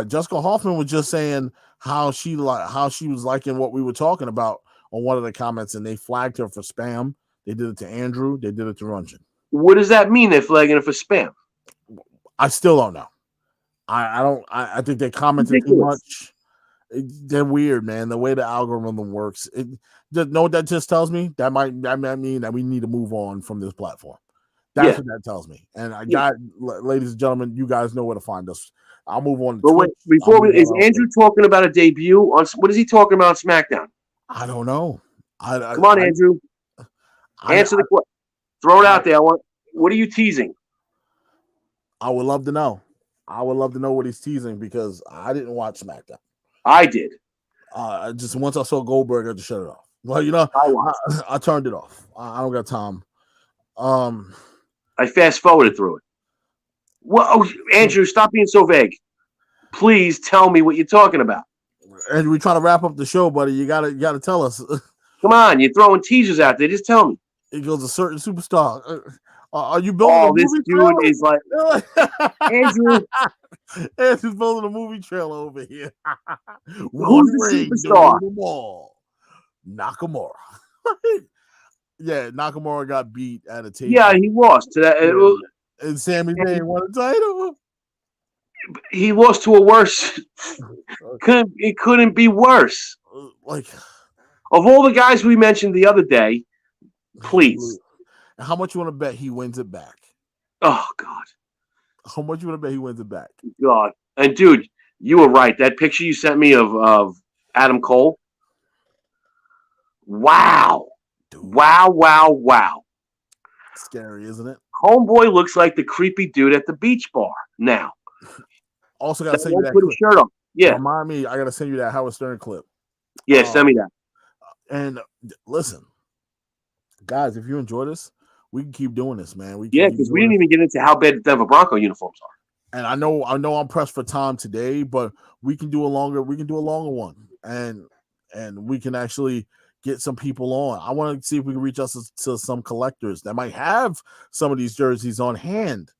Jessica Hoffman was just saying how she was liking what we were talking about on one of the comments, and they flagged her for spam. They did it to Andrew. They did it to Runyon. What does that mean? They're flagging her for spam? I still don't know. I think they commented too much. They're weird, man. The way the algorithm works. Know what that just tells me? That might mean that we need to move on from this platform. That's what that tells me. And ladies and gentlemen, you guys know where to find us. I'll move on. But wait, is Andrew talking about a debut on? What is he talking about on SmackDown? I don't know. Come on, Andrew. Answer the question. Throw it out there. What are you teasing? I would love to know. I would love to know what he's teasing, because I didn't watch SmackDown. I did. Just once I saw Goldberg, I just shut it off. Well, I turned it off. I don't got time. I fast forwarded through it. Well, Andrew, stop being so vague. Please tell me what you're talking about. And we're trying to wrap up the show, buddy. You gotta tell us. Come on, you're throwing teasers out there. Just tell me. It goes a certain superstar. Are you building a movie trailer? Dude is like Andrew. Andrew's building a movie trailer over here. Who's the superstar? Nakamura. Yeah, Nakamura got beat at a table. Yeah, he lost to that. And Sami Zayn won a title. He lost to a worse. It couldn't be worse. Like, of all the guys we mentioned the other day, please. How much you want to bet he wins it back? Oh, God. How much you want to bet he wins it back? God. And, dude, you were right. That picture you sent me of Adam Cole. Wow. Dude. Wow. Scary, isn't it? Homeboy looks like the creepy dude at the beach bar now. Also, got to send you that clip. Put a shirt on. Yeah. Remind me, I got to send you that Howard Stern clip. Yeah, send me that. And listen, guys, if you enjoy this, we can keep doing this, man. Because we didn't even get into how bad the Denver Bronco uniforms are. And I know I'm pressed for time today, but we can do a longer one, and we can actually get some people on. I want to see if we can reach us to some collectors that might have some of these jerseys on hand.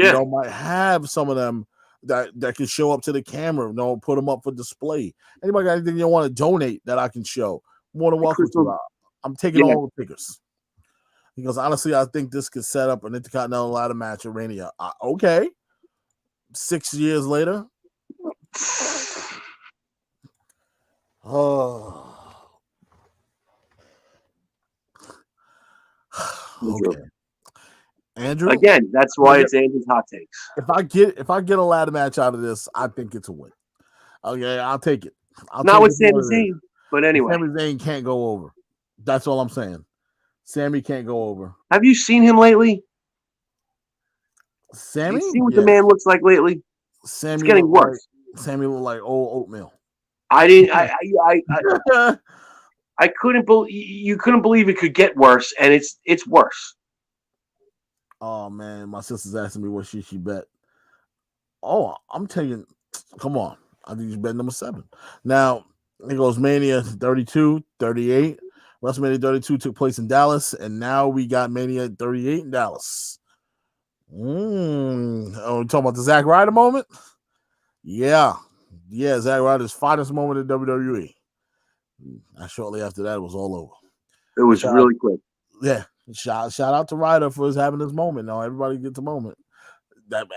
Yeah. Might have some of them that can show up to the camera. Put them up for display. Anybody got anything you want to donate that I can show? More than welcome to. I'm taking all the figures. Because honestly, I think this could set up an Intercontinental ladder match at Mania. Okay. 6 years later. Oh. Okay. Andrew. Again, that's why it's Andrew's hot takes. If I get a ladder match out of this, I think it's a win. Okay, I'll take it. Not with Sami Zayn, but anyway. Sami Zayn can't go over. That's all I'm saying. Sammy can't go over. Have you seen him lately? Sammy? Have you seen what the man looks like lately? Sammy, it's getting worse. Sammy looked like old oatmeal. I didn't. I couldn't believe you couldn't believe it could get worse, and it's worse. Oh man, my sister's asking me what she bet. Oh, I'm taking. Come on, I think you bet number 7. Now it goes Mania 32, 38. WrestleMania 32 took place in Dallas, and now we got Mania 38 in Dallas. Oh, we're talking about the Zack Ryder moment? Yeah, Zack Ryder's finest moment in WWE. Shortly after that, it was all over. It was really quick. Yeah, shout out to Ryder for having this moment. Now everybody gets a moment.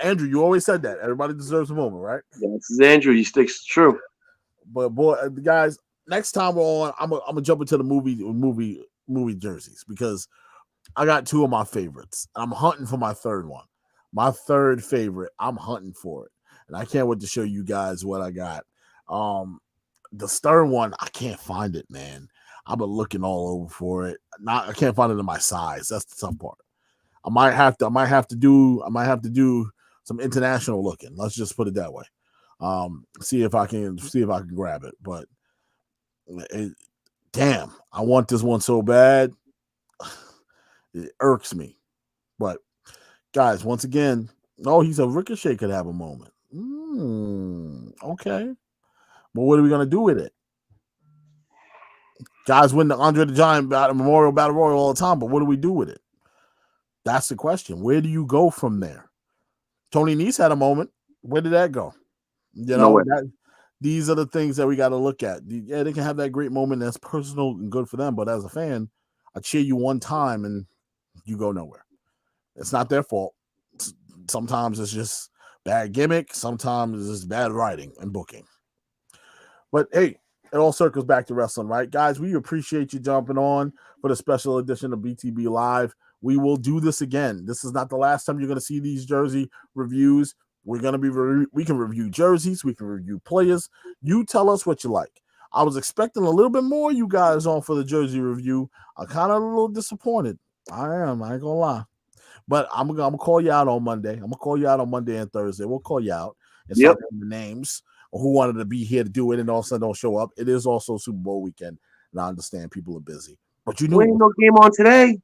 Andrew, you always said that everybody deserves a moment, right? Yeah, this is Andrew. He sticks true. But boy, guys, next time we're on, I'm gonna jump into the movie jerseys because I got 2 of my favorites. I'm hunting for my third one. My third favorite, I'm hunting for it, and I can't wait to show you guys what I got. The Stern one, I can't find it, man. I've been looking all over for it. I can't find it in my size. That's the tough part. I might have to do some international looking. Let's just put it that way. See if I can grab it. But damn, I want this one so bad. It irks me. But guys, once again, he said Ricochet could have a moment. Okay. But what are we gonna do with it? Guys win the Andre the Giant Memorial Battle Royal all the time, but what do we do with it? That's the question. Where do you go from there? Tony Nese had a moment. Where did that go? These are the things that we got to look at. Yeah, they can have that great moment that's personal and good for them, but as a fan, I cheer you one time and you go nowhere. It's not their fault. Sometimes it's just bad gimmick. Sometimes it's just bad writing and booking. But hey, it all circles back to wrestling, right? Guys, we appreciate you jumping on for the special edition of BTB Live. We will do this again. This is not the last time you're going to see these jersey reviews. We can review jerseys. We can review players. You tell us what you like. I was expecting a little bit more you guys on for the jersey review. I'm kind of a little disappointed. I ain't going to lie. But I'm going to call you out on Monday. I'm going to call you out on Monday and Thursday. We'll call you out and start naming the names or who wanted to be here to do it and all of a sudden don't show up. It is also Super Bowl weekend, and I understand people are busy. But you know, ain't no game on today.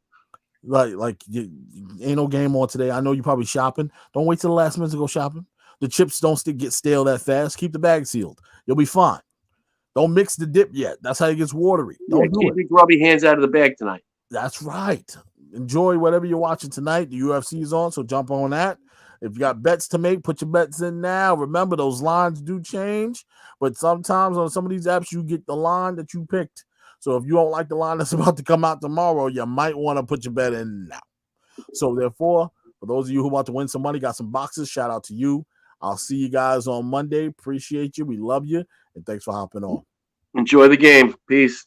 Like ain't no game on today. I know you're probably shopping. Don't wait till the last minute to go shopping. The chips don't get stale that fast. Keep the bag sealed. You'll be fine. Don't mix the dip yet. That's how it gets watery. Don't keep your grubby hands out of the bag tonight. That's right. Enjoy whatever you're watching tonight. The UFC is on, so jump on that. If you got bets to make, put your bets in now. Remember, those lines do change, but sometimes on some of these apps, you get the line that you picked. So if you don't like the line that's about to come out tomorrow, you might want to put your bet in now. So therefore, for those of you who want to win some money, got some boxes, shout out to you. I'll see you guys on Monday. Appreciate you. We love you. And thanks for hopping on. Enjoy the game. Peace.